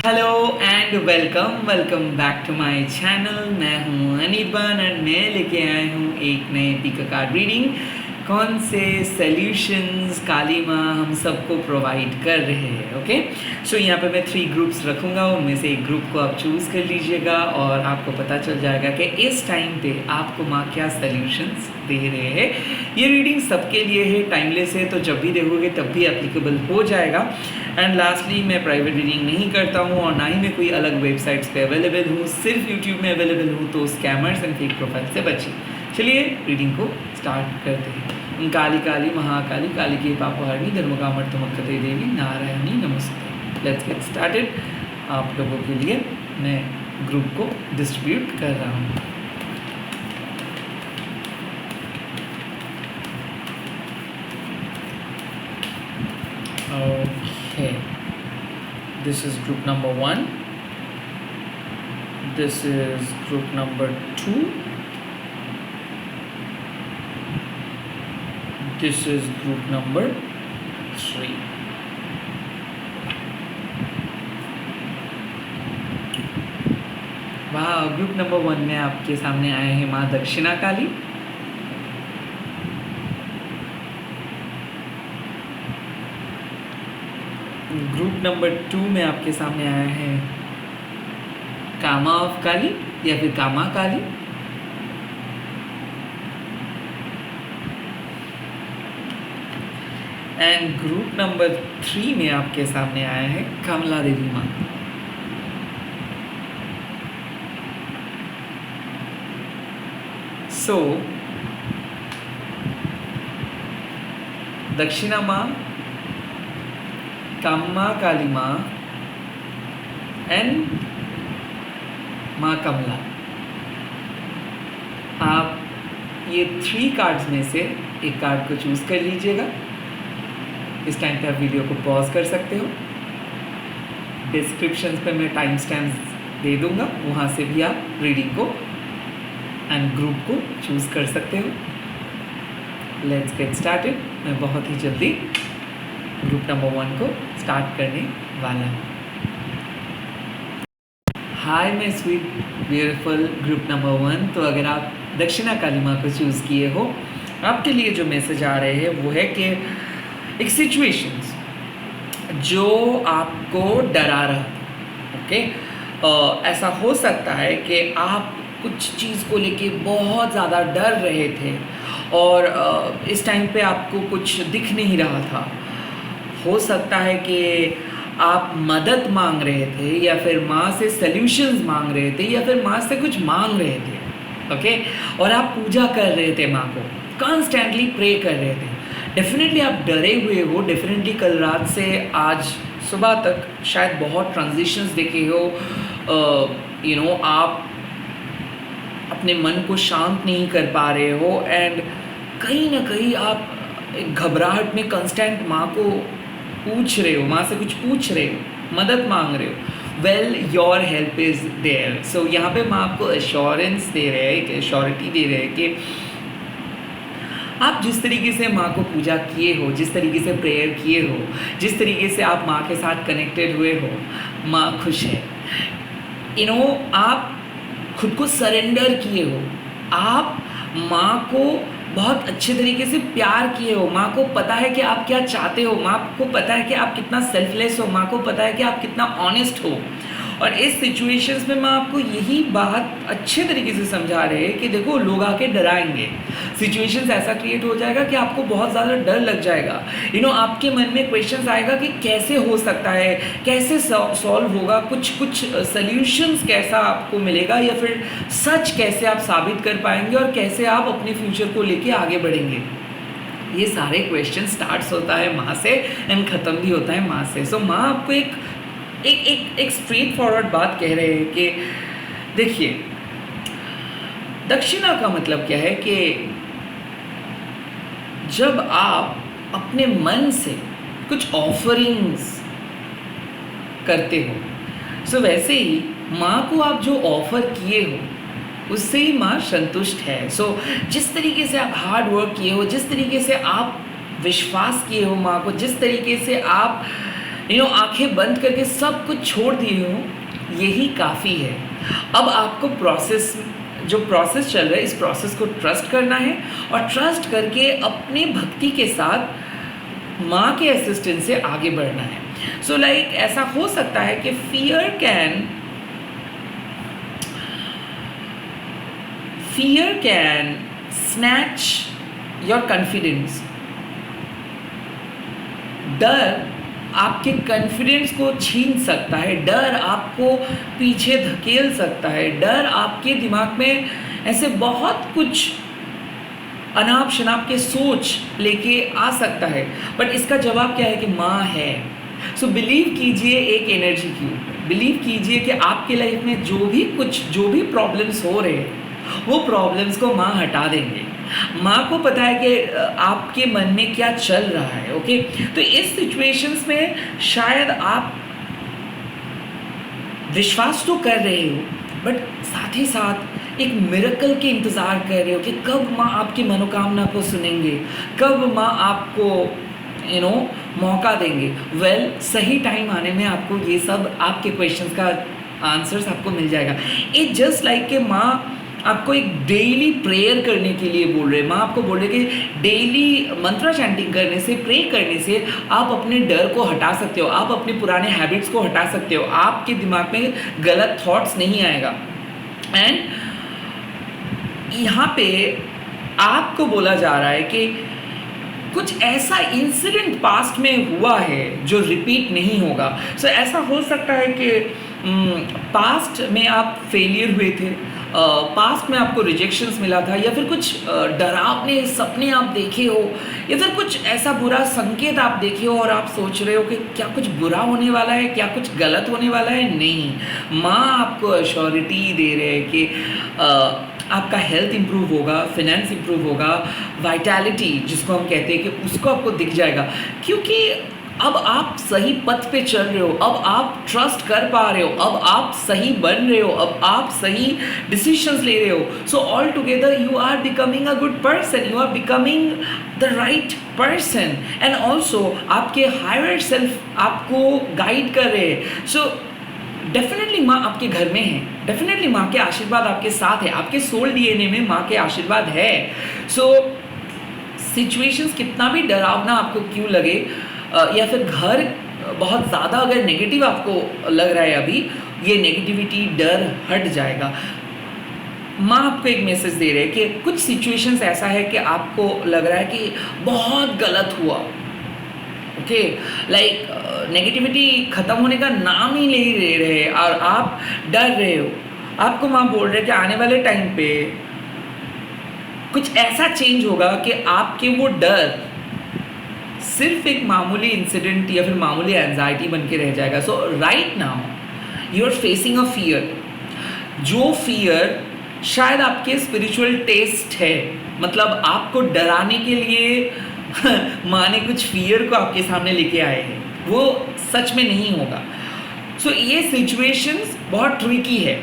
Hello and welcome back to my channel. मैं हूं अनिर्बान और मैं लेके आया हूं एक नए पिक कार्ड रीडिंग। कौन से सॉल्यूशंस काली माँ हम सबको प्रोवाइड कर रहे हैं। ओके, सो यहाँ पे मैं 3 ग्रुप्स रखूँगा, उनमें से एक ग्रुप को आप चूज़ कर लीजिएगा और आपको पता चल जाएगा कि इस टाइम पे आपको माँ क्या सॉल्यूशंस दे रहे हैं। ये रीडिंग सबके लिए है, टाइमलेस है, तो जब भी देखोगे तब भी एप्लीकेबल हो जाएगा। एंड लास्टली, मैं प्राइवेट रीडिंग नहीं करता हूँ और ना ही मैं कोई अलग वेबसाइट्स पे अवेलेबल हूँ, सिर्फ यूट्यूब में अवेलेबल हूँ, तो स्कैमर्स एंड फेक प्रोफाइल से बचिए। चलिए रीडिंग को स्टार्ट करते हैं। काली काली महाकाली काली के पापहारिणी धर्मकामर्थमकते देवी नारायणी नमस्ते। Let's get started. आप लोगों के लिए मैं ग्रुप को डिस्ट्रीब्यूट कर रहा हूँ। Okay, this is group number 1. This is group number 2. This is group number 3. वाह, ग्रुप नंबर 1 में आपके सामने आए हैं माँ दक्षिणा काली। ग्रुप नंबर 2 में आपके सामने आया है कामा ऑफ काली या फिर कामा काली। एंड ग्रुप नंबर 3 में आपके सामने आया है कमला देवी माँ। सो दक्षिणा माँ, कामा काली माँ एंड माँ कमला। आप ये 3 कार्ड्स में से एक कार्ड को चूज कर लीजिएगा। इस टाइम पे आप वीडियो को पॉज कर सकते हो। डिस्क्रिप्शन पे मैं टाइम स्टैम्प्स दे दूंगा, वहाँ से भी आप रीडिंग को एंड ग्रुप को चूज कर सकते हो। Let's get started. मैं बहुत ही जल्दी ग्रुप नंबर 1 को स्टार्ट करने वाला हूँ। हाय मैं स्वीट ब्यूटीफुल ग्रुप नंबर 1। तो अगर आप दक्षिणा काली माँ को चूज़ किए हो, आपके लिए जो मैसेज आ रहे हैं वो है कि एक सिचुएशंस जो आपको डरा रहा था। ओके, ऐसा हो सकता है कि आप कुछ चीज़ को लेके बहुत ज़्यादा डर रहे थे और इस टाइम पे आपको कुछ दिख नहीं रहा था। हो सकता है कि आप मदद मांग रहे थे या फिर माँ से सॉल्यूशंस मांग रहे थे या फिर माँ से कुछ मांग रहे थे। ओके, और आप पूजा कर रहे थे, माँ को कॉन्स्टेंटली प्रे कर रहे थे। डेफिनेटली आप डरे हुए हो। डेफिनेटली कल रात से आज सुबह तक शायद बहुत ट्रांजिशंस देखे हो। आप अपने मन को शांत नहीं कर पा रहे हो एंड कहीं ना कहीं आप एक घबराहट में कंस्टेंट माँ को पूछ रहे हो, माँ से कुछ पूछ रहे हो, मदद मांग रहे हो। Well, your help is there. So यहाँ पे माँ आपको एश्योरेंस दे रहे हैं, एश्योरिटी दे रहे हैं कि आप जिस तरीके से माँ को पूजा किए हो, जिस तरीके से प्रेयर किए हो, जिस तरीके से आप माँ के साथ कनेक्टेड हुए हो, माँ खुश है। आप खुद को सरेंडर किए हो, आप माँ को बहुत अच्छे तरीके से प्यार किए हो। माँ को पता है कि आप क्या चाहते हो, माँ को पता है कि आप कितना सेल्फलेस हो, माँ को पता है कि आप कितना ऑनेस्ट हो। और इस सिचुएशंस में मैं आपको यही बात अच्छे तरीके से समझा रहे हैं कि देखो, लोग आके डराएंगे, सिचुएशंस ऐसा क्रिएट हो जाएगा कि आपको बहुत ज़्यादा डर लग जाएगा। आपके मन में क्वेश्चंस आएगा कि कैसे हो सकता है, कैसे सॉल्व होगा, कुछ सॉल्यूशंस कैसा आपको मिलेगा या फिर सच कैसे आप साबित कर पाएंगे और कैसे आप अपने फ्यूचर को लेके आगे बढ़ेंगे। ये सारे क्वेश्चन स्टार्ट्स होता है माँ से एंड ख़त्म भी होता है माँ से। सो माँ आपको एक स्ट्रेट फॉरवर्ड बात कह रहे हैं कि देखिए, दक्षिणा का मतलब क्या है कि जब आप अपने मन से कुछ ऑफरिंग्स करते हो, सो वैसे ही माँ को आप जो ऑफर किए हो उससे ही माँ संतुष्ट है। सो जिस तरीके से आप हार्ड वर्क किए हो, जिस तरीके से आप विश्वास किए हो माँ को, जिस तरीके से आप आंखें बंद करके सब कुछ छोड़ दिए हो, यही काफ़ी है। अब आपको जो प्रोसेस चल रहा है, इस प्रोसेस को ट्रस्ट करना है और ट्रस्ट करके अपने भक्ति के साथ माँ के असिस्टेंस से आगे बढ़ना है। सो ऐसा हो सकता है कि fear can snatch your confidence. डर आपके कॉन्फिडेंस को छीन सकता है, डर आपको पीछे धकेल सकता है, डर आपके दिमाग में ऐसे बहुत कुछ अनाप शनाप के सोच लेके आ सकता है। बट इसका जवाब क्या है कि माँ है। सो बिलीव कीजिए एक एनर्जी के ऊपर, बिलीव कीजिए कि आपके लाइफ में जो भी प्रॉब्लम्स हो रहे हैं वो प्रॉब्लम्स को माँ हटा देंगे। माँ को पता है कि आपके मन में क्या चल रहा है। ओके, तो इस सिचुएशंस में शायद आप विश्वास तो कर रहे हो, बट साथ ही साथ एक मिरेकल के इंतज़ार कर रहे हो कि कब माँ आपकी मनोकामना को सुनेंगे, कब माँ आपको मौका देंगे। सही टाइम आने में आपको ये सब आपके क्वेश्चंस का आंसर्स आपको मिल जाएगा। इट जस्ट लाइक कि माँ आपको एक डेली प्रेयर करने के लिए बोल रहे हैं। माँ आपको बोल रहे कि डेली मंत्रा चैंटिंग करने से, प्रे करने से आप अपने डर को हटा सकते हो, आप अपने पुराने हैबिट्स को हटा सकते हो, आपके दिमाग में गलत थॉट्स नहीं आएगा। एंड यहाँ पे आपको बोला जा रहा है कि कुछ ऐसा इंसिडेंट पास्ट में हुआ है जो रिपीट नहीं होगा। सो ऐसा हो सकता है कि पास्ट में आप फेलियर हुए थे, पास्ट में आपको रिजेक्शंस मिला था, या फिर कुछ डरावने सपने आप देखे हो, या फिर कुछ ऐसा बुरा संकेत आप देखे हो और आप सोच रहे हो कि क्या कुछ बुरा होने वाला है, क्या कुछ गलत होने वाला है। नहीं, माँ आपको अश्योरिटी दे रहे हैं कि आपका हेल्थ इंप्रूव होगा, फिनेंस इंप्रूव होगा, वाइटैलिटी जिसको हम कहते हैं कि उसको आपको दिख जाएगा, क्योंकि अब आप सही पथ पे चल रहे हो, अब आप ट्रस्ट कर पा रहे हो, अब आप सही बन रहे हो, अब आप सही डिसीजंस ले रहे हो। So all together you are becoming a good person, you are becoming the right person, and also आपके हायर सेल्फ आपको गाइड कर रहे हैं। सो डेफिनेटली माँ आपके घर में है, डेफिनेटली माँ के आशीर्वाद आपके साथ है, आपके सोल डीएनए में माँ के आशीर्वाद है। सो सिचुएशंस कितना भी डरावना आपको क्यों लगे, या फिर घर बहुत ज़्यादा अगर नेगेटिव आपको लग रहा है अभी, ये नेगेटिविटी डर हट जाएगा। माँ आपको एक मैसेज दे रहे हैं कि कुछ सिचुएशंस ऐसा है कि आपको लग रहा है कि बहुत गलत हुआ। ओके, नेगेटिविटी ख़त्म होने का नाम ही नहीं ले रहे और आप डर रहे हो। आपको माँ बोल रहे हैं कि आने वाले टाइम पे कुछ ऐसा चेंज होगा कि आपके वो डर सिर्फ एक मामूली इंसिडेंट या फिर मामूली एंजाइटी बन के रह जाएगा। So right now you are facing a fear, जो फियर शायद आपके स्पिरिचुअल टेस्ट है, मतलब आपको डराने के लिए माँ ने कुछ फियर को आपके सामने लेके आए हैं, वो सच में नहीं होगा। सो ये सिचुएशंस बहुत ट्रिकी है,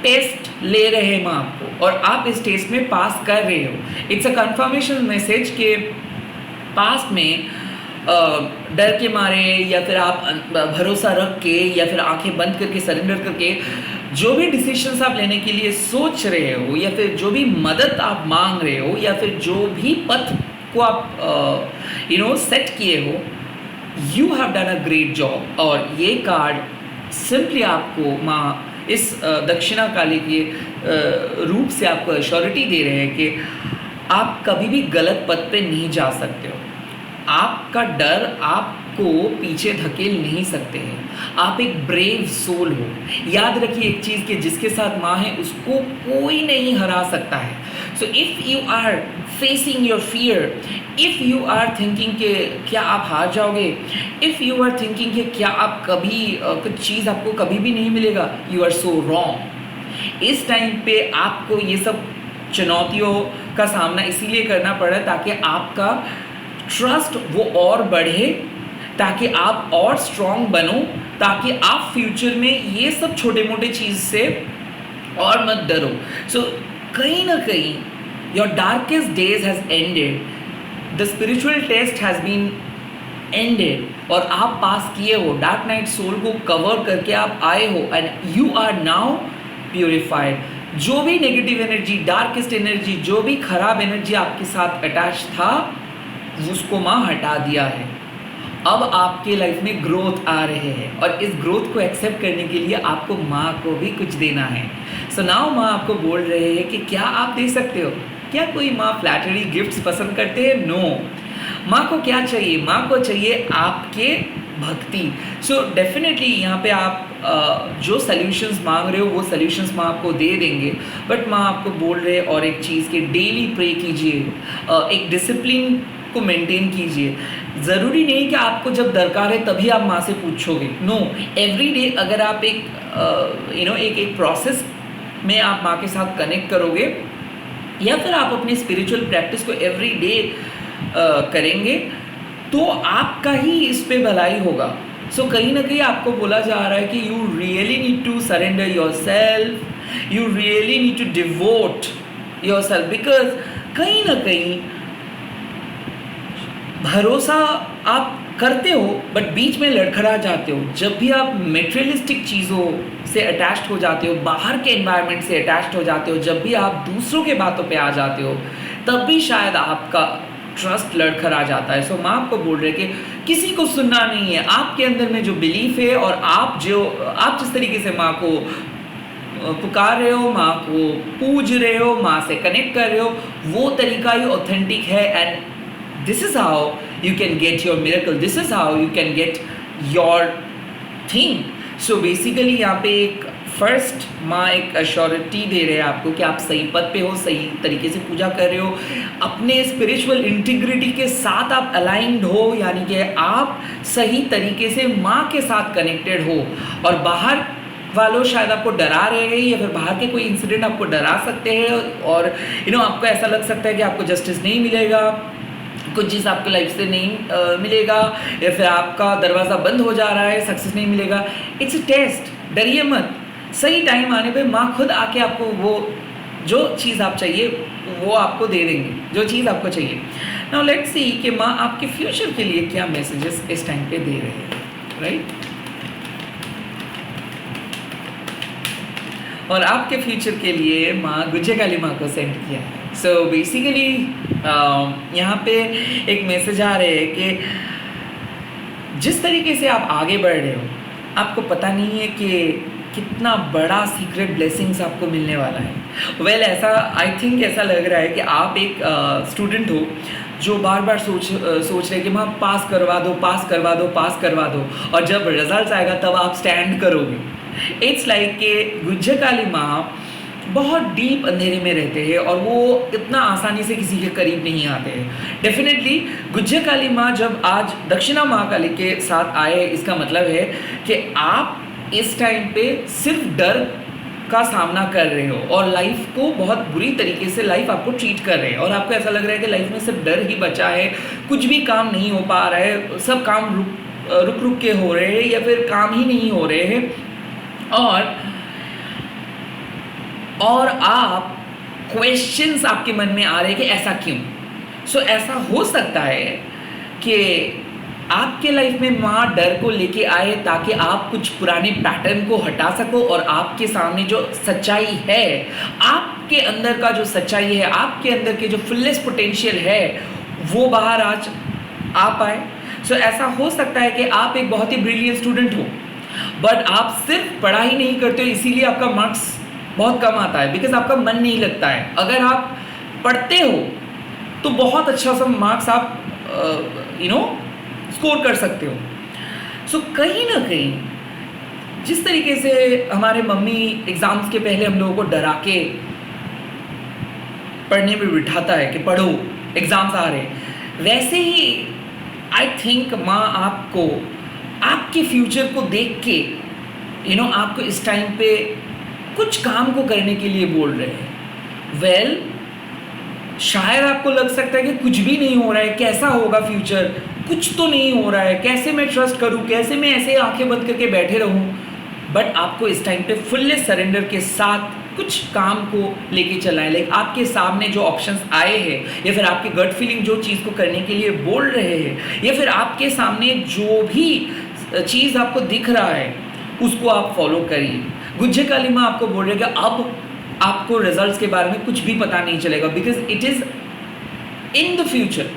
टेस्ट ले रहे हैं माँ आपको और आप इस टेस्ट में पास कर रहे हो। इट्स अ कंफर्मेशन मैसेज के पास्ट में डर के मारे या फिर आप भरोसा रख के या फिर आंखें बंद करके सरेंडर करके जो भी डिसीजंस आप लेने के लिए सोच रहे हो या फिर जो भी मदद आप मांग रहे हो या फिर जो भी पथ को आप सेट किए हो, you have done a great job. और ये कार्ड सिंपली आपको माँ इस दक्षिणा काली के रूप से आपको अश्योरिटी दे रहे हैं कि आप कभी भी गलत पथ पे नहीं जा सकते हो। आपका डर आपको पीछे धकेल नहीं सकते हैं। आप एक ब्रेव सोल हो। याद रखिए एक चीज़ कि जिसके साथ माँ है उसको कोई नहीं हरा सकता है। So if you are facing your fear, if you are thinking कि क्या आप हार जाओगे, इफ़ यू आर थिंकिंग कि क्या आप कभी कुछ चीज़ आपको कभी भी नहीं मिलेगा, यू आर सो रॉन्ग। इस टाइम पे आपको ये सब चुनौतियों का सामना इसीलिए करना पड़ा ताकि आपका ट्रस्ट वो और बढ़े, ताकि आप और स्ट्रॉन्ग बनो, ताकि आप फ्यूचर में ये सब छोटे मोटे चीज़ से और मत डरो। सो कहीं ना कहीं your darkest days has ended, the spiritual test has been ended. और आप पास किए हो, डार्क नाइट सोल को कवर करके आप आए हो, and you are now purified. जो भी नेगेटिव एनर्जी, डार्केस्ट एनर्जी, जो भी खराब एनर्जी आपके साथ अटैच था, उसको माँ हटा दिया है। अब आपके लाइफ में ग्रोथ आ रहे हैं, और इस ग्रोथ को एक्सेप्ट करने के लिए आपको माँ को भी कुछ देना है। सो नाउ माँ आपको बोल रहे हैं कि क्या आप दे सकते हो। क्या कोई माँ फ्लैटरी गिफ्ट्स पसंद करते हैं? नो। माँ को क्या चाहिए? माँ को चाहिए आपके भक्ति। सो डेफिनेटली यहाँ पे आप जो सल्यूशंस मांग रहे हो वो सल्यूशंस माँ आपको दे देंगे, बट माँ आपको बोल रहे हैं और एक चीज़ कि डेली प्रे कीजिए, एक डिसिप्लिन को मेंटेन कीजिए। ज़रूरी नहीं कि आपको जब दरकार है तभी आप माँ से पूछोगे, नो। एवरी डे अगर आप एक एक प्रोसेस में आप माँ के साथ कनेक्ट करोगे, या फिर आप अपनी स्पिरिचुअल प्रैक्टिस को एवरी डे करेंगे, तो आपका ही इस पे भलाई होगा। सो कहीं ना कहीं आपको बोला जा रहा है कि you really need to surrender your self, you really need to devote your self, because कहीं ना कहीं भरोसा आप करते हो बट बीच में लड़खड़ा जाते हो। जब भी आप मेटेरियलिस्टिक चीज़ों से अटैच्ड हो जाते हो, बाहर के एनवायरनमेंट से अटैच्ड हो जाते हो, जब भी आप दूसरों के बातों पे आ जाते हो, तब भी शायद आपका ट्रस्ट लड़खड़ा जाता है। सो माँ आपको बोल रहे कि किसी को सुनना नहीं है, आपके अंदर में जो बिलीफ है और आप जिस तरीके से माँ को पुकार रहे हो, माँ को पूज रहे हो, माँ से कनेक्ट कर रहे हो, वो तरीका ही ऑथेंटिक है। And this is how you can get your miracle, this is how you can get your thing. So basically यहाँ पे एक फर्स्ट माँ एक अश्योरिटी दे रहे हैं आपको कि आप सही पद पे हो, सही तरीके से पूजा कर रहे हो, अपने स्पिरिचुअल इंटीग्रिटी के साथ आप अलाइंड हो, यानी कि आप सही तरीके से माँ के साथ कनेक्टेड हो। और बाहर वालों शायद आपको डरा रहे हैं, या फिर बाहर के कोई इंसिडेंट आपको डरा सकते हैं, और आपको ऐसा लग सकता है कि आपको जस्टिस नहीं मिलेगा, कुछ चीज़ आपके लाइफ से नहीं मिलेगा, या फिर आपका दरवाज़ा बंद हो जा रहा है, सक्सेस नहीं मिलेगा। इट्स अ टेस्ट, डरिए मत। सही टाइम आने पे माँ खुद आके आपको वो जो चीज़ आप चाहिए वो आपको दे देंगे, जो चीज़ आपको चाहिए। नाउ लेट्स सी कि माँ आपके फ्यूचर के लिए क्या मैसेजेस इस टाइम पे दे रहे हैं, राइट। और आपके फ्यूचर के लिए माँ गुज्जे काली माँ को सेंड किया है। सो बेसिकली यहाँ पे एक मैसेज आ रहे हैं कि जिस तरीके से आप आगे बढ़ रहे हो, आपको पता नहीं है कि कितना बड़ा सीक्रेट ब्लेसिंग्स आपको मिलने वाला है। वेल ऐसा आई थिंक ऐसा लग रहा है कि आप एक स्टूडेंट हो जो बार बार सोच रहे कि माँ पास करवा दो, पास करवा दो, पास करवा दो, और जब रिजल्ट आएगा तब आप स्टैंड करोगे। इट्स लाइक कि गुज्जे काली माँ बहुत डीप अंधेरे में रहते हैं और वो इतना आसानी से किसी के करीब नहीं आते हैं। डेफिनेटली गुज्जे काली माँ जब आज दक्षिणा माँ काली के साथ आए, इसका मतलब है कि आप इस टाइम पे सिर्फ डर का सामना कर रहे हो और लाइफ को बहुत बुरी तरीके से लाइफ आपको ट्रीट कर रहे हैं, और आपको ऐसा लग रहा है कि लाइफ में सिर्फ डर ही बचा है, कुछ भी काम नहीं हो पा रहा है, सब काम रुक के हो रहे हैं, या फिर काम ही नहीं हो रहे हैं, और आप क्वेश्चंस आपके मन में आ रहे हैं कि ऐसा क्यों। सो ऐसा हो सकता है कि आपके लाइफ में माँ डर को लेके आए ताकि आप कुछ पुराने पैटर्न को हटा सको, और आपके सामने जो सच्चाई है, आपके अंदर का जो सच्चाई है, आपके अंदर के जो फुलेस्ट पोटेंशियल है, वो बाहर आज आ पाए। सो ऐसा हो सकता है कि आप एक बहुत ही ब्रिलियंट स्टूडेंट हो, बट आप सिर्फ पढ़ाई नहीं करते हो, इसीलिए आपका मार्क्स बहुत कम आता है, बिकॉज आपका मन नहीं लगता है। अगर आप पढ़ते हो तो बहुत अच्छा सा मार्क्स आप स्कोर कर सकते हो। सो कहीं ना कहीं जिस तरीके से हमारे मम्मी एग्ज़ाम्स के पहले हम लोगों को डरा के पढ़ने में बिठाता है कि पढ़ो, एग्ज़ाम्स आ रहे, वैसे ही आई थिंक माँ आपको आपके फ्यूचर को देख के आपको इस टाइम पे कुछ काम को करने के लिए बोल रहे हैं। वेल शायद आपको लग सकता है कि कुछ भी नहीं हो रहा है, कैसा होगा फ्यूचर, कुछ तो नहीं हो रहा है, कैसे मैं ट्रस्ट करूं, कैसे मैं ऐसे आंखें बंद करके बैठे रहूं। बट आपको इस टाइम पे फुल्ली सरेंडर के साथ कुछ काम को लेके चलाएं। लाइक आपके सामने जो ऑप्शंस आए हैं या फिर आपके गट फीलिंग जो चीज़ को करने के लिए बोल रहे हैं या फिर आपके सामने जो भी चीज़ आपको दिख रहा है उसको आप फॉलो करिए। गुज्जे काली माँ आपको बोल रहे हैं कि अब आपको रिजल्ट्स के बारे में कुछ भी पता नहीं चलेगा, because it is in the future.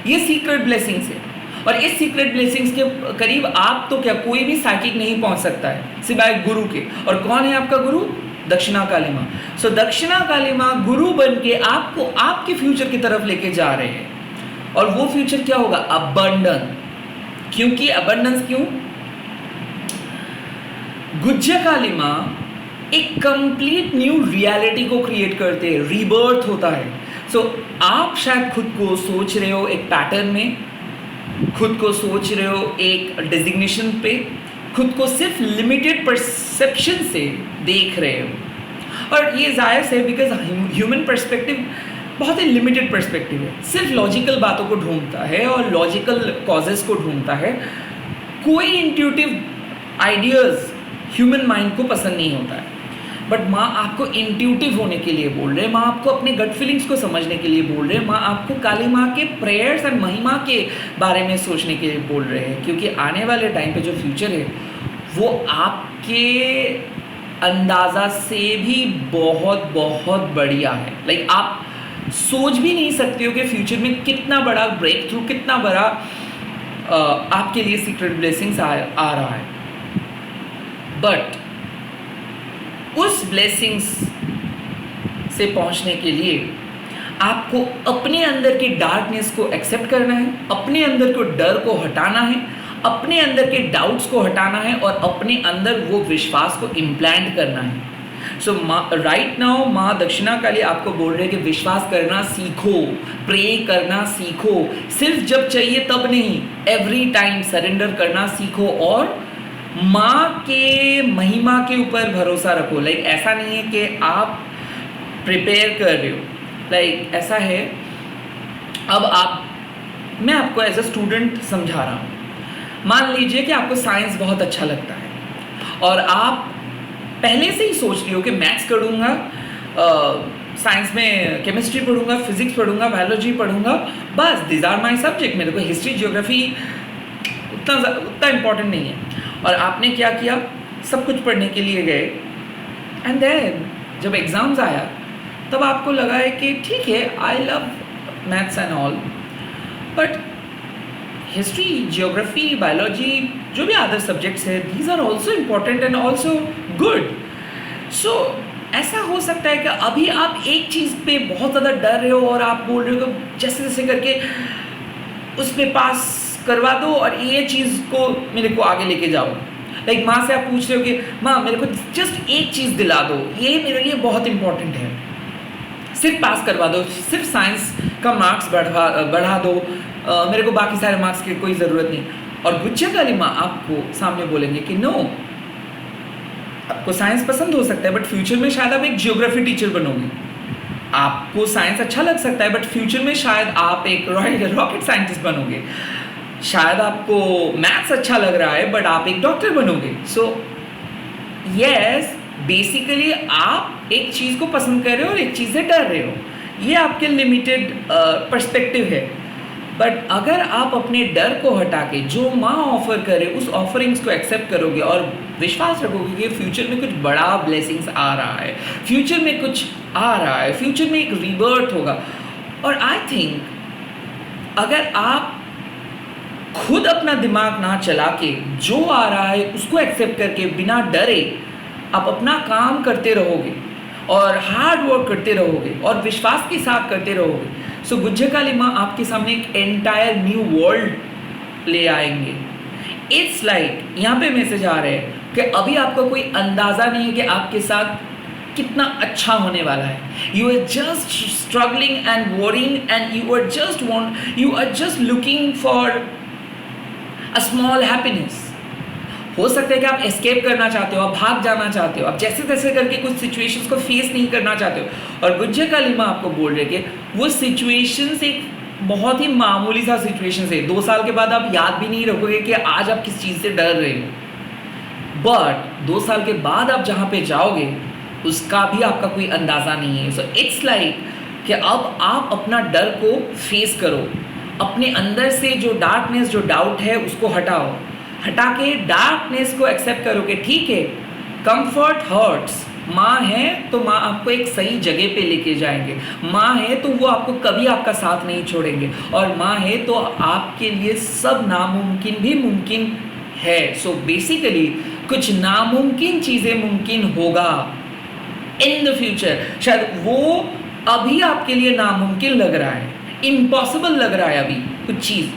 ये सीक्रेट ब्लेसिंग्स है और इस सीक्रेट ब्लेसिंग्स के करीब आप तो क्या कोई भी साइकिक नहीं पहुंच सकता है सिवाय गुरु के। और कौन है आपका गुरु? दक्षिणा काली माँ। सो दक्षिणा काली माँ गुरु बन के आपको आपके फ्यूचर की तरफ लेके जा रहे हैं। और वो फ्यूचर क्या होगा? अबंडन। क्योंकि अबंडेंस क्यों? गुज्जे काली माँ एक कंप्लीट न्यू रियलिटी को क्रिएट करते हैं, रीबर्थ होता है। सो आप शायद खुद को सोच रहे हो एक पैटर्न में, खुद को सोच रहे हो एक डेजिग्नेशन पे, खुद को सिर्फ लिमिटेड परसेप्शन से देख रहे हो। और ये जायज़ है बिकॉज ह्यूमन पर्सपेक्टिव बहुत ही लिमिटेड पर्सपेक्टिव है, सिर्फ लॉजिकल बातों को ढूंढता है और लॉजिकल कॉजेस को ढूंढता है। कोई इंट्यूटिव आइडियाज़ ह्यूमन माइंड को पसंद नहीं होता है। बट माँ आपको इंट्यूटिव होने के लिए बोल रहे हैं, माँ आपको अपने गट फीलिंग्स को समझने के लिए बोल रहे हैं, माँ आपको काली माँ के प्रेयर्स एंड महिमा के बारे में सोचने के लिए बोल रहे हैं। क्योंकि आने वाले टाइम पे जो फ्यूचर है वो आपके अंदाज़ा से भी बहुत बहुत बढ़िया है। लाइक आप सोच भी नहीं सकते हो कि फ्यूचर में कितना बड़ा ब्रेक थ्रू, कितना बड़ा आपके लिए सीक्रेट ब्लेसिंग्स आ रहा है। बट उस ब्लेसिंग्स से पहुंचने के लिए आपको अपने अंदर की डार्कनेस को एक्सेप्ट करना है, अपने अंदर को डर को हटाना है, अपने अंदर के डाउट्स को हटाना है और अपने अंदर वो विश्वास को इम्प्लांट करना है। सो राइट नाउ माँ दक्षिणा काली आपको बोल रहे हैं कि विश्वास करना सीखो, प्रे करना सीखो। सिर्फ जब चाहिए तब नहीं, एवरी टाइम सरेंडर करना सीखो और माँ के महिमा के ऊपर भरोसा रखो। लाइक ऐसा नहीं है कि आप प्रिपेयर कर रहे हो, लाइक ऐसा है अब मैं आपको एज अ स्टूडेंट समझा रहा हूँ। मान लीजिए कि आपको साइंस बहुत अच्छा लगता है और आप पहले से ही सोच रही हो कि मैथ्स पढ़ूंगा, साइंस में केमिस्ट्री पढ़ूंगा, फिजिक्स पढ़ूंगा, बायोलॉजी पढ़ूंगा, बस दिस आर माई सब्जेक्ट। मेरे को हिस्ट्री ज्योग्राफी उतना इम्पोर्टेंट नहीं है। और आपने क्या किया? सब कुछ पढ़ने के लिए गए एंड देन जब एग्ज़ाम्स आया तब आपको लगा है कि ठीक है, I love maths and all, but history, geography, biology, जो भी अदर सब्जेक्ट्स है, these are also important and also good. So ऐसा हो सकता है कि अभी आप एक चीज़ पे बहुत ज़्यादा डर रहे हो और आप बोल रहे हो कि जैसे जैसे करके उस पर पास करवा दो और ये चीज़ को मेरे को आगे लेके जाओ। लाइक माँ से आप पूछ रहे हो कि माँ मेरे को जस्ट एक चीज़ दिला दो, ये मेरे लिए बहुत इंपॉर्टेंट है, सिर्फ पास करवा दो, सिर्फ साइंस का मार्क्स बढ़ा दो, मेरे को बाकी सारे मार्क्स की कोई ज़रूरत नहीं। और गुज्जे काली माँ आपको सामने बोलेंगे कि नो, आपको साइंस पसंद हो सकता है बट फ्यूचर में शायद आप एक जियोग्राफी टीचर बनोगे। आपको साइंस अच्छा लग सकता है बट फ्यूचर में शायद आप एक रॉकेट साइंटिस्ट बनोगे। शायद आपको मैथ्स अच्छा लग रहा है बट आप एक डॉक्टर बनोगे। सो यस, बेसिकली आप एक चीज़ को पसंद कर रहे हो और एक चीज़ से डर रहे हो। ये आपके लिमिटेड पर्सपेक्टिव है। बट अगर आप अपने डर को हटा के जो माँ ऑफर करे उस ऑफरिंग्स को एक्सेप्ट करोगे और विश्वास रखोगे कि फ्यूचर में कुछ बड़ा ब्लेसिंग्स आ रहा है, फ्यूचर में कुछ आ रहा है, फ्यूचर में एक रीबर्थ होगा। और आई थिंक अगर आप खुद अपना दिमाग ना चला के जो आ रहा है उसको एक्सेप्ट करके बिना डरे आप अपना काम करते रहोगे और हार्ड वर्क करते रहोगे और विश्वास के साथ करते रहोगे, सो गुज्जे काली माँ आपके सामने एक एंटायर न्यू वर्ल्ड ले आएंगे। इट्स लाइक यहाँ पे मैसेज आ रहे हैं कि अभी आपका कोई अंदाज़ा नहीं है कि आपके साथ कितना अच्छा होने वाला है। You are just struggling and worrying and you are just looking for a small happiness. हो सकता है कि आप एस्केप करना चाहते हो, आप भाग जाना चाहते हो, आप जैसे तैसे करके कुछ सिचुएशंस को फेस नहीं करना चाहते हो। और गुज्जे काली माँ आपको बोल रहे कि वो सिचुएशंस एक बहुत ही मामूली सा सिचुएशंस है। 2 साल के बाद आप याद भी नहीं रखोगे कि आज आप किस चीज़ से डर रहे हो, बट 2 साल के बाद आप जहाँ पे जाओगे उसका भी आपका कोई अंदाज़ा नहीं है। सो इट्स लाइक कि अब आप अपना डर को फेस करो, अपने अंदर से जो डार्कनेस, जो डाउट है उसको हटाओ, हटा के डार्कनेस को एक्सेप्ट करो कि ठीक है, कंफर्ट हर्ट्स। माँ है तो माँ आपको एक सही जगह पे लेके जाएंगे, माँ है तो वो आपको कभी आपका साथ नहीं छोड़ेंगे, और माँ है तो आपके लिए सब नामुमकिन भी मुमकिन है। सो बेसिकली कुछ नामुमकिन चीज़ें मुमकिन होगा इन द फ्यूचर। शायद वो अभी आपके लिए नामुमकिन लग रहा है, इम्पॉसिबल लग रहा है अभी कुछ चीज़,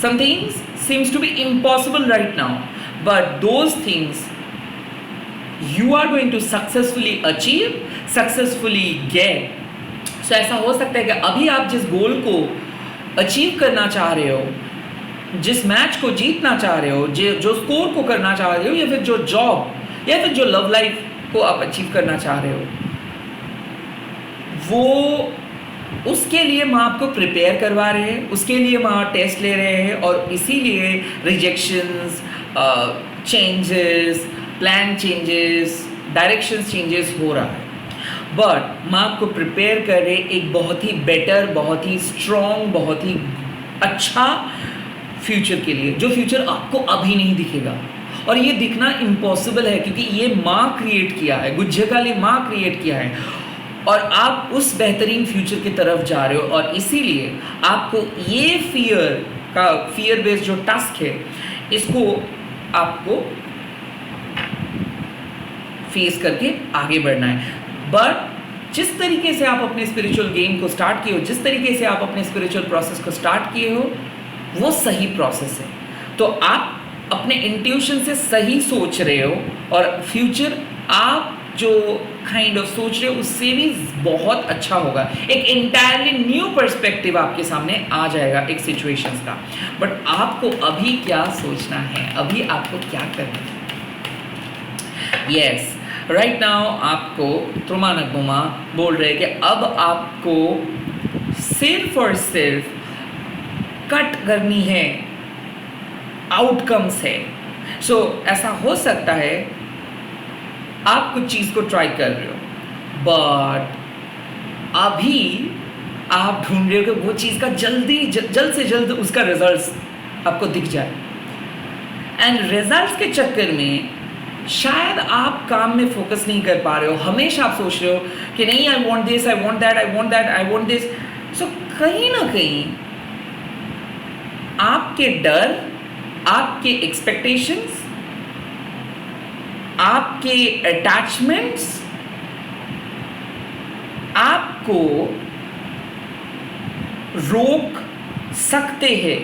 some things seems to be impossible right now, but those things you are going to successfully achieve, successfully get. So ऐसा हो सकता है कि अभी आप जिस गोल को अचीव करना चाह रहे हो, जिस मैच को जीतना चाह रहे हो, जो स्कोर को करना चाह रहे हो, या फिर जो जॉब या फिर जो लव लाइफ को आप अचीव करना चाह रहे हो, वो उसके लिए माँ आपको प्रिपेयर करवा रहे हैं, उसके लिए माँ टेस्ट ले रहे हैं, और इसीलिए rejections, changes, plan changes, directions changes हो रहा है। बट माँ आपको प्रिपेयर कर रहे एक बहुत ही बेटर, बहुत ही स्ट्रॉन्ग, बहुत ही अच्छा फ्यूचर के लिए, जो फ्यूचर आपको अभी नहीं दिखेगा। और ये दिखना इम्पॉसिबल है क्योंकि ये माँ क्रिएट किया है, गुज्जकाली माँ क्रिएट किया है, और आप उस बेहतरीन फ्यूचर की तरफ जा रहे हो। और इसीलिए आपको ये फियर बेस्ड जो टास्क है, इसको आपको फेस करके आगे बढ़ना है। बट जिस तरीके से आप अपने स्पिरिचुअल गेम को स्टार्ट किए हो, जिस तरीके से आप अपने स्पिरिचुअल प्रोसेस को स्टार्ट किए हो, वो सही प्रोसेस है। तो आप अपने इंट्यूशन से सही सोच रहे हो, और फ्यूचर आप जो काइंड ऑफ सोच रहे हो उससे भी बहुत अच्छा होगा। एक इंटायरली न्यू पर्सपेक्टिव आपके सामने आ जाएगा एक सिचुएशंस का। बट आपको अभी क्या सोचना है, अभी आपको क्या करना है? यस, राइट नाउ आपको त्रुमानगमुमा बोल रहे हैं कि अब आपको सिर्फ और सिर्फ कट करनी है आउटकम्स है। सो ऐसा हो सकता है आप कुछ चीज़ को ट्राई कर रहे हो, बट अभी आप ढूंढ रहे हो कि वो चीज़ का जल्द से जल्द उसका रिजल्ट्स आपको दिख जाए, एंड रिजल्ट्स के चक्कर में शायद आप काम में फोकस नहीं कर पा रहे हो। हमेशा आप सोच रहे हो कि नहीं, I want this, I want that, I want that, I want this. So कहीं ना कहीं आपके डर, आपके एक्सपेक्टेशंस, आपके अटैचमेंट्स आपको रोक सकते हैं।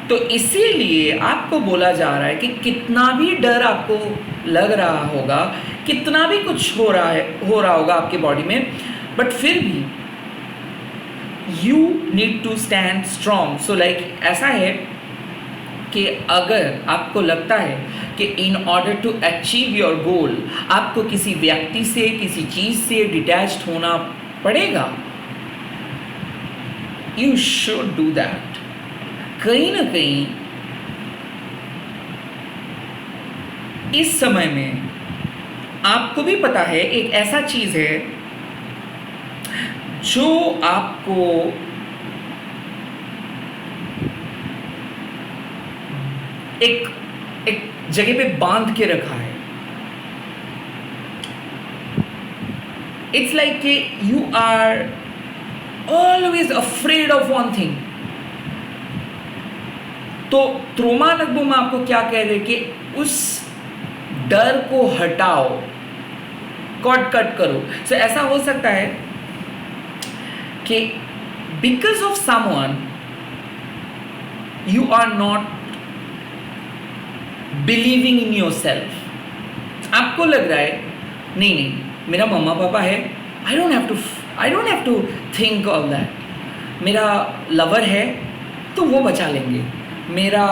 तो इसीलिए आपको बोला जा रहा है कि कितना भी डर आपको लग रहा होगा, कितना भी कुछ हो रहा होगा आपके बॉडी में, बट फिर भी you need to stand strong. So like ऐसा है कि अगर आपको लगता है कि in order to achieve your goal आपको किसी व्यक्ति से, किसी चीज़ से डिटैच्ड होना पड़ेगा, यू शुड डू दैट। कहीं ना कहीं इस समय में आपको भी पता है एक ऐसा चीज़ है जो आपको एक जगह पे बांध के रखा है। इट्स लाइक कि you are always afraid of one thing. तो त्रोमानगमुमा आपको क्या कह रहे कि उस डर को हटाओ, कट करो। सो ऐसा हो सकता है कि because of someone you are not believing in your self. आपको लग रहा है नहीं, मेरा मम्मा पापा है, I don't have to think all that. मेरा लवर है तो वो बचा लेंगे, मेरा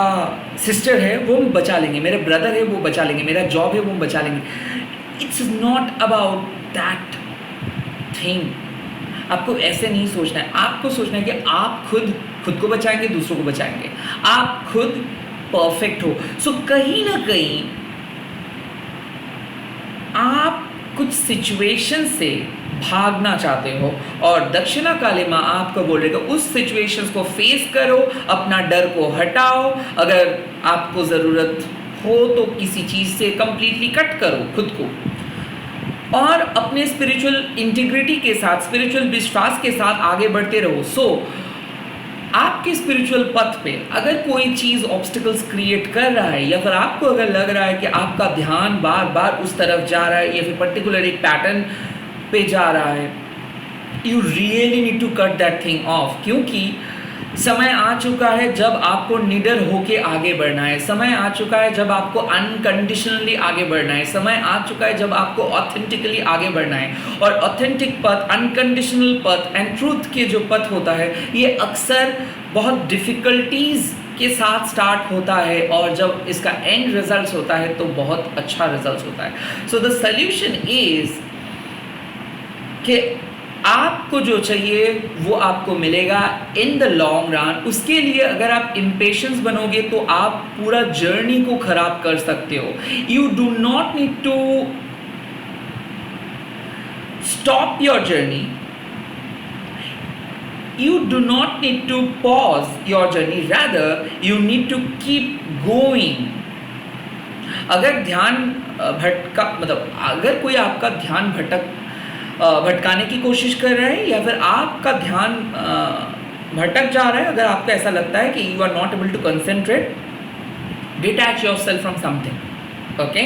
सिस्टर है वो बचा लेंगे, मेरे ब्रदर है वो बचा लेंगे, मेरा जॉब है वो बचा लेंगे। It's not about that thing. आपको ऐसे नहीं सोचना है। आपको सोचना है कि आप खुद को बचाएंगे, दूसरों को बचाएंगे, आप खुद परफेक्ट हो। सो कहीं ना कहीं आप कुछ सिचुएशन से भागना चाहते हो और दक्षिणा काली माँ आपको बोल रहे कि उस सिचुएशंस को फेस करो, अपना डर को हटाओ, अगर आपको ज़रूरत हो तो किसी चीज़ से कंप्लीटली कट करो खुद को और अपने स्पिरिचुअल इंटीग्रिटी के साथ, स्पिरिचुअल विश्वास के साथ आगे बढ़ते रहो। आपके स्पिरिचुअल पथ पे अगर कोई चीज़ ऑब्स्टिकल्स क्रिएट कर रहा है या फिर आपको अगर लग रहा है कि आपका ध्यान बार बार उस तरफ जा रहा है या फिर पर्टिकुलर एक पैटर्न पे जा रहा है, you really need to cut that thing off, क्योंकि समय आ चुका है जब आपको निडर होके आगे बढ़ना है। समय आ चुका है जब आपको अनकंडीशनली आगे बढ़ना है। समय आ चुका है जब आपको ऑथेंटिकली आगे बढ़ना है। और ऑथेंटिक पथ, अनकंडीशनल पथ एंड ट्रूथ के जो पथ होता है, ये अक्सर बहुत डिफ़िकल्टीज़ के साथ स्टार्ट होता है और जब इसका एंड रिजल्ट्स होता है तो बहुत अच्छा रिजल्ट्स होता है। सो द सॉल्यूशन इज़ कि आपको जो चाहिए वो आपको मिलेगा इन द लॉन्ग रन। उसके लिए अगर आप इम्पेशेंस बनोगे तो आप पूरा जर्नी को खराब कर सकते हो। You do not need to stop your journey, you do not need to pause your journey, rather you need to keep going। अगर ध्यान अगर कोई आपका ध्यान भटकाने की कोशिश कर रहा है या फिर आपका ध्यान भटक जा रहा है, अगर आपको ऐसा लगता है कि you are not able to concentrate, detach yourself from something, okay.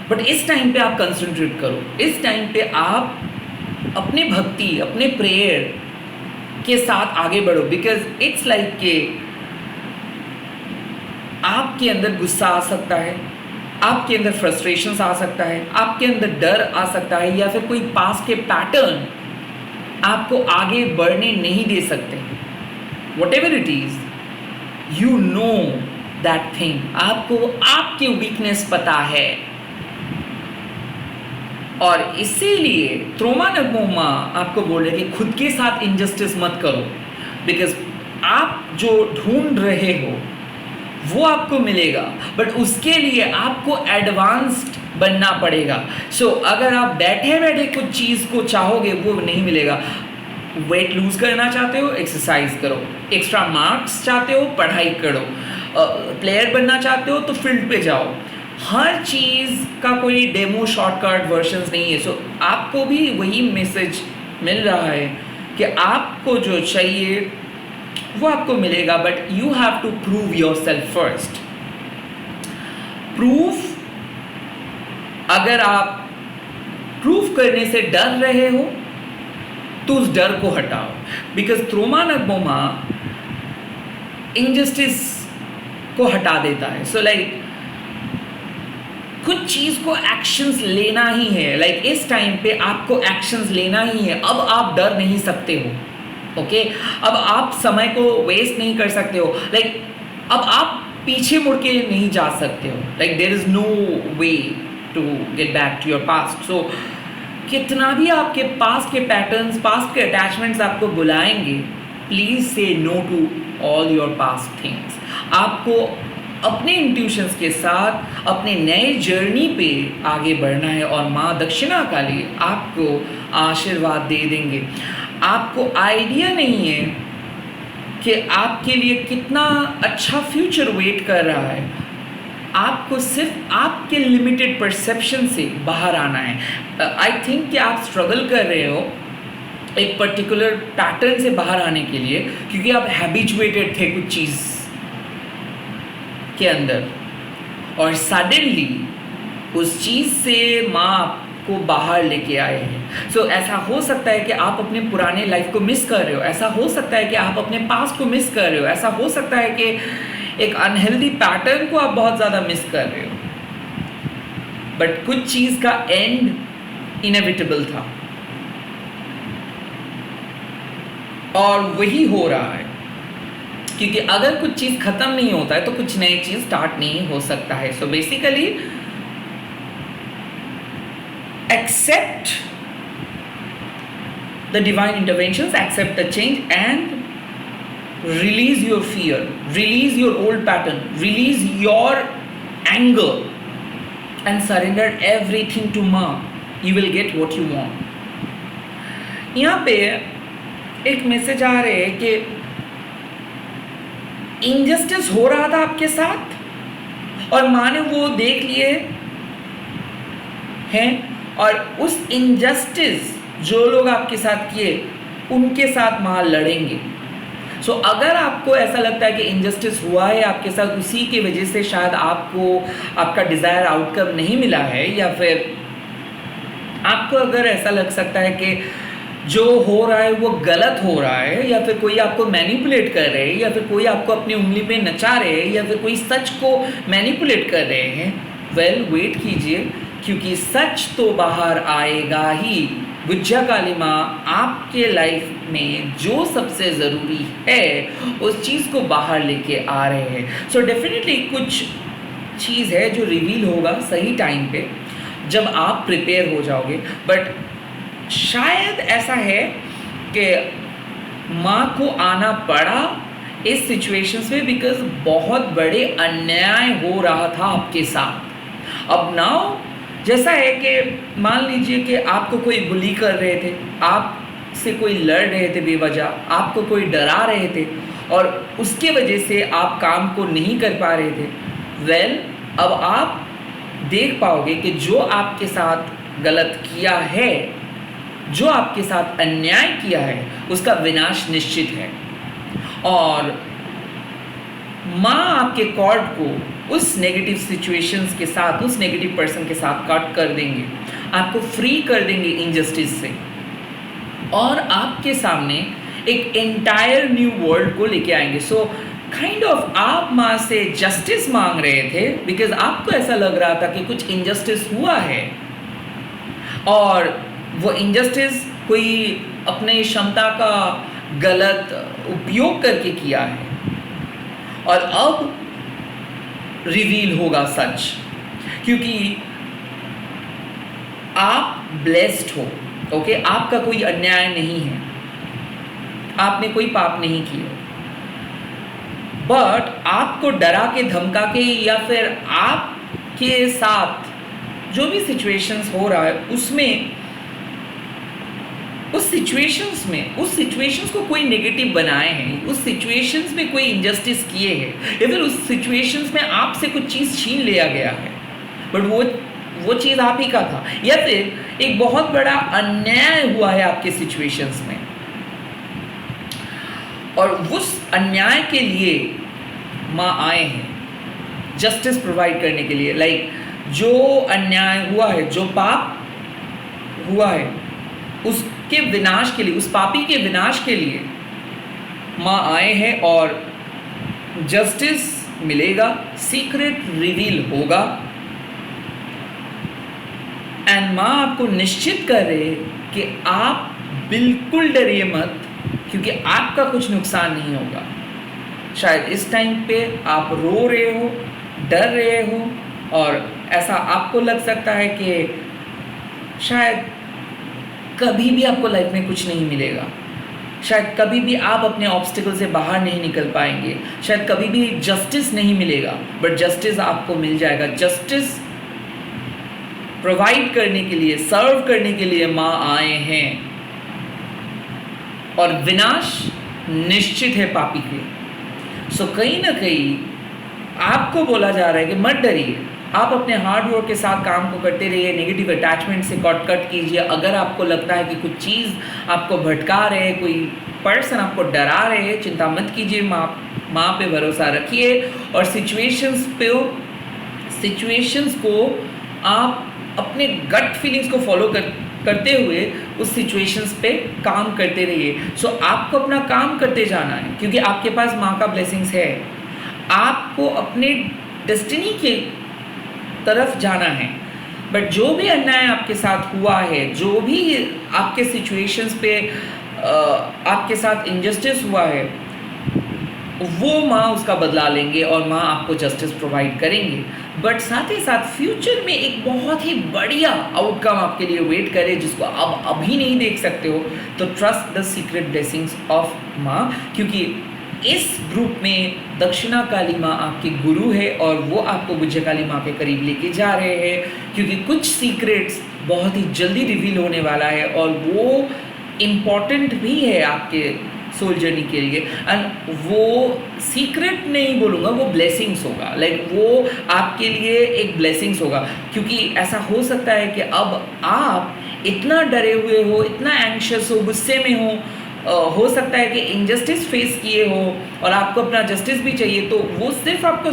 But इस टाइम पे आप कंसेंट्रेट करो, इस टाइम पे आप अपने भक्ति, अपने प्रेयर के साथ आगे बढ़ो, बिकॉज इट्स लाइक कि आपके अंदर गुस्सा आ सकता है, आपके अंदर फ्रस्ट्रेशंस आ सकता है, आपके अंदर डर आ सकता है या फिर कोई पास के पैटर्न आपको आगे बढ़ने नहीं दे सकते। What ever it is, you know that thing, आपको आपकी वीकनेस पता है और इसीलिए त्रोमा नगमोमा आपको बोल रहे कि खुद के साथ इनजस्टिस मत करो, बिकॉज आप जो ढूंढ रहे हो वो आपको मिलेगा, बट उसके लिए आपको एडवांस्ड बनना पड़ेगा। सो अगर आप बैठे बैठे कुछ चीज़ को चाहोगे वो नहीं मिलेगा। वेट लूज करना चाहते हो, एक्सरसाइज करो। एक्स्ट्रा मार्क्स चाहते हो, पढ़ाई करो। प्लेयर बनना चाहते हो तो फील्ड पे जाओ। हर चीज़ का कोई डेमो शॉर्टकट वर्जन्स नहीं है। सो आपको भी वही मैसेज मिल रहा है कि आपको जो चाहिए वो आपको मिलेगा, but you have to prove your self first. Proof, अगर आप प्रूफ करने से डर रहे हो तो उस डर को हटाओ, बिकॉज त्रोमा नगमोमा इनजस्टिस को हटा देता है। सो लाइक कुछ चीज़ को एक्शंस लेना ही है, लाइक इस टाइम पे आपको एक्शंस लेना ही है। अब आप डर नहीं सकते हो, ओके अब आप समय को वेस्ट नहीं कर सकते हो, लाइक अब आप पीछे मुड़ के नहीं जा सकते हो, like there is no way to get back to your past. So कितना भी आपके पास्ट के पैटर्न्स, पास्ट के अटैचमेंट्स आपको बुलाएंगे, please say no to all your past things. आपको अपने इंट्यूशंस के साथ अपने नए जर्नी पे आगे बढ़ना है और माँ दक्षिणा काली आपको आशीर्वाद दे देंगे। आपको आइडिया नहीं है कि आपके लिए कितना अच्छा फ्यूचर वेट कर रहा है। आपको सिर्फ आपके लिमिटेड परसेप्शन से बाहर आना है। आई थिंक कि आप स्ट्रगल कर रहे हो एक पर्टिकुलर पैटर्न से बाहर आने के लिए, क्योंकि आप हैबिचुएटेड थे कुछ चीज़ के अंदर और सडनली उस चीज़ से माँ को बाहर लेके आए हैं। सो ऐसा हो सकता है कि आप अपने पुराने लाइफ को मिस कर रहे हो, ऐसा हो सकता है कि आप अपने पास्ट को मिस कर रहे हो, ऐसा हो सकता है कि एक अनहेल्दी पैटर्न को आप बहुत ज़्यादा मिस कर रहे हो, बट कुछ चीज़ का एंड इनएविटेबल था और वही हो रहा है, क्योंकि अगर कुछ चीज़ ख़त्म नहीं होता है तो कुछ नई चीज़ स्टार्ट नहीं हो सकता है। So basically accept the divine interventions, accept the change and release your fear, release your old pattern, release your anger and surrender everything to Ma, you will get what you want. यहाँ पे एक message आ रहे है कि injustice हो रहा था आपके साथ और माँ ने वो देख लिए हैं और उस इनजस्टिस जो लोग आपके साथ किए उनके साथ माँ लड़ेंगे। सो अगर आपको ऐसा लगता है कि इनजस्टिस हुआ है आपके साथ, उसी की वजह से शायद आपको आपका डिज़ायर आउटकम नहीं मिला है, या फिर आपको अगर ऐसा लग सकता है कि जो हो रहा है वो गलत हो रहा है, या फिर कोई आपको मैनिपुलेट कर रहे हैं, या फिर कोई आपको अपनी उंगली पे नचा रहे हैं, या फिर कोई सच को मैनिपुलेट कर रहे हैं, वेल वेट कीजिए, क्योंकि सच तो बाहर आएगा ही। गुज्जा काली माँ आपके लाइफ में जो सबसे ज़रूरी है उस चीज़ को बाहर लेके आ रहे हैं। सो डेफिनेटली कुछ चीज़ है जो रिवील होगा सही टाइम पे जब आप प्रिपेयर हो जाओगे, बट शायद ऐसा है कि माँ को आना पड़ा इस सिचुएशंस में बिकॉज बहुत बड़े अन्याय हो रहा था आपके साथ। अब नाउ जैसा है कि मान लीजिए कि आपको कोई बुली कर रहे थे, आपसे कोई लड़ रहे थे बेवजह, आपको कोई डरा रहे थे और उसके वजह से आप काम को नहीं कर पा रहे थे। वेल अब आप देख पाओगे कि जो आपके साथ गलत किया है, जो आपके साथ अन्याय किया है, उसका विनाश निश्चित है और माँ आपके कॉर्ड को उस नेगेटिव सिचुएशंस के साथ, उस नेगेटिव पर्सन के साथ कट कर देंगे, आपको फ्री कर देंगे इनजस्टिस से और आपके सामने एक एंटायर न्यू वर्ल्ड को लेके आएंगे। सो काइंड ऑफ आप माँ से जस्टिस मांग रहे थे बिकॉज आपको ऐसा लग रहा था कि कुछ इनजस्टिस हुआ है और वो इनजस्टिस कोई अपने क्षमता का गलत उपयोग करके किया है और अब रिवील होगा सच, क्योंकि आप ब्लेस्ड हो। ओके, आपका कोई अन्याय नहीं है, आपने कोई पाप नहीं किया, बट आपको डरा के धमका के या फिर आपके साथ जो भी सिचुएशंस हो रहा है उसमें उस सिचुएशंस को कोई नेगेटिव बनाए हैं, उस सिचुएशंस में कोई इनजस्टिस किए हैं या फिर उस सिचुएशंस में आपसे कुछ चीज़ छीन लिया गया है, बट वो चीज़ आप ही का था, या फिर एक बहुत बड़ा अन्याय हुआ है आपके सिचुएशंस में और उस अन्याय के लिए माँ आए हैं जस्टिस प्रोवाइड करने के लिए। लाइक जो अन्याय हुआ है, जो पाप हुआ है, उसके विनाश के लिए, उस पापी के विनाश के लिए माँ आए हैं और जस्टिस मिलेगा, सीक्रेट रिवील होगा एंड माँ आपको निश्चित कर रहे हैं कि आप बिल्कुल डरिए मत, क्योंकि आपका कुछ नुकसान नहीं होगा। शायद इस टाइम पे आप रो रहे हो, डर रहे हो और ऐसा आपको लग सकता है कि शायद कभी भी आपको लाइफ में कुछ नहीं मिलेगा, शायद कभी भी आप अपने ऑब्स्टिकल से बाहर नहीं निकल पाएंगे, शायद कभी भी जस्टिस नहीं मिलेगा, बट जस्टिस आपको मिल जाएगा। जस्टिस प्रोवाइड करने के लिए, सर्व करने के लिए माँ आए हैं और विनाश निश्चित है पापी के। सो कहीं ना कहीं आपको बोला जा रहा है कि मत डरिए, आप अपने हार्ड वर्क के साथ काम को करते रहिए, नेगेटिव अटैचमेंट से कट कीजिए। अगर आपको लगता है कि कुछ चीज़ आपको भटका रहे, कोई पर्सन आपको डरा रहे हैं, चिंता मत कीजिए, माँ पे भरोसा रखिए और सिचुएशंस को आप अपने गट फीलिंग्स को फॉलो करते हुए उस सिचुएशंस पे काम करते रहिए। सो आपको अपना काम करते जाना है क्योंकि आपके पास माँ का ब्लेसिंग्स है, आपको अपने डेस्टिनी के तरफ जाना है। बट जो भी अन्याय आपके साथ हुआ है, जो भी आपके सिचुएशंस पे आपके साथ इनजस्टिस हुआ है, वो माँ उसका बदला लेंगे और माँ आपको जस्टिस प्रोवाइड करेंगे। बट साथ ही साथ फ्यूचर में एक बहुत ही बढ़िया आउटकम आपके लिए वेट करे जिसको आप अभी नहीं देख सकते हो। तो trust the secret blessings of माँ, क्योंकि इस ग्रुप में दक्षिणा काली माँ आपकी गुरु है और वो आपको गुज्जा काली माँ के करीब लेके जा रहे हैं, क्योंकि कुछ सीक्रेट्स बहुत ही जल्दी रिवील होने वाला है और वो इम्पॉर्टेंट भी है आपके सोल जर्नी के लिए। एंड वो सीक्रेट नहीं बोलूँगा, वो ब्लेसिंग्स होगा, लाइक वो आपके लिए एक ब्लेसिंग्स होगा। क्योंकि ऐसा हो सकता है कि अब आप इतना डरे हुए हो, इतना एंग्शियस हो, गुस्से में हो सकता है कि इनजस्टिस फेस किए हो और आपको अपना जस्टिस भी चाहिए, तो वो सिर्फ आपको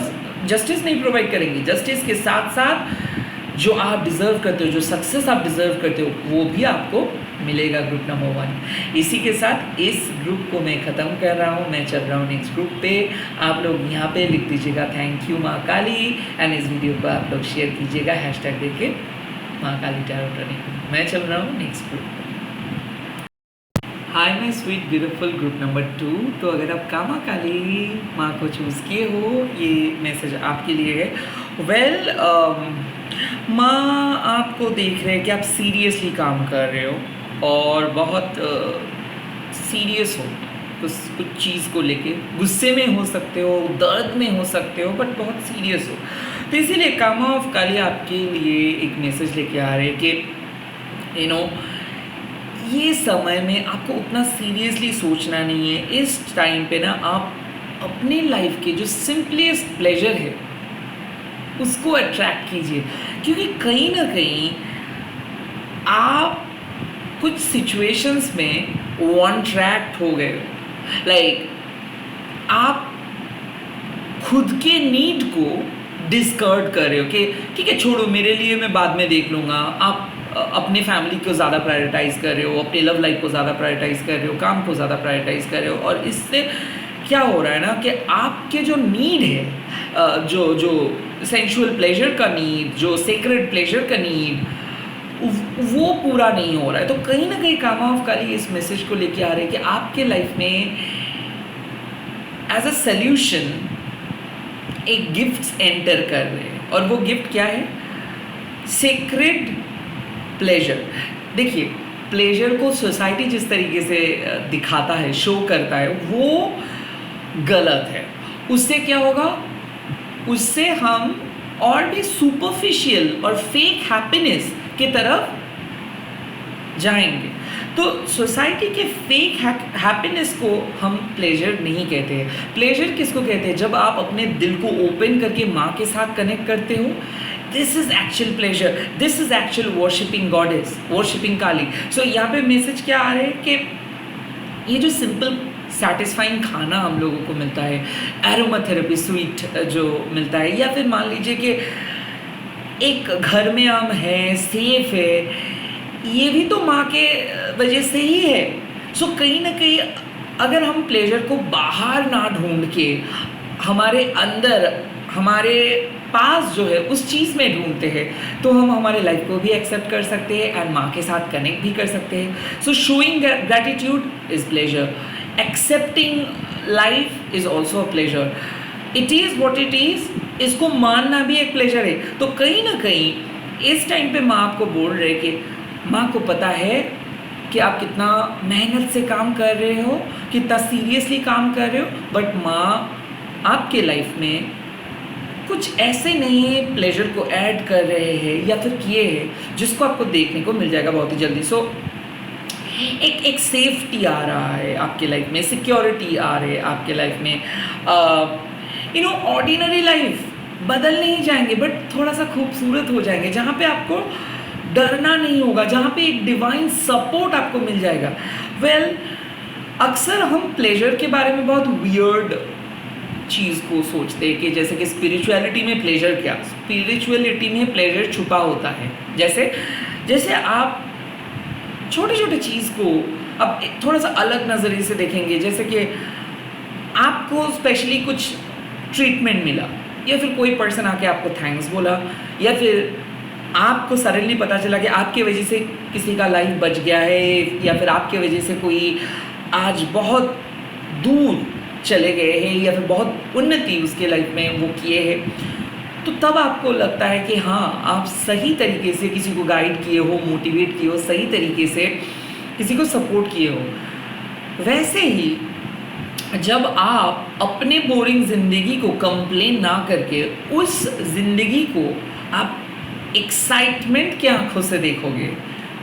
जस्टिस नहीं प्रोवाइड करेंगी, जस्टिस के साथ साथ जो आप डिज़र्व करते हो, जो सक्सेस आप डिज़र्व करते हो, वो भी आपको मिलेगा। Group number 1। इसी के साथ इस ग्रुप को मैं ख़त्म कर रहा हूँ, मैं चल रहा हूँ नेक्स्ट ग्रुप पे। आप लोग यहाँ पे लिख दीजिएगा थैंक यू माँ काली, एंड इस वीडियो को आप लोग शेयर कीजिएगा हैशटैग देके माँ काली टैरो टर्निंग। मैं चल रहा हूँ नेक्स्ट ग्रुप पे। Hi my sweet beautiful group number 2। तो अगर आप कामा काली माँ को चूज़ किए हो, ये मैसेज आपके लिए है। वेल माँ आपको देख रहे हैं कि आप सीरियसली काम कर रहे हो और बहुत सीरियस हो कुछ चीज़ को लेके, गुस्से में हो सकते हो, दर्द में हो सकते हो, बट बहुत सीरियस हो। तो इसीलिए कामा ऑफ काली आपके लिए एक मैसेज लेके आ रहे हैं कि ये समय में आपको उतना सीरियसली सोचना नहीं है। इस टाइम पे ना आप अपने लाइफ के जो सिंपलेस्ट प्लेजर है उसको अट्रैक्ट कीजिए, क्योंकि कहीं ना कहीं आप कुछ सिचुएशंस में वन ट्रैक्ट हो गए हो। लाइक आप खुद के नीड को डिस्कर्ड कर रहे हो कि ठीक है छोड़ो, मेरे लिए मैं बाद में देख लूँगा। आप अपने फैमिली को ज़्यादा प्रायोरिटाइज़ कर रहे हो, अपने लव लाइफ को ज़्यादा प्रायोरिटाइज़ कर रहे हो, काम को ज़्यादा प्रायोरिटाइज़ कर रहे हो, और इससे क्या हो रहा है ना कि आपके जो नीड है, जो सेंशुअल प्लेजर का नीड, जो सेक्रेड प्लेजर का नीड, वो पूरा नहीं हो रहा है। तो कहीं ना कहीं कामा ऑफ काली इस मैसेज को लेके आ रहे हैं कि आपके लाइफ में एज अ सल्यूशन एक गिफ्ट एंटर कर रहे हैं, और वो गिफ्ट क्या है? Sacred pleasure. देखिए, प्लेजर को सोसाइटी जिस तरीके से दिखाता है, शो करता है, वो गलत है। उससे क्या होगा? उससे हम और भी सुपरफिशियल और फेक हैप्पीनेस की तरफ जाएंगे। तो सोसाइटी के फेक हैप्पीनेस को हम प्लेजर नहीं कहते हैं। प्लेजर किसको कहते हैं? जब आप अपने दिल को ओपन करके माँ के साथ कनेक्ट करते हो, this is actual pleasure, this is actual worshipping goddess, worshipping Kali. So यहाँ पे मैसेज क्या आ रहा है कि ये जो सिंपल सेटिस्फाइंग खाना हम लोगों को मिलता है, एरोमा थेरेपी स्वीट जो मिलता है, या फिर मान लीजिए कि एक घर में हम हैं, सेफ है, ये भी तो माँ के वजह से ही है। सो कहीं ना कहीं अगर हम प्लेजर को बाहर ना ढूंढ के हमारे अंदर, हमारे पास जो है उस चीज़ में ढूंढते हैं, तो हम हमारे लाइफ को भी एक्सेप्ट कर सकते हैं एंड माँ के साथ कनेक्ट भी कर सकते हैं। So showing gratitude is pleasure, accepting life is also a pleasure, it is what it is, इसको मानना भी एक प्लेजर है। तो कहीं ना कहीं इस टाइम पे माँ आपको बोल रहे कि माँ को पता है कि आप कितना मेहनत से काम कर रहे हो, कितना सीरियसली काम कर रहे हो, बट माँ आपके लाइफ में कुछ ऐसे नए प्लेजर को ऐड कर रहे हैं या फिर किए हैं जिसको आपको देखने को मिल जाएगा बहुत ही जल्दी। सो एक सेफ्टी आ रहा है आपके लाइफ में, सिक्योरिटी आ रही है आपके लाइफ में। ऑर्डिनरी लाइफ बदल नहीं जाएंगे, बट थोड़ा सा खूबसूरत हो जाएंगे, जहाँ पे आपको डरना नहीं होगा, जहाँ पे एक डिवाइन सपोर्ट आपको मिल जाएगा। अक्सर हम प्लेजर के बारे में बहुत वियर्ड चीज़ को सोचते हैं कि जैसे कि स्पिरिचुअलिटी में प्लेजर क्या, स्पिरिचुअलिटी में प्लेजर छुपा होता है। जैसे आप छोटे छोटे चीज़ को अब थोड़ा सा अलग नज़रिए से देखेंगे, जैसे कि आपको स्पेशली कुछ ट्रीटमेंट मिला, या फिर कोई पर्सन आके आपको थैंक्स बोला, या फिर आपको सडनली पता चला कि आपके वजह से किसी का लाइफ बच गया है, या फिर आपके वजह से कोई आज बहुत दूर चले गए हैं, या फिर बहुत उन्नति उसके लाइफ में वो किए हैं, तो तब आपको लगता है कि हाँ, आप सही तरीके से किसी को गाइड किए हो, मोटिवेट किए हो, सही तरीके से किसी को सपोर्ट किए हो। वैसे ही जब आप अपने बोरिंग ज़िंदगी को कंप्लेन ना करके उस ज़िंदगी को आप एक्साइटमेंट की आंखों से देखोगे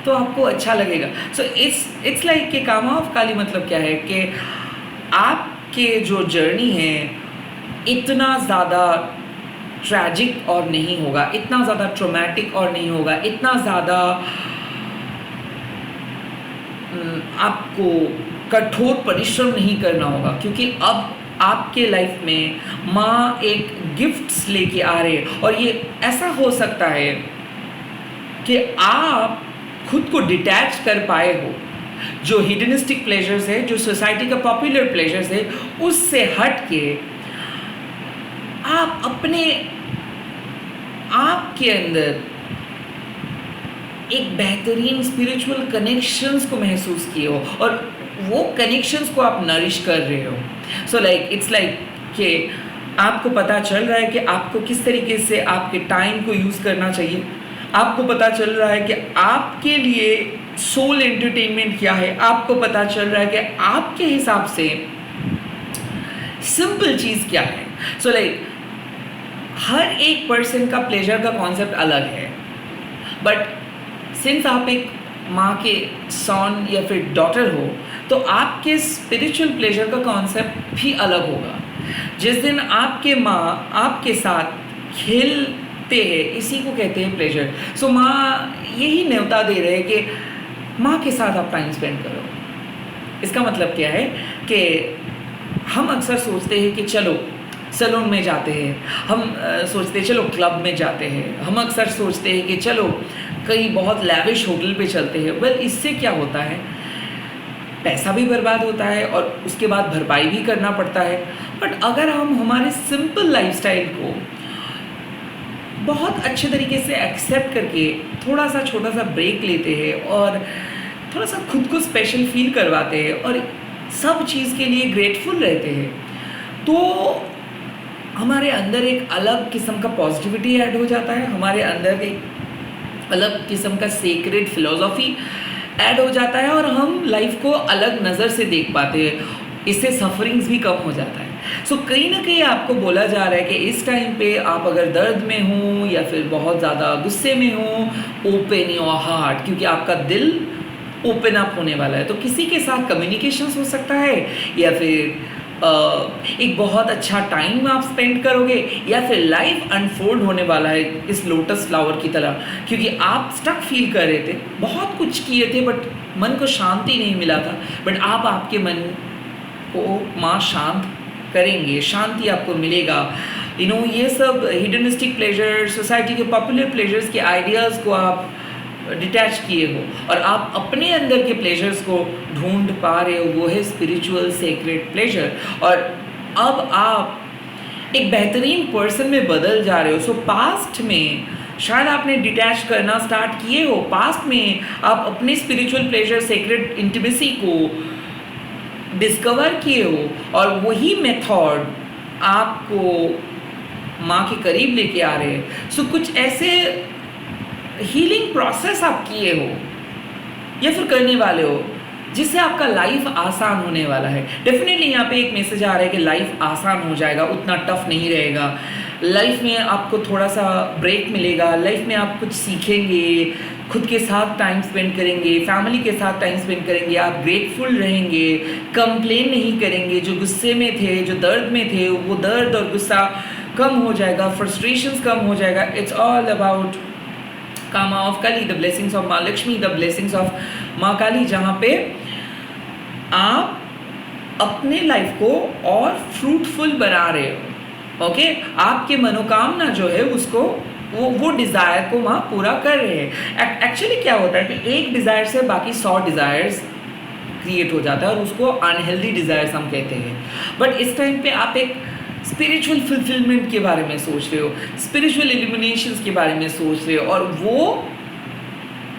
तो आपको अच्छा लगेगा। सो इट्स लाइक कि कामा ऑफ काली मतलब क्या है कि आपके जो जर्नी है इतना ज़्यादा ट्रैजिक और नहीं होगा, इतना ज़्यादा ट्रोमैटिक और नहीं होगा, इतना ज़्यादा आपको कठोर परिश्रम नहीं करना होगा, क्योंकि अब आपके लाइफ में माँ एक गिफ्ट्स लेके आ रहे हैं। और ये ऐसा हो सकता है कि आप खुद को डिटैच कर पाए हो, जो हिडनिस्टिक प्लेजर्स है, जो सोसाइटी का पॉपुलर प्लेजर्स है, उससे हट के आप अपने आपके अंदर एक बेहतरीन स्पिरिचुअल कनेक्शंस को महसूस किए हो और वो कनेक्शंस को आप नरिश कर रहे हो। सो लाइक इट्स लाइक कि आपको पता चल रहा है कि आपको किस तरीके से आपके टाइम को यूज़ करना चाहिए, आपको पता चल रहा है कि आपके लिए सोल एंटरटेनमेंट क्या है, आपको पता चल रहा है कि आपके हिसाब से सिंपल चीज़ क्या है। सो लाइक हर एक पर्सन का प्लेजर का कॉन्सेप्ट अलग है, बट सिंस आप एक माँ के सन या फिर डॉटर हो तो आपके स्पिरिचुअल प्लेजर का कॉन्सेप्ट भी अलग होगा। जिस दिन आपके माँ आपके साथ खेलते हैं, इसी को कहते हैं प्लेजर। सो माँ यही न्योता दे रहे हैं कि माँ के साथ आप टाइम स्पेंड करो। इसका मतलब क्या है कि हम अक्सर सोचते हैं कि चलो सैलून में जाते हैं, हम सोचते हैं चलो क्लब में जाते हैं, हम अक्सर सोचते हैं कि चलो कहीं बहुत लैविश होटल पे चलते हैं। वेल इससे क्या होता है, पैसा भी बर्बाद होता है और उसके बाद भरपाई भी करना पड़ता है। बट अगर हम हमारे सिंपल लाइफस्टाइल को बहुत अच्छे तरीके से एक्सेप्ट करके थोड़ा सा छोटा सा ब्रेक लेते हैं और थोड़ा सा खुद को स्पेशल फील करवाते हैं और सब चीज़ के लिए ग्रेटफुल रहते हैं, तो हमारे अंदर एक अलग किस्म का पॉजिटिविटी ऐड हो जाता है, हमारे अंदर एक अलग किस्म का सेक्रेड फिलॉसफी ऐड हो जाता है और हम लाइफ को अलग नज़र से देख पाते हैं। इससे सफरिंग्स भी कम हो जाता है। सो कहीं ना कहीं आपको बोला जा रहा है कि इस टाइम पे आप अगर दर्द में हो या फिर बहुत ज़्यादा गुस्से में हो, ओपन योर हार्ट, क्योंकि आपका दिल ओपन अप होने वाला है। तो किसी के साथ कम्युनिकेशंस हो सकता है या फिर एक बहुत अच्छा टाइम आप स्पेंड करोगे या फिर लाइफ अनफोल्ड होने वाला है इस लोटस फ्लावर की तरह, क्योंकि आप स्टक फील कर रहे थे, बहुत कुछ किए थे बट मन को शांति नहीं मिला था। बट आप आपके मन को माँ शांत करेंगे, शांति आपको मिलेगा। ये सब हिडनिस्टिक प्लेजर, सोसाइटी के पॉपुलर प्लेजर्स के आइडियाज़ को आप डिटैच किए हो और आप अपने अंदर के प्लेजर्स को ढूंढ पा रहे हो, वो है स्पिरिचुअल सेक्रेड प्लेजर। और अब आप एक बेहतरीन पर्सन में बदल जा रहे हो। सो पास्ट में शायद आपने डिटैच करना स्टार्ट किए हो, पास्ट में आप अपने स्पिरिचुअल प्लेजर, सेक्रेड इंटिमेसी को डिस्कवर किए हो और वही मेथड आपको माँ के करीब लेके आ रहे हैं। सो कुछ ऐसे हीलिंग प्रोसेस आप किए हो या फिर करने वाले हो जिससे आपका लाइफ आसान होने वाला है। डेफिनेटली यहाँ पे एक मैसेज आ रहा है कि लाइफ आसान हो जाएगा, उतना टफ नहीं रहेगा। लाइफ में आपको थोड़ा सा ब्रेक मिलेगा, लाइफ में आप कुछ सीखेंगे, खुद के साथ टाइम स्पेंड करेंगे, फैमिली के साथ टाइम स्पेंड करेंगे, आप ग्रेटफुल रहेंगे, कंप्लेन नहीं करेंगे। जो गुस्से में थे, जो दर्द में थे, वो दर्द और गुस्सा कम हो जाएगा, फ्रस्ट्रेशंस कम हो जाएगा। It's all about karma of Kali, the blessings of माँ लक्ष्मी, द ब्लेसिंग्स ऑफ माँ काली, जहाँ पे आप अपने लाइफ को और फ्रूटफुल बना रहे हो। ओके, आपके मनोकामना जो है उसको वो डिज़ायर को माँ पूरा कर रहे हैं। एक्चुअली क्या होता है कि एक डिज़ायर से बाकी 100 डिज़ायर्स क्रिएट हो जाता है और उसको अनहेल्दी डिज़ायर्स हम कहते हैं। बट इस टाइम पे आप एक स्पिरिचुअल फुलफिलमेंट के बारे में सोच रहे हो, स्पिरिचुअल इल्यूमिनेशंस के बारे में सोच रहे हो और वो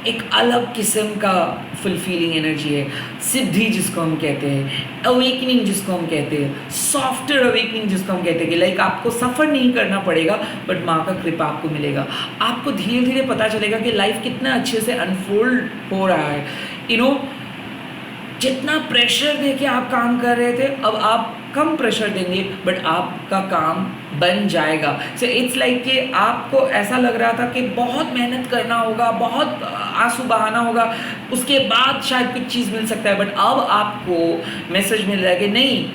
एक अलग किस्म का फुलफिलिंग एनर्जी है। सिद्धि जिसको हम कहते हैं, अवेकनिंग जिसको हम कहते हैं, सॉफ्टवेयर अवेकनिंग जिसको हम कहते हैं कि लाइक आपको सफ़र नहीं करना पड़ेगा बट माँ का कृपा आपको मिलेगा। आपको धीरे धीरे पता चलेगा कि लाइफ कितना अच्छे से अनफोल्ड हो रहा है। जितना प्रेशर दे के आप काम कर रहे थे, अब आप कम प्रेशर देंगे बट आपका काम बन जाएगा। सो इट्स लाइक कि आपको ऐसा लग रहा था कि बहुत मेहनत करना होगा, बहुत आंसू बहाना होगा, उसके बाद शायद कुछ चीज़ मिल सकता है, बट अब आपको मैसेज मिल रहा है कि नहीं,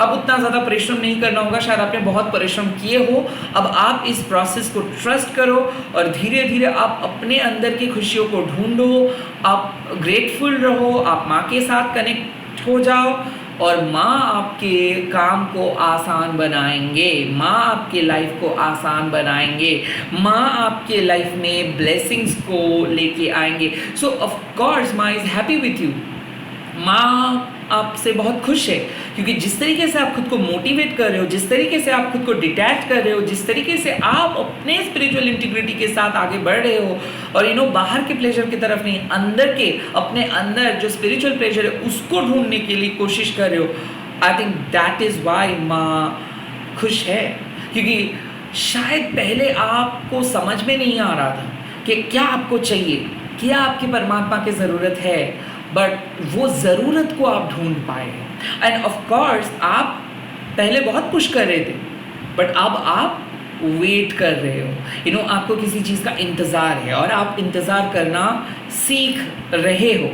अब उतना ज़्यादा परिश्रम नहीं करना होगा, शायद आपने बहुत परिश्रम किए हो, अब आप इस प्रोसेस को ट्रस्ट करो और धीरे धीरे आप अपने अंदर की खुशियों को ढूंढो, आप ग्रेटफुल रहो, आप माँ के साथ कनेक्ट हो जाओ और माँ आपके काम को आसान बनाएंगे, माँ आपके लाइफ को आसान बनाएंगे, माँ आपके लाइफ में ब्लेसिंग्स को लेके आएंगे। सो ऑफ कोर्स माँ इज़ हैप्पी विथ यू, माँ आपसे बहुत खुश है, क्योंकि जिस तरीके से आप खुद को मोटिवेट कर रहे हो, जिस तरीके से आप खुद को डिटैच कर रहे हो, जिस तरीके से आप अपने स्पिरिचुअल इंटीग्रिटी के साथ आगे बढ़ रहे हो और बाहर के प्लेजर की तरफ नहीं, अंदर के, अपने अंदर जो स्पिरिचुअल प्लेजर है उसको ढूंढने के लिए कोशिश कर रहे हो, I think that is why माँ खुश है। क्योंकि शायद पहले आपको समझ में नहीं आ रहा था कि क्या आपको चाहिए, क्या आपकी परमात्मा की ज़रूरत है, बट वो ज़रूरत को आप ढूंढ पाए। एंड ऑफ कोर्स आप पहले बहुत पुश कर रहे थे, बट अब आप वेट कर रहे हो, आपको किसी चीज़ का इंतज़ार है और आप इंतज़ार करना सीख रहे हो।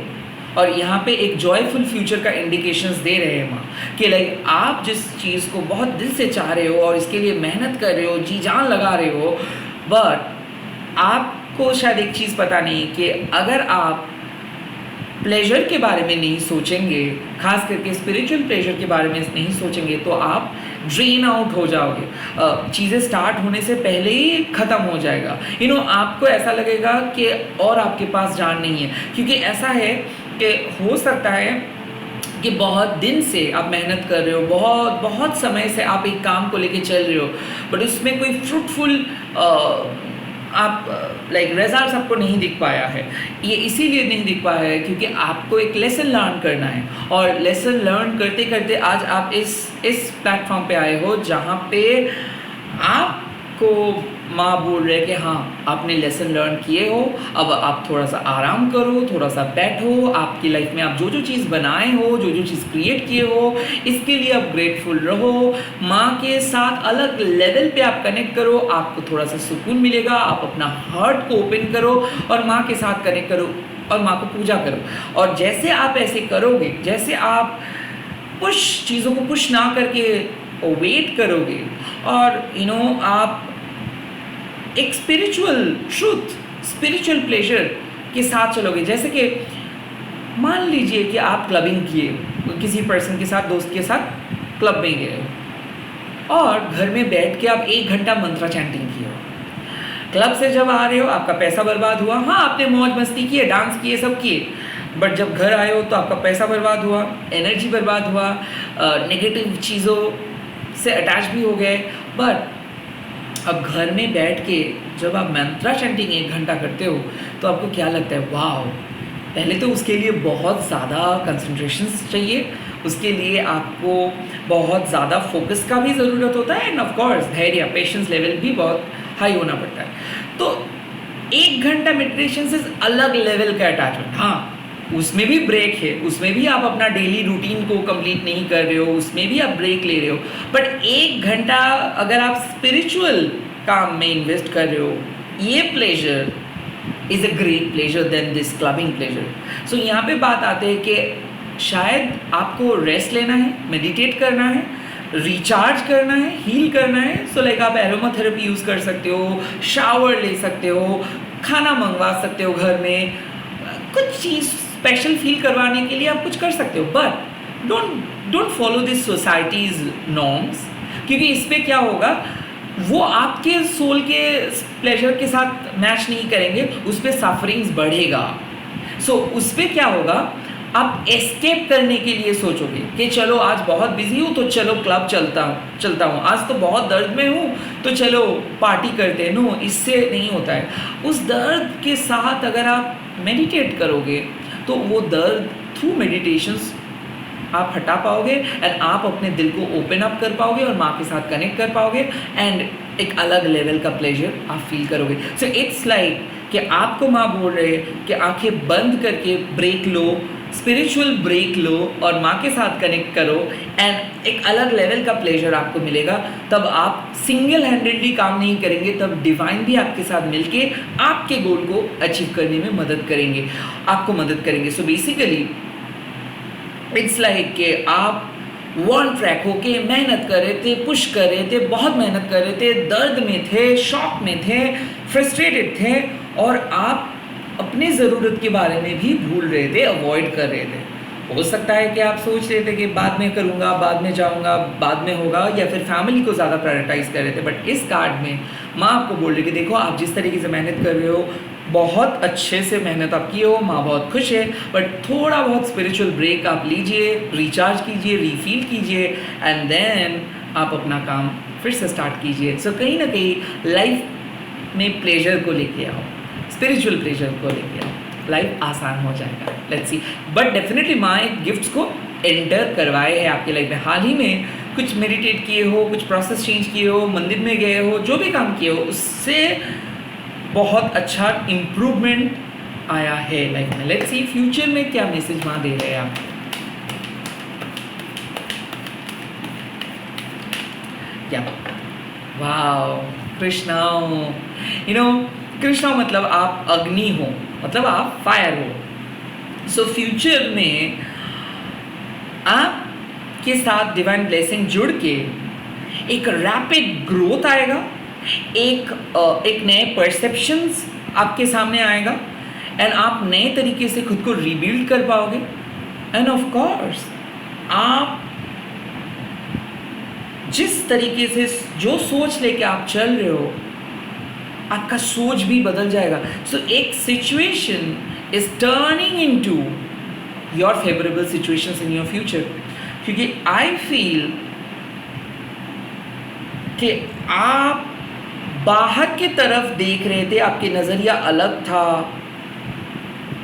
और यहाँ पे एक जॉयफुल फ्यूचर का इंडिकेशंस दे रहे हैं माँ कि लाइक आप जिस चीज़ को बहुत दिल से चाह रहे हो और इसके लिए मेहनत कर रहे हो, जी जान लगा रहे हो, बट आपको शायद एक चीज़ पता नहीं कि अगर आप प्लेजर के बारे में नहीं सोचेंगे, खास करके स्पिरिचुअल प्लेजर के बारे में नहीं सोचेंगे, तो आप ड्रेन आउट हो जाओगे, चीज़ें स्टार्ट होने से पहले ही ख़त्म हो जाएगा। आपको ऐसा लगेगा कि और आपके पास जान नहीं है, क्योंकि ऐसा है कि हो सकता है कि बहुत दिन से आप मेहनत कर रहे हो, बहुत समय से आप एक काम को लेके चल रहे हो, बट उसमें कोई फ्रूटफुल आप रिजल्ट्स आपको नहीं दिख पाया है। ये इसीलिए नहीं दिख पाया है क्योंकि आपको एक लेसन लर्न करना है, और लेसन लर्न करते करते आज आप इस प्लेटफॉर्म पे आए हो जहाँ पे आपको माँ बोल रहे हैं कि हाँ आपने लेसन लर्न किए हो, अब आप थोड़ा सा आराम करो, थोड़ा सा बैठो, आपकी लाइफ में आप जो जो चीज़ बनाए हो, जो जो चीज़ क्रिएट किए हो, इसके लिए आप ग्रेटफुल रहो, माँ के साथ अलग लेवल पे आप कनेक्ट करो, आपको थोड़ा सा सुकून मिलेगा, आप अपना हार्ट को ओपन करो और माँ के साथ कनेक्ट करो और माँ को पूजा करो। और जैसे आप ऐसे करोगे, जैसे आप चीज़ों को पुश ना करके वेट करोगे और आप एक स्पिरिचुअल ट्रूथ, स्पिरिचुअल प्लेजर के साथ चलोगे। जैसे कि मान लीजिए कि आप क्लबिंग किए, किसी पर्सन के साथ, दोस्त के साथ क्लब में गए और घर में बैठ के आप 1 घंटा मंत्रा चैंटिंग किए हो। क्लब से जब आ रहे हो आपका पैसा बर्बाद हुआ, हाँ आपने मौज मस्ती किए, डांस किए, सब किए, बट जब घर आए हो तो आपका पैसा बर्बाद हुआ, एनर्जी बर्बाद हुआ, नेगेटिव चीज़ों से अटैच भी हो गए। बट अब घर में बैठ के जब आप मंत्रा चैंटिंग 1 घंटा करते हो तो आपको क्या लगता है, वाह, पहले तो उसके लिए बहुत ज़्यादा कंसंट्रेशन चाहिए, उसके लिए आपको बहुत ज़्यादा फोकस का भी ज़रूरत होता है, एंड ऑफ कोर्स धैर्य, पेशेंस लेवल भी बहुत हाई होना पड़ता है। तो 1 घंटा मेडिटेशन से अलग लेवल का अटैचमेंट, हाँ उसमें भी ब्रेक है, उसमें भी आप अपना डेली रूटीन को कंप्लीट नहीं कर रहे हो, उसमें भी आप ब्रेक ले रहे हो, बट 1 घंटा अगर आप स्पिरिचुअल काम में इन्वेस्ट कर रहे हो, ये pleasure is a great pleasure than this clubbing pleasure. So यहाँ पे बात आते हैं कि शायद आपको रेस्ट लेना है, मेडिटेट करना है, रिचार्ज करना है, हील करना है। सो लाइक आप एरोमा थेरेपी यूज़ कर सकते हो, शावर ले सकते हो, खाना मंगवा सकते हो, घर में कुछ चीज़ स्पेशल फील करवाने के लिए आप कुछ कर सकते हो, but don't follow this societies norms, क्योंकि इस पर क्या होगा, वो आपके सोल के प्लेजर के साथ मैच नहीं करेंगे, उस पर सफरिंग्स बढ़ेगा। सो उस पर क्या होगा, आप एस्केप करने के लिए सोचोगे कि चलो आज बहुत बिजी हूँ तो चलो क्लब चलता हूँ, आज तो बहुत दर्द में हूँ तो चलो पार्टी करते हैं। नो, इससे नहीं होता है। उस दर्द के साथ अगर आप मेडिटेट करोगे तो वो दर्द थ्रू मेडिटेशंस आप हटा पाओगे एंड आप अपने दिल को ओपन अप कर पाओगे और माँ के साथ कनेक्ट कर पाओगे एंड एक अलग लेवल का प्लेजर आप फील करोगे। सो इट्स लाइक कि आपको माँ बोल रहे हैं कि आंखें बंद करके ब्रेक लो, स्पिरिचुअल ब्रेक लो और माँ के साथ कनेक्ट करो एंड एक अलग लेवल का प्लेजर आपको मिलेगा। तब आप सिंगल हैंडेडली काम नहीं करेंगे, तब डिवाइन भी आपके साथ मिलके आपके गोल को अचीव करने में मदद करेंगे, आपको मदद करेंगे। सो बेसिकली इट्स लाइक कि आप वन ट्रैक होके मेहनत कर रहे थे, पुश कर रहे थे, बहुत मेहनत कर रहे थे, दर्द में थे, शॉक में थे, फ्रस्ट्रेटेड थे और आप अपने ज़रूरत के बारे में भी भूल रहे थे, अवॉइड कर रहे थे। हो सकता है कि आप सोच रहे थे कि बाद में करूँगा, बाद में जाऊँगा, बाद में होगा, या फिर फैमिली को ज़्यादा प्रायोरिटाइज कर रहे थे। बट इस कार्ड में माँ आपको बोल रही है कि देखो आप जिस तरीके से मेहनत कर रहे हो, बहुत अच्छे से मेहनत आप किए हो, माँ बहुत खुश है, बट थोड़ा बहुत स्पिरिचुअल ब्रेक आप लीजिए, रिचार्ज कीजिए, रीफील कीजिए एंड देन आप अपना काम फिर से स्टार्ट कीजिए। सो कहीं ना कहीं लाइफ में प्लेजर को लेके आओ, स्पिरिचुअल प्लेजर को लेके आओ, लाइफ आसान हो जाएगा। Let's see. बट डेफिनेटली माँ एक गिफ्ट्स को एंटर करवाए हैं आपकी लाइफ में। हाल ही में कुछ मेडिटेट किए हो, कुछ प्रोसेस चेंज किए हो, मंदिर में गए हो, जो भी काम किए हो, उससे बहुत अच्छा इम्प्रूवमेंट आया है लाइफ में। लेट्स सी फ्यूचर में क्या मैसेज माँ दे रहे हैं आपको। क्या वाओ, कृष्णाओ, यू नो कृष्णाओ मतलब आप अग्नि हो, मतलब आप फायर हो। सो फ्यूचर में आपके साथ डिवाइन ब्लेसिंग जुड़ के एक रैपिड ग्रोथ आएगा, एक नए परसेप्शंस आपके सामने आएगा एंड आप नए तरीके से खुद को रीबिल्ड कर पाओगे। एंड ऑफ कोर्स आप जिस तरीके से जो सोच लेके आप चल रहे हो, आपका सोच भी बदल जाएगा। सो एक situation is turning into your favourable situations in your future, क्योंकि आई फील कि आप बाहर की तरफ देख रहे थे, आपके नज़रिया अलग था,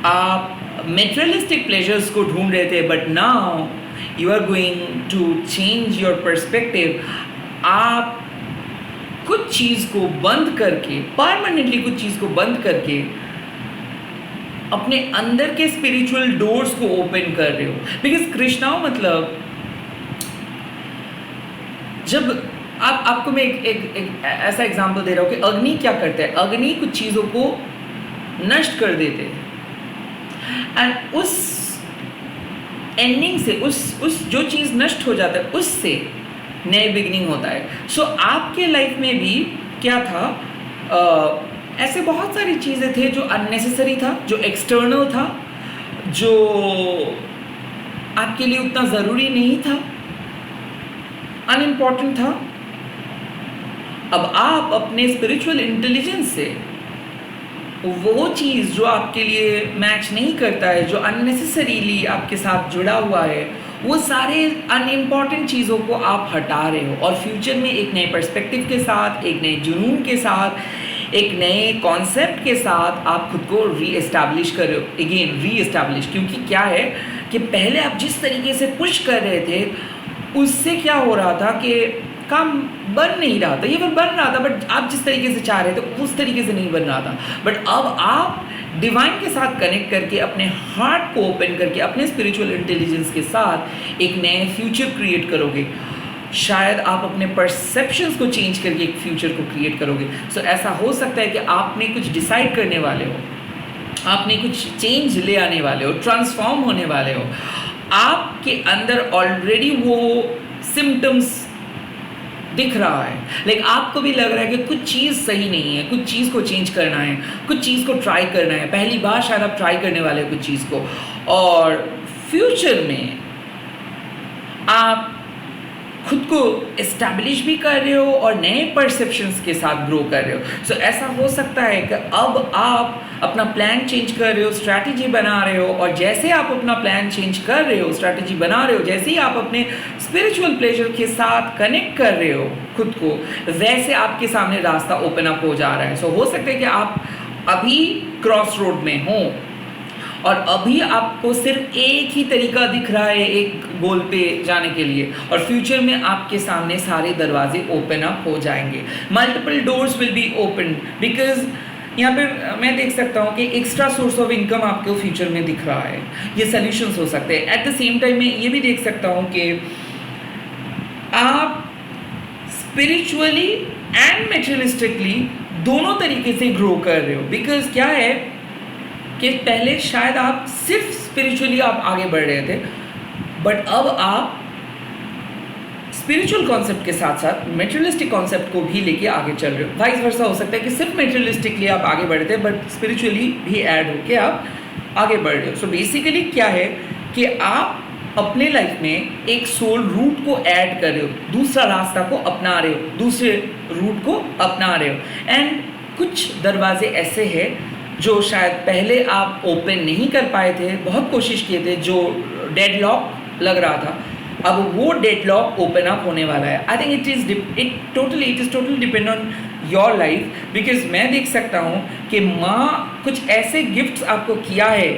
आप मेटेरियलिस्टिक प्लेजर्स को ढूंढ रहे थे, but now you are going to change your perspective. आप कुछ चीज़ को बंद करके, परमानेंटली कुछ चीज़ को बंद करके अपने अंदर के स्पिरिचुअल डोर्स को ओपन कर रहे हो। बिकॉज कृष्णाओं मतलब जब आपको मैं एक ऐसा एग्जाम्पल दे रहा हूँ कि अग्नि क्या करता है। अग्नि कुछ चीज़ों को नष्ट कर देते हैं एंड उस एंडिंग से, उस जो चीज़ नष्ट हो जाता है उससे नए बिगनिंग होता है। सो आपके लाइफ में भी क्या था, ऐसे बहुत सारी चीज़ें थे जो अननेसेसरी था, जो एक्सटर्नल था, जो आपके लिए उतना ज़रूरी नहीं था, अनइम्पॉर्टेंट था। अब आप अपने स्पिरिचुअल इंटेलिजेंस से वो चीज़ जो आपके लिए मैच नहीं करता है, जो अननेसेसरीली आपके साथ जुड़ा हुआ है, वो सारे अनइम्पॉर्टेंट चीज़ों को आप हटा रहे हो और फ्यूचर में एक नए पर्सपेक्टिव के साथ, एक नए जुनून के साथ, एक नए कॉन्सेप्ट के साथ आप खुद को री-एस्टैब्लिश कर रहे हो। अगेन री-एस्टैब्लिश, क्योंकि क्या है कि पहले आप जिस तरीके से पुश कर रहे थे उससे क्या हो रहा था कि काम बन नहीं रहा था, ये बन रहा था बट आप जिस तरीके से चाह रहे थे उस तरीके से नहीं बन रहा था। बट अब आप डिवाइन के साथ कनेक्ट करके, अपने हार्ट को ओपन करके, अपने स्पिरिचुअल इंटेलिजेंस के साथ एक नए फ्यूचर क्रिएट करोगे। शायद आप अपने परसेप्शंस को चेंज करके एक फ्यूचर को क्रिएट करोगे। सो ऐसा हो सकता है कि आपने कुछ डिसाइड करने वाले हो, आपने कुछ चेंज ले आने वाले हो, ट्रांसफॉर्म होने वाले हो। आपके अंदर ऑलरेडी वो सिम्टम्स दिख रहा है, लेकिन आपको भी लग रहा है कि कुछ चीज़ सही नहीं है, कुछ चीज़ को चेंज करना है, कुछ चीज़ को ट्राई करना है। पहली बार शायद आप ट्राई करने वाले हो कुछ चीज़ को, और फ्यूचर में आप खुद को इस्टेब्लिश भी कर रहे हो और नए परसेप्शंस के साथ ग्रो कर रहे हो। सो ऐसा हो सकता है कि अब आप अपना प्लान चेंज कर रहे हो, स्ट्रैटेजी बना रहे हो, और जैसे आप अपना प्लान चेंज कर रहे हो, स्ट्रैटेजी बना रहे हो, जैसे ही आप अपने स्पिरिचुअल प्लेजर के साथ कनेक्ट कर रहे हो खुद को, वैसे आपके सामने रास्ता ओपन अप हो जा रहा है। सो हो सकता है कि आप अभी क्रॉस रोड में हो और अभी आपको सिर्फ एक ही तरीका दिख रहा है एक गोल पे जाने के लिए, और फ्यूचर में आपके सामने सारे दरवाजे ओपन अप हो जाएंगे। Multiple doors will be open because यहाँ पे मैं देख सकता हूँ कि एक्स्ट्रा सोर्स ऑफ इनकम आपको फ्यूचर में दिख रहा है, ये सॉल्यूशंस हो सकते हैं। एट द सेम टाइम मैं ये भी देख सकता हूँ कि आप स्पिरिचुअली एंड मेटेरियलिस्टिकली दोनों तरीके से ग्रो कर रहे हो। बिकॉज क्या है कि पहले शायद आप सिर्फ स्पिरिचुअली आप आगे बढ़ रहे थे, बट अब आप स्पिरिचुअल कॉन्सेप्ट के साथ साथ मेटेरियलिस्टिक कॉन्सेप्ट को भी लेके आगे चल रहे हो। वाइस वर्सा हो सकता है कि सिर्फ मेटेरियलिस्टिकली आप आगे बढ़ रहे थे, बट स्पिरिचुअली भी ऐड होके आप आगे बढ़ रहे हो। सो बेसिकली क्या है कि आप अपने लाइफ में एक सोल रूट को ऐड कर रहे हो, दूसरा रास्ता को अपना रहे हो, दूसरे रूट को अपना रहे हो। एंड कुछ दरवाजे ऐसे हैं जो शायद पहले आप ओपन नहीं कर पाए थे, बहुत कोशिश किए थे, जो डेडलॉक लग रहा था, अब वो डेडलॉक ओपन अप होने वाला है। I think it is totally depend on your life. Because मैं देख सकता हूँ कि माँ कुछ ऐसे गिफ्ट्स आपको किया है,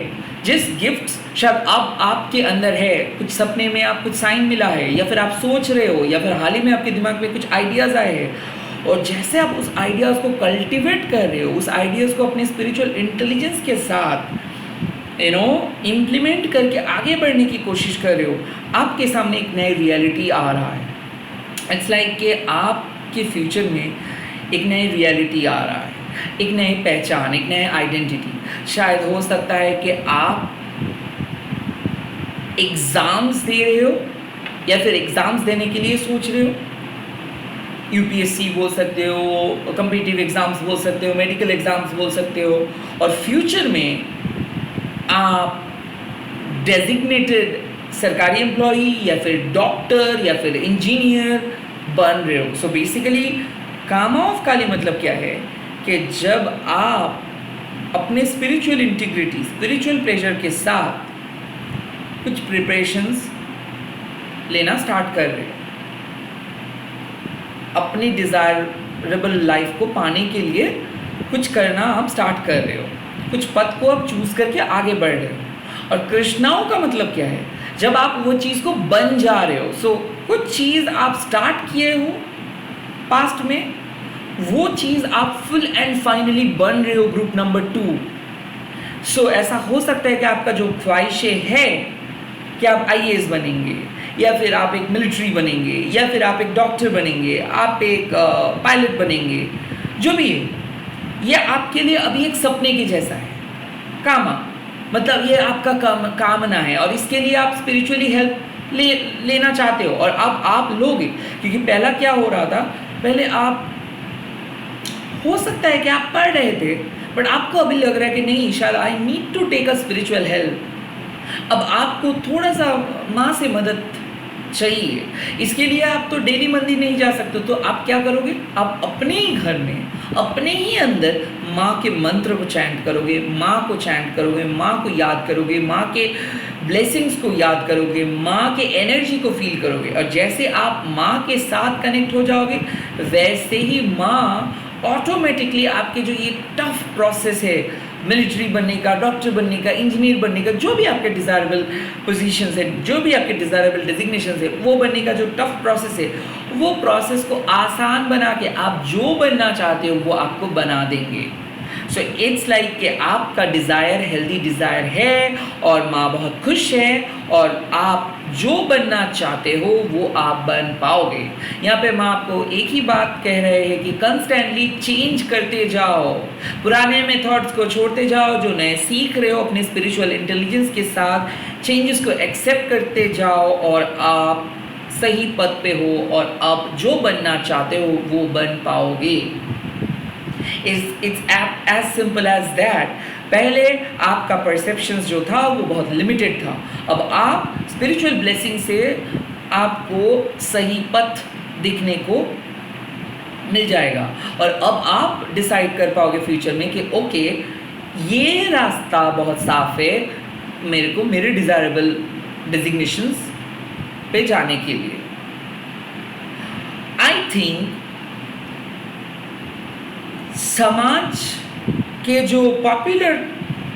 जिस गिफ्ट्स शायद अब आपके अंदर है, कुछ सपने में आप कुछ साइन मिला है, या फिर आप सोच रहे हो, या फिर हाल ही में आपके दिमाग में कुछ आइडियाज़ आए हैं, और जैसे आप उस आइडियाज़ को कल्टिवेट कर रहे हो, उस आइडियाज़ को अपने स्पिरिचुअल इंटेलिजेंस के साथ इम्प्लीमेंट करके आगे बढ़ने की कोशिश कर रहे हो, आपके सामने एक नई रियलिटी आ रहा है। इट्स लाइक कि आपके फ्यूचर में एक नई रियलिटी आ रहा है, एक नई पहचान, एक नई आइडेंटिटी। शायद हो सकता है कि आप एग्ज़ाम्स दे रहे हो, या फिर एग्ज़ाम्स देने के लिए सोच रहे हो। यूपीएससी बोल सकते हो, कम्पिटिटिव एग्ज़ाम्स बोल सकते हो, मेडिकल एग्ज़ाम्स बोल सकते हो, और फ्यूचर में आप डेजिग्नेटेड सरकारी एम्प्लॉई या फिर डॉक्टर या फिर इंजीनियर बन रहे हो। सो बेसिकली कामा ऑफ काली मतलब क्या है कि जब आप अपने स्पिरिचुअल इंटीग्रिटी, स्पिरिचुअल प्लेजर के साथ कुछ प्रिपरेशंस लेना स्टार्ट कर रहे हो, अपनी डिज़ायरेबल लाइफ को पाने के लिए कुछ करना आप स्टार्ट कर रहे हो, कुछ पथ को आप चूज़ करके आगे बढ़ रहे हो। और कृष्णाओं का मतलब क्या है, जब आप वो चीज़ को बन जा रहे हो। सो कुछ चीज़ आप स्टार्ट किए हो पास्ट में, वो चीज़ आप फुल एंड फाइनली बन रहे हो, ग्रुप नंबर 2। सो ऐसा हो सकता है कि आपका जो ख्वाहिशें है कि आप आईएएस बनेंगे, या फिर आप एक मिलिट्री बनेंगे, या फिर आप एक डॉक्टर बनेंगे, आप एक पायलट बनेंगे, जो भी है, ये आपके लिए अभी एक सपने के जैसा है। कामा मतलब ये आपका कामना है, और इसके लिए आप स्पिरिचुअली हेल्प लेना चाहते हो, और अब आप लोगे। क्योंकि पहला क्या हो रहा था, पहले आप हो सकता है कि आप पढ़ रहे थे, बट आपको अभी लग रहा है कि नहीं, शायद I need to take a spiritual help. अब आपको थोड़ा सा माँ से मदद चाहिए। इसके लिए आप तो डेली मंदिर नहीं जा सकते, तो आप क्या करोगे, आप अपने ही घर में, अपने ही अंदर माँ के मंत्र को चैंट करोगे, माँ को चैंट करोगे, माँ को याद करोगे, माँ के ब्लेसिंग्स को याद करोगे, माँ के एनर्जी को फील करोगे। और जैसे आप माँ के साथ कनेक्ट हो जाओगे, वैसे ही माँ ऑटोमेटिकली आपके जो ये टफ प्रोसेस है, मिलिट्री बनने का, डॉक्टर बनने का, इंजीनियर बनने का, जो भी आपके डिज़ायरेबल पोजीशंस है, जो भी आपके डिज़ायरेबल डेजिग्नेशंस है, वो बनने का जो टफ प्रोसेस है, वो प्रोसेस को आसान बना के आप जो बनना चाहते हो वो आपको बना देंगे। सो इट्स लाइक कि आपका डिज़ायर हेल्दी डिज़ायर है, और माँ बहुत खुश है, और आप जो बनना चाहते हो वो आप बन पाओगे। यहाँ पे माँ आपको एक ही बात कह रहे हैं कि कंस्टेंटली चेंज करते जाओ, पुराने मेथड्स को छोड़ते जाओ, जो नए सीख रहे हो अपने स्पिरिचुअल इंटेलिजेंस के साथ चेंजेस को एक्सेप्ट करते जाओ, और आप सही पथ पे हो, और आप जो बनना चाहते हो वो बन पाओगे। It's as simple as that। पहले आपका परसेप्शंस जो था वो बहुत लिमिटेड था, अब आप स्पिरिचुअल ब्लेसिंग से आपको सही पथ दिखने को मिल जाएगा, और अब आप डिसाइड कर पाओगे फ्यूचर में कि ओके, ये रास्ता बहुत साफ है मेरे को मेरे डिज़ायरेबल डेजिग्नेशंस पे जाने के लिए। आई थिंक समाज के जो पॉपुलर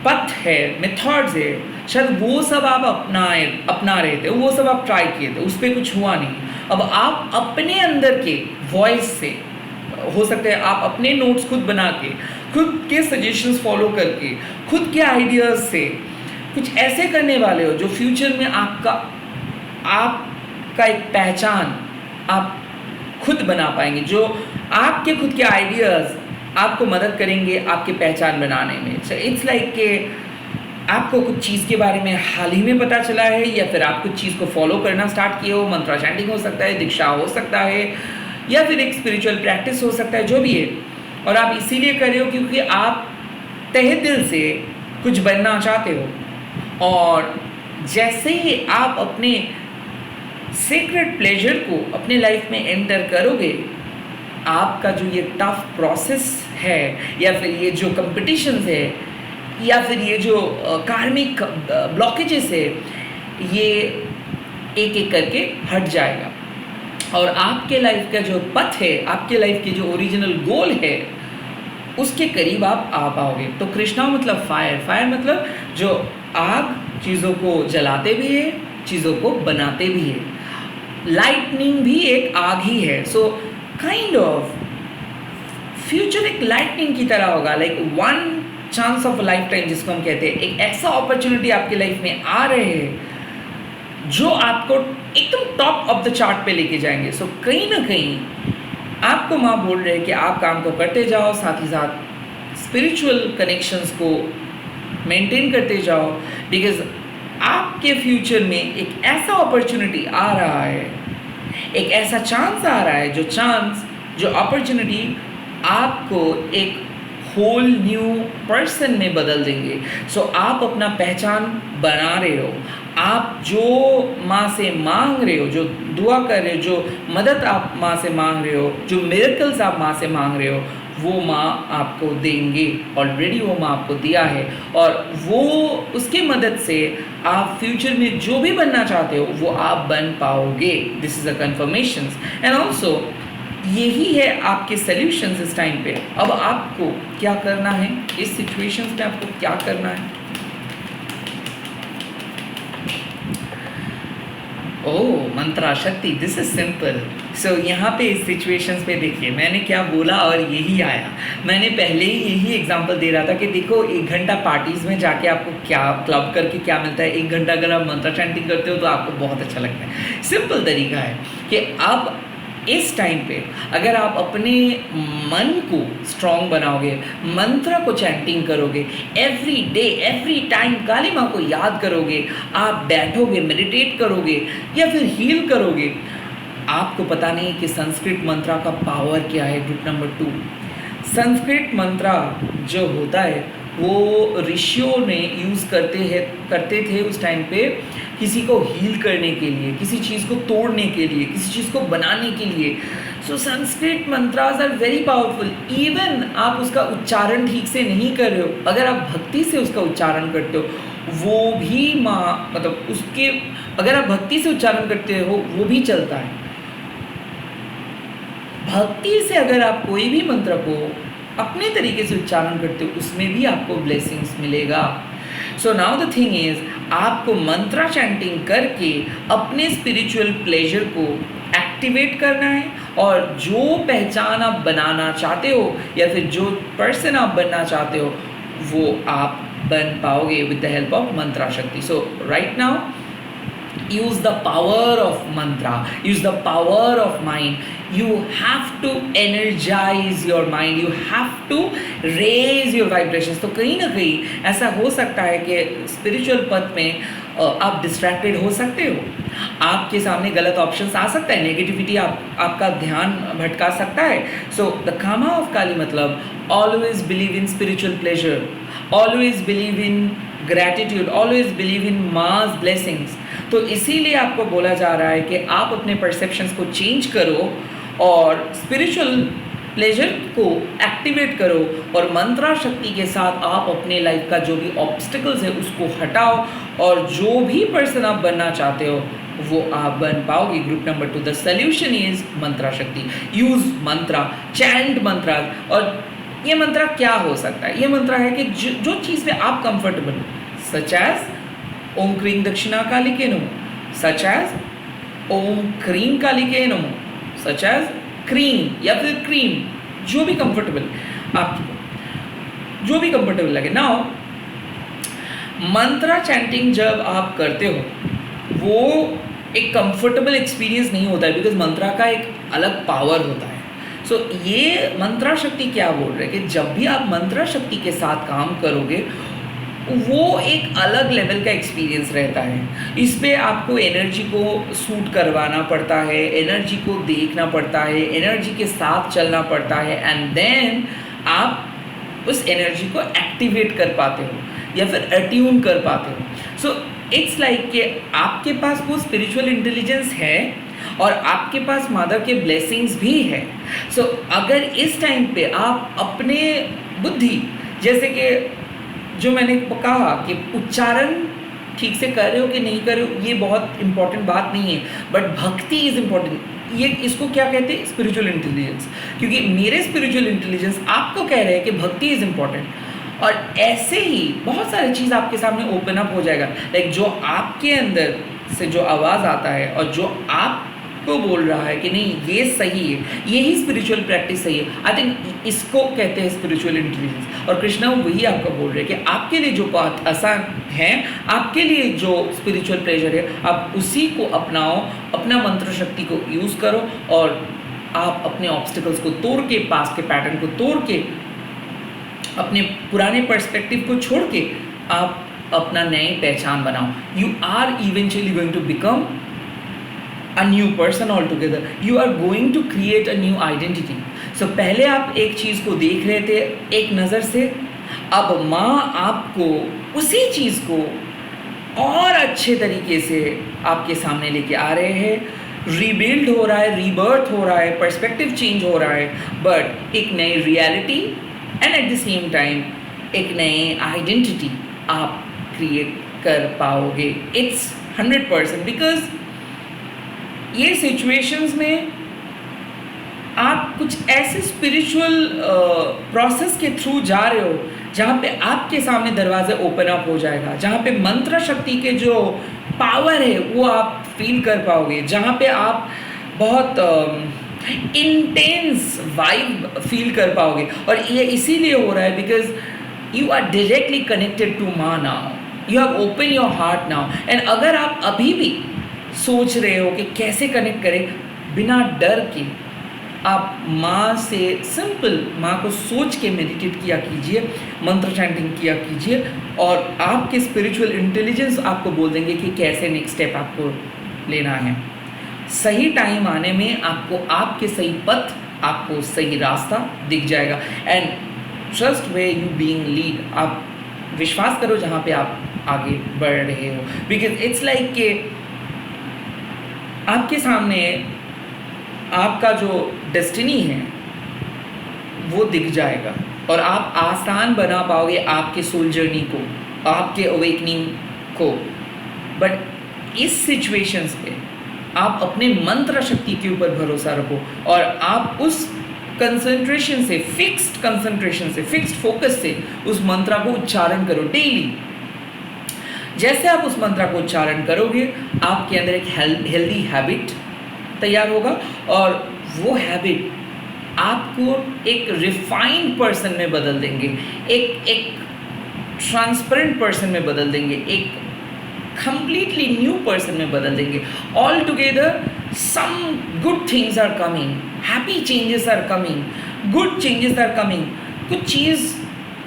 पथ है, मेथड्स है, शायद वो सब आप अपना रहे थे, वो सब आप ट्राई किए थे, उस पर कुछ हुआ नहीं। अब आप अपने अंदर के वॉइस से, हो सकता है आप अपने नोट्स खुद बना के खुद के सजेशंस फॉलो करके, खुद के आइडियाज़ से कुछ ऐसे करने वाले हो जो फ्यूचर में आपका एक पहचान आप खुद बना पाएंगे, जो आपके खुद के आइडियाज़ आपको मदद करेंगे आपकी पहचान बनाने में। सो इट्स लाइक कि आपको कुछ चीज़ के बारे में हाल ही में पता चला है, या फिर आप कुछ चीज़ को फॉलो करना स्टार्ट किए हो, मंत्रा चैंटिंग हो सकता है, दीक्षा हो सकता है, या फिर एक स्पिरिचुअल प्रैक्टिस हो सकता है, जो भी है, और आप इसीलिए कर रहे हो क्योंकि आप तहे दिल से कुछ बनना चाहते हो। और जैसे ही आप अपने सीक्रेट प्लेजर को अपने लाइफ में एंटर करोगे, आपका जो ये टफ प्रोसेस है, या फिर ये जो कंपटीशंस है, या फिर ये जो कार्मिक ब्लॉकेजेस है, ये एक एक करके हट जाएगा और आपके लाइफ का जो पथ है, आपके लाइफ के जो ओरिजिनल गोल है, उसके करीब आप आ पाओगे। तो कृष्णा मतलब फायर, फायर मतलब जो आग चीज़ों को जलाते भी है, चीज़ों को बनाते भी है। लाइटनिंग भी एक आग ही है। सो काइंड ऑफ फ्यूचर एक लाइटनिंग की तरह होगा, like one chance of life time जिसको हम कहते हैं। एक ऐसा अपॉर्चुनिटी आपके लाइफ में आ रहे हैं जो आपको एकदम टॉप ऑफ द चार्ट पे लेके जाएंगे। सो कहीं ना कहीं आपको माँ बोल रहे हैं कि आप काम को करते जाओ, साथ ही साथ स्पिरिचुअल कनेक्शंस को मेंटेन करते जाओ, बिकॉज आपके फ्यूचर में एक ऐसा अपॉर्चुनिटी आ रहा है, एक ऐसा चांस आ रहा है, जो अपॉर्चुनिटी आपको एक होल न्यू पर्सन में बदल देंगे। सो आप अपना पहचान बना रहे हो, आप जो माँ से मांग रहे हो, जो दुआ कर रहे हो, जो मदद आप माँ से मांग रहे हो, जो मिरेकल्स आप माँ से मांग रहे हो, वो माँ आपको देंगे। ऑलरेडी वो माँ आपको दिया है, और वो उसके मदद से आप फ्यूचर में जो भी बनना चाहते हो वो आप बन पाओगे। This is a conformation. And also यही है आपके सल्यूशंस इस टाइम पे। अब आपको क्या करना है इस सिचुएशंस में, आपको क्या करना है? ओह, मंत्रा शक्ति, दिस इज सिंपल। सो यहाँ पे इस सिचुएशंस पे देखिए मैंने क्या बोला और यही आया। मैंने पहले ही यही एग्जांपल दे रहा था कि देखो 1 घंटा पार्टीज़ में जाके आपको क्या क्लब करके क्या मिलता है, 1 घंटा अगर आप मंत्रा चैंटिंग करते हो तो आपको बहुत अच्छा लगता है। सिंपल तरीका है कि अब इस टाइम पे अगर आप अपने मन को स्ट्रॉन्ग बनाओगे, मंत्र को चैंटिंग करोगे, एवरी डे एवरी टाइम काली माँ को याद करोगे, आप बैठोगे, मेडिटेट करोगे या फिर हील करोगे, आपको पता नहीं कि संस्कृत मंत्रा का पावर क्या है। ग्रुप नंबर 2, संस्कृत मंत्रा जो होता है वो ऋषियों ने यूज़ करते थे उस टाइम पे, किसी को हील करने के लिए, किसी चीज़ को तोड़ने के लिए, किसी चीज़ को बनाने के लिए। So Sanskrit mantras are very powerful. Even आप उसका उच्चारण ठीक से नहीं कर रहे हो, अगर आप भक्ति से उसका उच्चारण करते हो वो भी माँ मतलब उसके, अगर आप भक्ति से उच्चारण करते हो वो भी चलता है। भक्ति से अगर आप कोई भी मंत्र को अपने तरीके से उच्चारण करते हो उसमें भी आपको ब्लेसिंग्स मिलेगा। So now the thing is, आपको मंत्रा चैंटिंग करके अपने स्पिरिचुअल प्लेजर को एक्टिवेट करना है, और जो पहचान आप बनाना चाहते हो या फिर जो पर्सन आप बनना चाहते हो वो आप बन पाओगे with the help of mantra shakti. So right now use the power of mantra, use the power of mind. You have to energize your mind, you have to raise your vibrations. तो कहीं ना कहीं ऐसा हो सकता है कि स्पिरिचुअल पथ में आप डिस्ट्रैक्टेड हो सकते हो, आपके सामने गलत ऑप्शंस आ सकता है, नेगेटिविटी आपका ध्यान भटका सकता है। सो द कामा ऑफ काली मतलब always believe in spiritual pleasure, always believe in gratitude, always believe in mass blessings. तो इसीलिए आपको बोला जा रहा है कि आप अपने परसेप्शंस को चेंज करो और स्पिरिचुअल प्लेजर को एक्टिवेट करो, और मंत्रा शक्ति के साथ आप अपने लाइफ का जो भी ऑब्स्टिकल्स है उसको हटाओ, और जो भी पर्सन आप बनना चाहते हो वो आप बन पाओगे। Group number 2, the solution is mantra shakti. Use mantra, chant mantra. और ये मंत्रा क्या हो सकता है? ये मंत्रा है कि जो चीज़ में आप कंफर्टेबल हो, सच एज ओम क्रीं दक्षिणा काली के नमो, सच एज ओम क्रीं काली के नमो, सच एज क्रीम या फिर क्रीम, जो भी कंफर्टेबल आपको। जो भी कंफर्टेबल लगे। नाउ मंत्रा चैंटिंग जब आप करते हो वो एक कंफर्टेबल एक्सपीरियंस नहीं होता है, बिकॉज मंत्रा का एक अलग पावर होता है। सो ये मंत्रा शक्ति क्या बोल रहे हैं कि जब भी आप मंत्रा शक्ति के साथ काम करोगे वो एक अलग लेवल का एक्सपीरियंस रहता है। इस पे आपको एनर्जी को सूट करवाना पड़ता है, एनर्जी को देखना पड़ता है, एनर्जी के साथ चलना पड़ता है, एंड देन आप उस एनर्जी को एक्टिवेट कर पाते हो या फिर अट्यून कर पाते हो। सो इट्स लाइक कि आपके पास वो स्पिरिचुअल इंटेलिजेंस है और आपके पास मदर के ब्लेसिंग्स भी है। सो अगर इस टाइम पे आप अपने बुद्धि, जैसे कि जो मैंने कहा कि उच्चारण ठीक से कर रहे हो कि नहीं कर रहे हो ये बहुत इंपॉर्टेंट बात नहीं है, बट भक्ति इज़ इम्पॉर्टेंट। ये इसको क्या कहते हैं? Spiritual intelligence. क्योंकि मेरे स्पिरिचुअल इंटेलिजेंस आपको कह रहे हैं कि भक्ति इज़ इम्पॉर्टेंट। और ऐसे ही बहुत सारी चीज़ आपके सामने ओपन अप हो जाएगा। लाइक जो आपके अंदर से जो आवाज़ आता है और जो आप को बोल रहा है कि नहीं ये सही है, यही स्पिरिचुअल प्रैक्टिस सही है, आई थिंक इसको कहते हैं स्पिरिचुअल इंटेलिजेंस। और कृष्णा वही आपको बोल रहे हैं कि आपके लिए जो पाथ आसान है, आपके लिए जो स्पिरिचुअल प्लेजर है, आप उसी को अपनाओ, अपना मंत्र शक्ति को यूज़ करो और आप अपने ऑब्स्टिकल्स को तोड़ के, पास्ट के पैटर्न को तोड़ के, अपने पुराने पर्सपेक्टिव को छोड़ के आप अपना नई पहचान बनाओ। You are eventually going to become a new person altogether. You are going to create a new identity. So पहले आप एक चीज़ को देख रहे थे एक नज़र से, अब माँ आपको उसी चीज़ को और अच्छे तरीके से आपके सामने लेके आ रहे हैं। रीबिल्ड हो रहा है, रीबर्थ हो रहा है, पर्सपेक्टिव चेंज हो रहा है, बट एक नई reality and at the same time एक नई आइडेंटिटी आप क्रिएट कर पाओगे। इट्स 100%, बिकॉज ये सिचुएशंस में आप कुछ ऐसे स्पिरिचुअल प्रोसेस के थ्रू जा रहे हो जहाँ पे आपके सामने दरवाजे ओपन अप हो जाएगा, जहाँ पे मंत्र शक्ति के जो पावर है वो आप फील कर पाओगे, जहाँ पे आप बहुत इंटेंस वाइब फील कर पाओगे। और ये इसीलिए हो रहा है because you are directly connected to maa now, you have open your heart now. And अगर आप अभी भी सोच रहे हो कि कैसे कनेक्ट करें, बिना डर के आप माँ से सिंपल माँ को सोच के मेडिटेट किया कीजिए, मंत्र चैंटिंग किया कीजिए, और आपके स्पिरिचुअल इंटेलिजेंस आपको बोल देंगे कि कैसे नेक्स्ट स्टेप आपको लेना है। सही टाइम आने में आपको आपके सही पथ, आपको सही रास्ता दिख जाएगा। And trust way you being lead, आप विश्वास करो जहाँ पे आप आगे बढ़ रहे हो, बिकॉज इट्स लाइक कि आपके सामने आपका जो डेस्टिनी है वो दिख जाएगा और आप आसान बना पाओगे आपके सोल जर्नी को, आपके अवेकनिंग को। बट इस सिचुएशंस पे आप अपने मंत्र शक्ति के ऊपर भरोसा रखो और आप उस कंसंट्रेशन से, फिक्स्ड कंसंट्रेशन से, फिक्स्ड फोकस से उस मंत्र को उच्चारण करो डेली। जैसे आप उस मंत्र को उच्चारण करोगे आपके अंदर एक हेल्दी हैबिट तैयार होगा और वो हैबिट आपको एक रिफाइंड पर्सन में बदल देंगे, एक ट्रांसपेरेंट पर्सन में बदल देंगे, एक completely new person में बदल देंगे। All together some good things are coming, happy changes are coming, good changes are coming। कुछ चीज़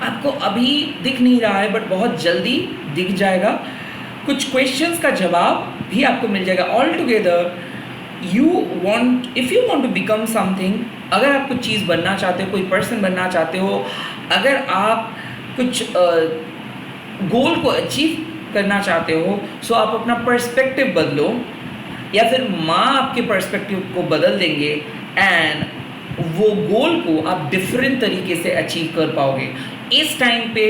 आपको अभी दिख नहीं रहा है बट बहुत जल्दी दिख जाएगा, कुछ क्वेश्चंस का जवाब भी आपको मिल जाएगा। All together if you want to become something, अगर आप कुछ चीज़ बनना चाहते हो, कोई पर्सन बनना चाहते हो, अगर आप कुछ गोल को अचीव करना चाहते हो, सो आप अपना पर्सपेक्टिव बदलो या फिर माँ आपके पर्सपेक्टिव को बदल देंगे एंड वो गोल को आप डिफरेंट तरीके से अचीव कर पाओगे। इस टाइम पे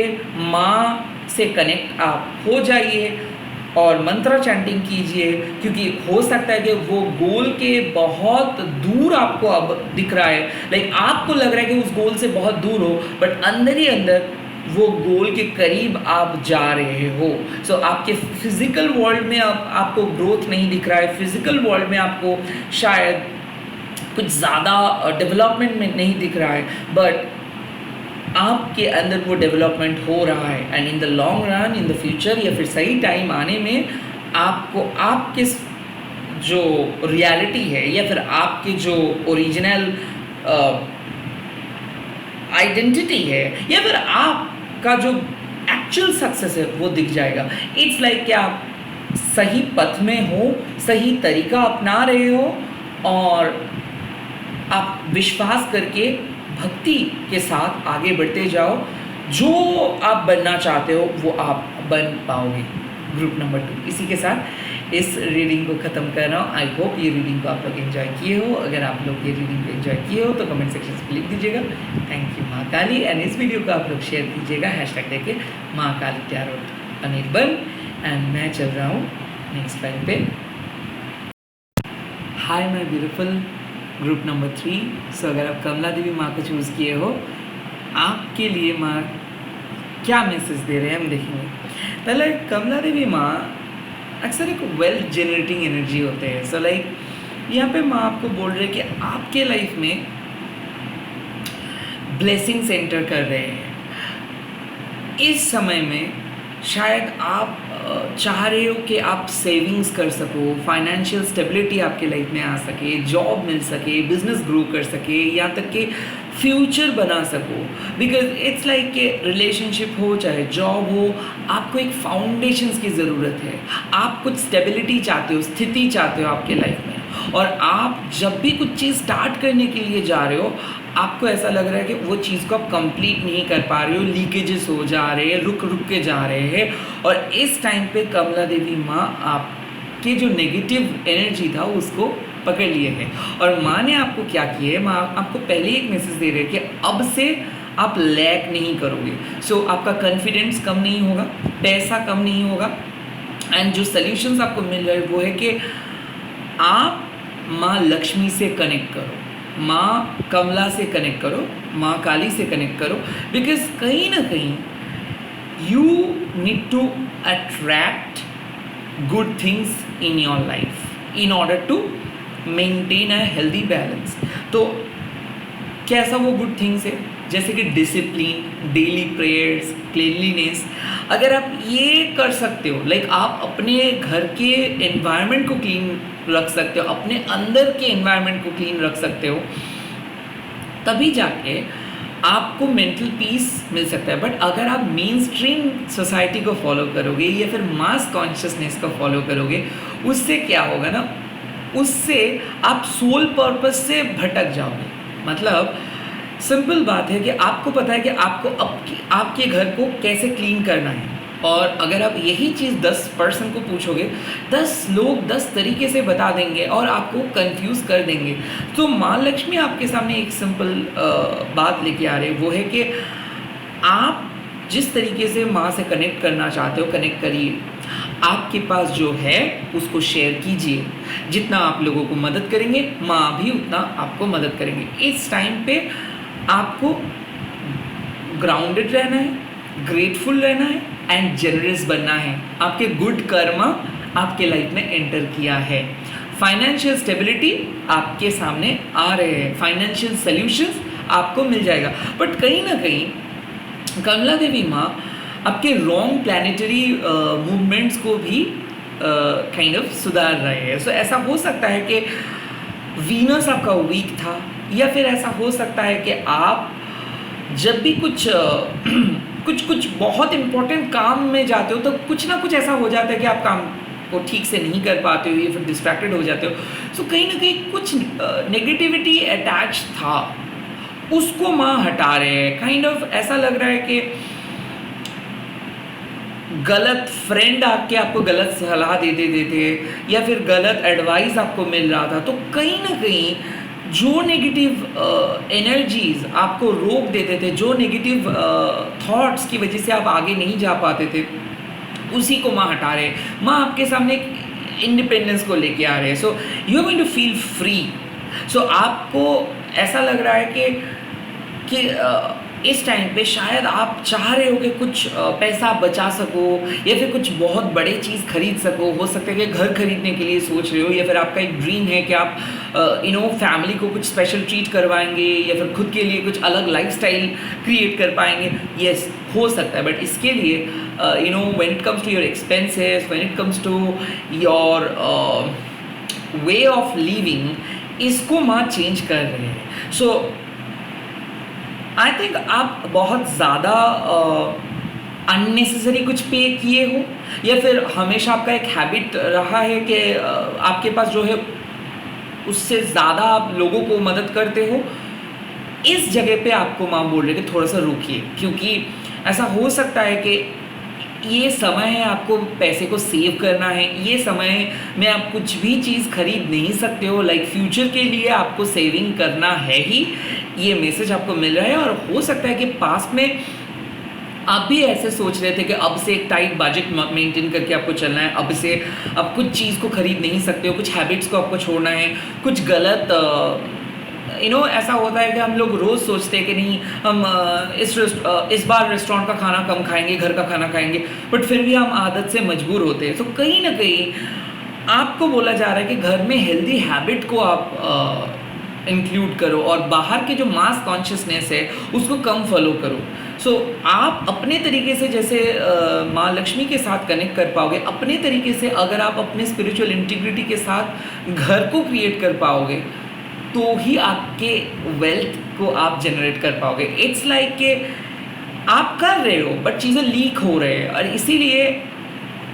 माँ से कनेक्ट आप हो जाइए और मंत्र चैंटिंग कीजिए, क्योंकि हो सकता है कि वो गोल के बहुत दूर आपको अब दिख रहा है, लाइक आपको लग रहा है कि उस गोल से बहुत दूर हो, बट अंदर ही अंदर वो गोल के करीब आप जा रहे हो। सो आपके फिजिकल वर्ल्ड में अब आपको ग्रोथ नहीं दिख रहा है, फिजिकल वर्ल्ड में आपको शायद कुछ ज़्यादा डेवलपमेंट में नहीं दिख रहा है, बट आपके अंदर वो डेवलपमेंट हो रहा है, and in the long run, in the future, या फिर सही टाइम आने में आपको आपके जो रियलिटी है या फिर आपके जो ओरिजिनल आइडेंटिटी है या फिर आपका जो एक्चुअल सक्सेस है वो दिख जाएगा। इट्स लाइक कि आप सही पथ में हो, सही तरीका अपना रहे हो, और आप विश्वास करके भक्ति के साथ आगे बढ़ते जाओ। जो आप बनना चाहते हो वो आप बन पाओगे। ग्रुप नंबर 2, इसी के साथ इस रीडिंग को ख़त्म कर रहा हूँ। आई होप ये रीडिंग को आप लोग एंजॉय किए हो। अगर आप लोग ये रीडिंग को एंजॉय किए हो तो कमेंट सेक्शन में लिख दीजिएगा थैंक यू माँ काली, एंड इस वीडियो को आप लोग शेयर कीजिएगा #, देके माँ काली टैरोट अनिर्बन। एंड मैं चल रहा हूँ नेक्स्ट फाइल पे। Hi my beautiful group number 3। सो अगर आप कमला देवी माँ को चूज़ किए हो, आपके लिए माँ क्या मैसेज दे रहे हैं हम देखेंगे। पहले कमला देवी माँ अक्सर एक वेल्थ जनरेटिंग एनर्जी होते हैं। सो लाइक यहाँ पे माँ आपको बोल रहे हैं कि आपके लाइफ में ब्लेसिंग्स एंटर कर रहे हैं। इस समय में शायद आप चाह रहे हो कि आप सेविंग्स कर सको, फाइनेंशियल स्टेबिलिटी आपके लाइफ में आ सके, जॉब मिल सके, बिजनेस ग्रो कर सके, यहाँ तक कि फ्यूचर बना सको। बिकॉज इट्स लाइक कि रिलेशनशिप हो चाहे जॉब हो, आपको एक फाउंडेशंस की ज़रूरत है। आप कुछ स्टेबिलिटी चाहते हो, स्थिति चाहते हो आपके लाइफ में, और आप जब भी कुछ चीज़ स्टार्ट करने के लिए जा रहे हो, आपको ऐसा लग रहा है कि वो चीज़ को आप कंप्लीट नहीं कर पा रहे हो, लीकेजेस हो जा रहे हैं, रुक के जा रहे हैं। और इस टाइम पे कमला देवी माँ आपके जो नेगेटिव एनर्जी था उसको पकड़ लिए हैं, और माँ ने आपको क्या किया है, माँ आपको पहले एक मैसेज दे रहे हैं कि अब से आप लैक नहीं करोगे। सो आपका कॉन्फिडेंस कम नहीं होगा, पैसा कम नहीं होगा, एंड जो सल्यूशंस आपको मिल रहे हैं वो है कि आप माँ लक्ष्मी से कनेक्ट करो, माँ कमला से कनेक्ट करो, माँ काली से कनेक्ट करो। बिकॉज कहीं ना कहीं you need to attract good things in your life in order to maintain a healthy balance. तो कैसा वो गुड थिंग्स है, जैसे कि डिसिप्लिन, डेली प्रेयर्स, क्लीनलीनेस। अगर आप ये कर सकते हो, लाइक आप अपने घर के एनवायरनमेंट को क्लीन रख सकते हो, अपने अंदर के एनवायरनमेंट को क्लीन रख सकते हो, तभी जाके आपको मेंटल पीस मिल सकता है। बट अगर आप मेन स्ट्रीम सोसाइटी को फॉलो करोगे या फिर मास कॉन्शियसनेस को फॉलो करोगे, उससे क्या होगा ना, उससे आप सोल पर्पस से भटक जाओगे। मतलब सिंपल बात है कि आपको पता है कि आपको आपके घर को कैसे क्लीन करना है, और अगर आप यही चीज़ 10% को पूछोगे, 10 लोग 10 तरीके से बता देंगे और आपको कंफ्यूज कर देंगे। तो माँ लक्ष्मी आपके सामने एक सिंपल बात लेके आ रहे हैं, वो है कि आप जिस तरीके से माँ से कनेक्ट करना चाहते हो, कनेक्ट करिए। आपके पास जो है उसको शेयर कीजिए। जितना आप लोगों को मदद करेंगे, माँ भी उतना आपको मदद करेंगे। इस टाइम पे आपको ग्राउंडेड रहना है, ग्रेटफुल रहना है, एंड जेनरस बनना है। आपके गुड कर्मा आपके लाइफ में एंटर किया है। फाइनेंशियल स्टेबिलिटी आपके सामने आ रहे हैं, फाइनेंशियल सॉल्यूशंस आपको मिल जाएगा। बट कहीं ना कहीं कमला देवी माँ आपके रॉन्ग प्लानिटरी मूवमेंट्स को भी काइंड ऑफ सुधार रहे हैं। सो ऐसा हो सकता है कि वीनस आपका वीक था, या फिर ऐसा हो सकता है कि आप जब भी कुछ बहुत इम्पोर्टेंट काम में जाते हो तो कुछ ना कुछ ऐसा हो जाता है कि आप काम को ठीक से नहीं कर पाते हो या फिर डिस्ट्रैक्टेड हो जाते हो। सो कहीं ना कहीं कुछ नेगेटिविटी अटैच था, उसको माँ हटा रहे हैं। काइंड ऑफ ऐसा लग रहा है कि गलत फ्रेंड आके आपको गलत सलाह दे देते थे, या फिर गलत एडवाइस आपको मिल रहा था। तो कहीं ना कहीं जो नेगेटिव एनर्जीज आपको रोक देते थे, जो नेगेटिव थॉट्स की वजह से आप आगे नहीं जा पाते थे, उसी को माँ हटा रहे हैं। माँ आपके सामने एक इंडिपेंडेंस को लेके आ रहे हैं। So you are going to feel free. So आपको ऐसा लग रहा है कि इस टाइम पे शायद आप चाह रहे हो कि कुछ पैसा बचा सको या फिर कुछ बहुत बड़े चीज़ खरीद सको। हो सकता है कि घर खरीदने के लिए सोच रहे हो, या फिर आपका एक ड्रीम है कि आप फैमिली को कुछ स्पेशल ट्रीट करवाएंगे या फिर खुद के लिए कुछ अलग लाइफस्टाइल क्रिएट कर पाएंगे। यस, हो सकता है, बट इसके लिए when it comes to your expenses, when it comes to your way of living, इसको माँ चेंज कर रहे हैं। सो आई थिंक आप बहुत ज़्यादा अननेसेसरी कुछ पे किए हो, या फिर हमेशा आपका एक हैबिट रहा है कि आपके पास जो है उससे ज़्यादा आप लोगों को मदद करते हो। इस जगह पे आपको माँ बोल रहे कि थोड़ा सा रुकिए, क्योंकि ऐसा हो सकता है कि ये समय है आपको पैसे को सेव करना है। ये समय में आप कुछ भी चीज़ खरीद नहीं सकते हो, लाइक फ्यूचर के लिए आपको सेविंग करना है ही। ये मैसेज आपको मिल रहा है। और हो सकता है कि पास्ट में आप भी ऐसे सोच रहे थे कि अब से एक टाइट बजट मेंटेन करके आपको चलना है, अब से अब कुछ चीज़ को खरीद नहीं सकते हो, कुछ हैबिट्स को आपको छोड़ना है, कुछ गलत ऐसा होता है कि हम लोग रोज़ सोचते हैं कि नहीं, हम इस बार रेस्टोरेंट का खाना कम खाएंगे, घर का खाना खाएंगे, बट फिर भी हम आदत से मजबूर होते हैं। तो कहीं ना कहीं आपको बोला जा रहा है कि घर में हेल्दी हैबिट को आप इंक्लूड करो और बाहर के जो मास कॉन्शियसनेस है उसको कम फॉलो करो। सो आप अपने तरीके से जैसे माँ लक्ष्मी के साथ कनेक्ट कर पाओगे, अपने तरीके से अगर आप अपने स्पिरिचुअल इंटीग्रिटी के साथ घर को क्रिएट कर पाओगे, तो ही आपके वेल्थ को आप जनरेट कर पाओगे। इट्स लाइक कि आप कर रहे हो बट चीज़ें लीक हो रहे हैं, और इसीलिए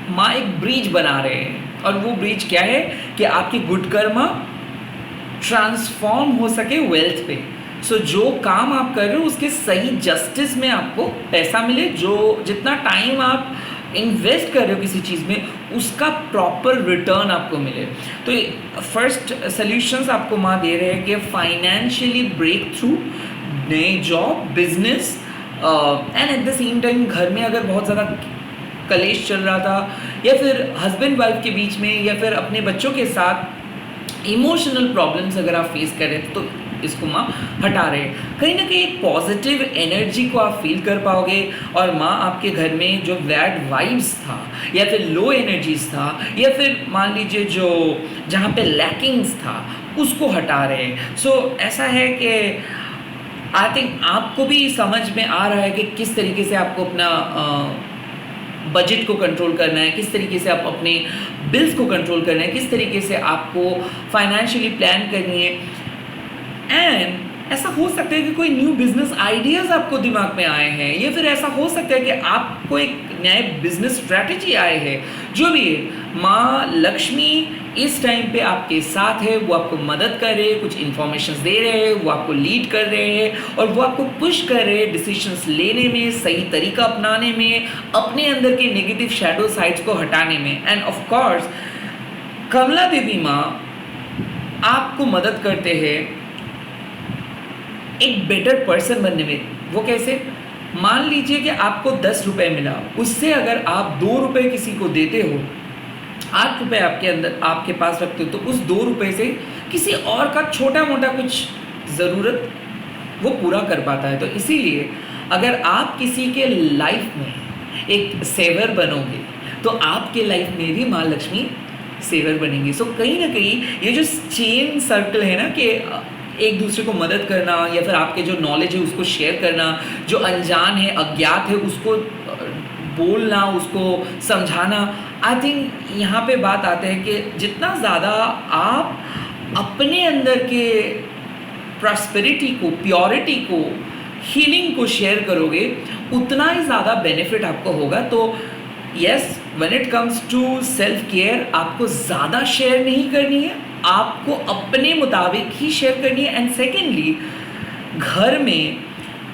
माँ एक ब्रिज बना रहे हैं। और वो ब्रिज क्या है कि आपके गुड कर्मा ट्रांसफॉर्म हो सके वेल्थ पे। सो जो काम आप कर रहे हो उसके सही जस्टिस में आपको पैसा मिले, जो जितना टाइम आप इन्वेस्ट कर रहे हो किसी चीज़ में उसका प्रॉपर रिटर्न आपको मिले। तो फर्स्ट सॉल्यूशंस आपको माँ दे रहे हैं कि फाइनेंशियली ब्रेक थ्रू, नए job, business, and at the same time घर में अगर बहुत ज़्यादा कलेश चल रहा था, या फिर हस्बैंड वाइफ के बीच में, या फिर अपने बच्चों के साथ इमोशनल प्रॉब्लम्स अगर आप फेस कर रहे थे, तो इसको माँ हटा रहे हैं। कहीं ना कहीं एक पॉजिटिव एनर्जी को आप फील कर पाओगे, और माँ आपके घर में जो बैड वाइब्स था या फिर लो एनर्जीज था, या फिर मान लीजिए जो जहाँ पे लैकिंग्स था उसको हटा रहे हैं। सो ऐसा है कि आई थिंक आपको भी समझ में आ रहा है कि किस तरीके से आपको अपना बजट को कंट्रोल करना है, किस तरीके से आप अपने बिल्स को कंट्रोल करना है, किस तरीके से आपको फाइनेंशियली प्लान करनी है। एंड ऐसा हो सकता है कि कोई न्यू बिजनेस आइडियाज़ आपको दिमाग में आए हैं, या फिर ऐसा हो सकता है कि आपको एक नए बिजनेस स्ट्रैटेजी आए है। जो भी है, माँ लक्ष्मी इस टाइम पे आपके साथ है, वो आपको मदद कर रहे हैं, कुछ इन्फॉर्मेशन दे रहे हैं, वो आपको लीड कर रहे हैं, और वो आपको पुश कर रहे हैं डिसीजंस लेने में, सही तरीका अपनाने में, अपने अंदर के नेगेटिव शैडो साइड्स को हटाने में। एंड ऑफ कोर्स कमला देवी माँ आपको मदद करते हैं एक बेटर पर्सन बनने में। वो कैसे? मान लीजिए कि आपको 10 रुपये मिला, उससे अगर आप 2 रुपये किसी को देते हो, 8 रुपये आपके पास रखते हो, तो उस 2 रुपये से किसी और का छोटा मोटा कुछ ज़रूरत वो पूरा कर पाता है। तो इसीलिए अगर आप किसी के लाइफ में एक सेवर बनोगे, तो आपके लाइफ में भी माँ लक्ष्मी सेवर बनेंगी। सो कहीं ना कहीं ये जो चेन सर्कल है ना, कि एक दूसरे को मदद करना, या फिर आपके जो नॉलेज है उसको शेयर करना, जो अनजान है, अज्ञात है, उसको बोलना, उसको समझाना। आई थिंक यहाँ पे बात आते हैं कि जितना ज़्यादा आप अपने अंदर के प्रॉस्पेरिटी को, प्योरिटी को, हीलिंग को शेयर करोगे, उतना ही ज़्यादा बेनिफिट आपको होगा। तो yes, when it comes to self care, आपको ज़्यादा शेयर नहीं करनी है, आपको अपने मुताबिक ही शेयर करनी है। एंड सेकेंडली, घर में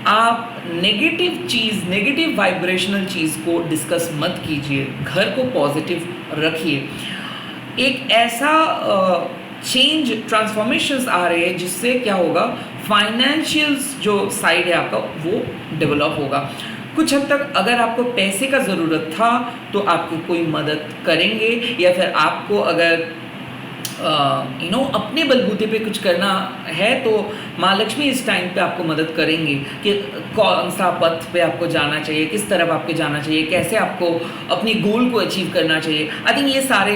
आप नेगेटिव वाइब्रेशनल चीज़ को डिस्कस मत कीजिए, घर को पॉजिटिव रखिए। एक ऐसा चेंज, ट्रांसफॉर्मेशंस आ रहे हैं जिससे क्या होगा, फाइनेंशियल्स जो साइड है आपका वो डेवलप होगा। कुछ हद तक अगर आपको पैसे का ज़रूरत था तो आपको कोई मदद करेंगे, या फिर आपको अगर अपने बलबूते पे कुछ करना है तो माँ लक्ष्मी इस टाइम पे आपको मदद करेंगे कि कौन सा पथ पे आपको जाना चाहिए, किस तरफ आपको जाना चाहिए, कैसे आपको अपनी गोल को अचीव करना चाहिए। आई थिंक ये सारे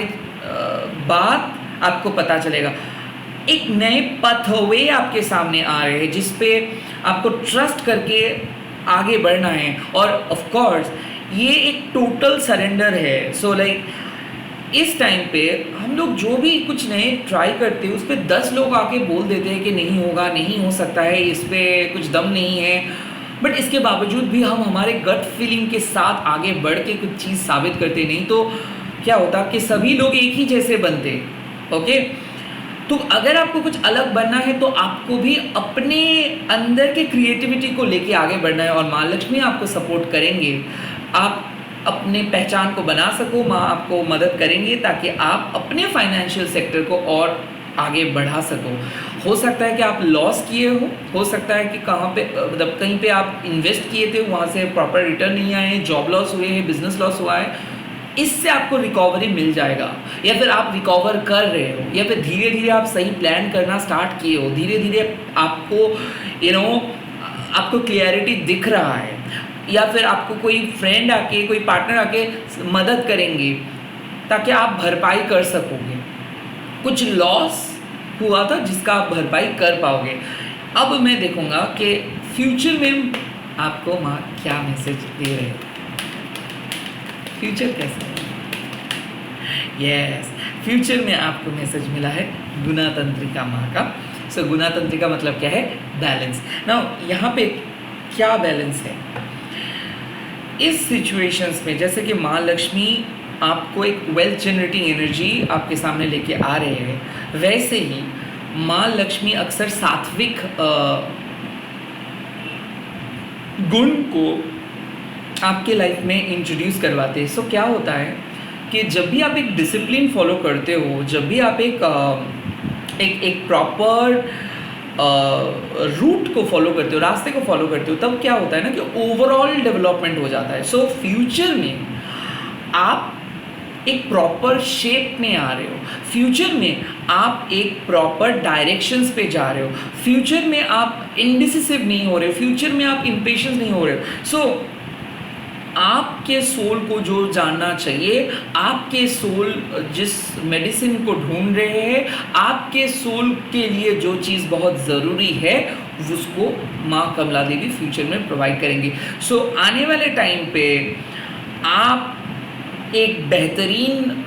बात आपको पता चलेगा। एक नए पथवे आपके सामने आ रहे हैं जिस पे आपको ट्रस्ट करके आगे बढ़ना है, और ऑफ कोर्स ये एक टोटल सरेंडर है। सो लाइक इस टाइम पे हम लोग जो भी कुछ नए ट्राई करते हैं उस पर 10 लोग आके बोल देते हैं कि नहीं होगा, नहीं हो सकता है, इस पर कुछ दम नहीं है, बट इसके बावजूद भी हम हमारे गट फीलिंग के साथ आगे बढ़ के कुछ चीज़ साबित करते। नहीं तो क्या होता कि सभी लोग एक ही जैसे बनते। ओके, तो अगर आपको कुछ अलग बनना है तो आपको भी अपने अंदर के क्रिएटिविटी को लेके आगे बढ़ना है, और माँ लक्ष्मी आपको सपोर्ट करेंगे। आप अपने पहचान को बना सको, माँ आपको मदद करेंगे ताकि आप अपने फाइनेंशियल सेक्टर को और आगे बढ़ा सको। हो सकता है कि आप लॉस किए हो सकता है कि कहाँ पे मतलब कहीं पे आप इन्वेस्ट किए थे वहाँ से प्रॉपर रिटर्न नहीं आए, जॉब लॉस हुए हैं, बिजनेस लॉस हुआ है, इससे आपको रिकवरी मिल जाएगा। या फिर आप रिकवर कर रहे हो, या फिर धीरे धीरे आप सही प्लान करना स्टार्ट किए हो, धीरे धीरे आपको आपको क्लियरिटी दिख रहा है, या फिर आपको कोई फ्रेंड आके, कोई पार्टनर आके मदद करेंगे ताकि आप भरपाई कर सकोगे। कुछ लॉस हुआ था जिसका आप भरपाई कर पाओगे। अब मैं देखूंगा कि फ्यूचर में आपको माँ क्या मैसेज दे रहे हैं, फ्यूचर कैसा है। यस, फ्यूचर में आपको मैसेज मिला है गुना तंत्रिका माँ का। सो गुना तंत्रिका मतलब क्या है, बैलेंस। नाउ यहाँ पे क्या बैलेंस है इस सिचुएशंस में, जैसे कि माँ लक्ष्मी आपको एक वेल्थ जनरेटिंग एनर्जी आपके सामने लेके आ रहे हैं, वैसे ही माँ लक्ष्मी अक्सर सात्विक गुण को आपके लाइफ में इंट्रोड्यूस करवाते हैं। सो क्या होता है कि जब भी आप एक डिसिप्लिन फॉलो करते हो, जब भी आप एक प्रॉपर रूट को फॉलो करते हो, रास्ते को फॉलो करते हो, तब क्या होता है ना कि ओवरऑल डेवलपमेंट हो जाता है। सो फ्यूचर में आप एक प्रॉपर शेप में आ रहे हो, फ्यूचर में आप एक प्रॉपर डायरेक्शंस पे जा रहे हो, फ्यूचर में आप इंडिसिसिव नहीं हो रहे हो, फ्यूचर में आप इम्पेशेंस नहीं हो रहे हो। सो आपके सोल को जो जानना चाहिए, आपके सोल जिस मेडिसिन को ढूंढ रहे हैं, आपके सोल के लिए जो चीज़ बहुत ज़रूरी है उसको माँ कमला देवी फ्यूचर में प्रोवाइड करेंगे। सो आने वाले टाइम पे आप एक बेहतरीन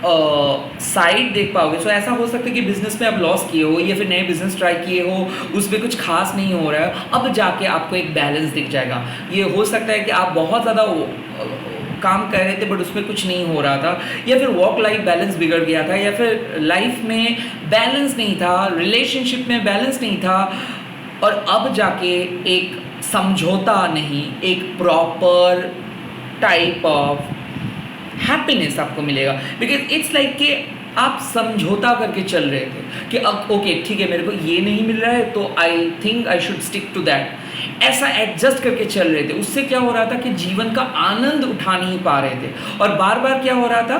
साइड देख पाओगे। सो ऐसा हो सकता है कि बिजनेस में आप लॉस किए हो, या फिर नए बिजनेस ट्राई किए हो, उस पर कुछ खास नहीं हो रहा है, अब जाके आपको एक बैलेंस दिख जाएगा। ये हो सकता है कि आप बहुत ज़्यादा काम कर रहे थे बट उसमें कुछ नहीं हो रहा था, या फिर वर्क लाइफ बैलेंस बिगड़ गया था, या फिर लाइफ में बैलेंस नहीं था, रिलेशनशिप में बैलेंस नहीं था, और अब जाके एक समझौता नहीं, एक प्रॉपर टाइप ऑफ हैप्पीनेस आपको मिलेगा। बिकॉज इट्स लाइक कि आप समझौता करके चल रहे थे कि अब ओके ठीक है, मेरे को ये नहीं मिल रहा है तो I think I should stick to that, ऐसा एडजस्ट करके चल रहे थे। उससे क्या हो रहा था कि जीवन का आनंद उठा नहीं पा रहे थे, और बार बार क्या हो रहा था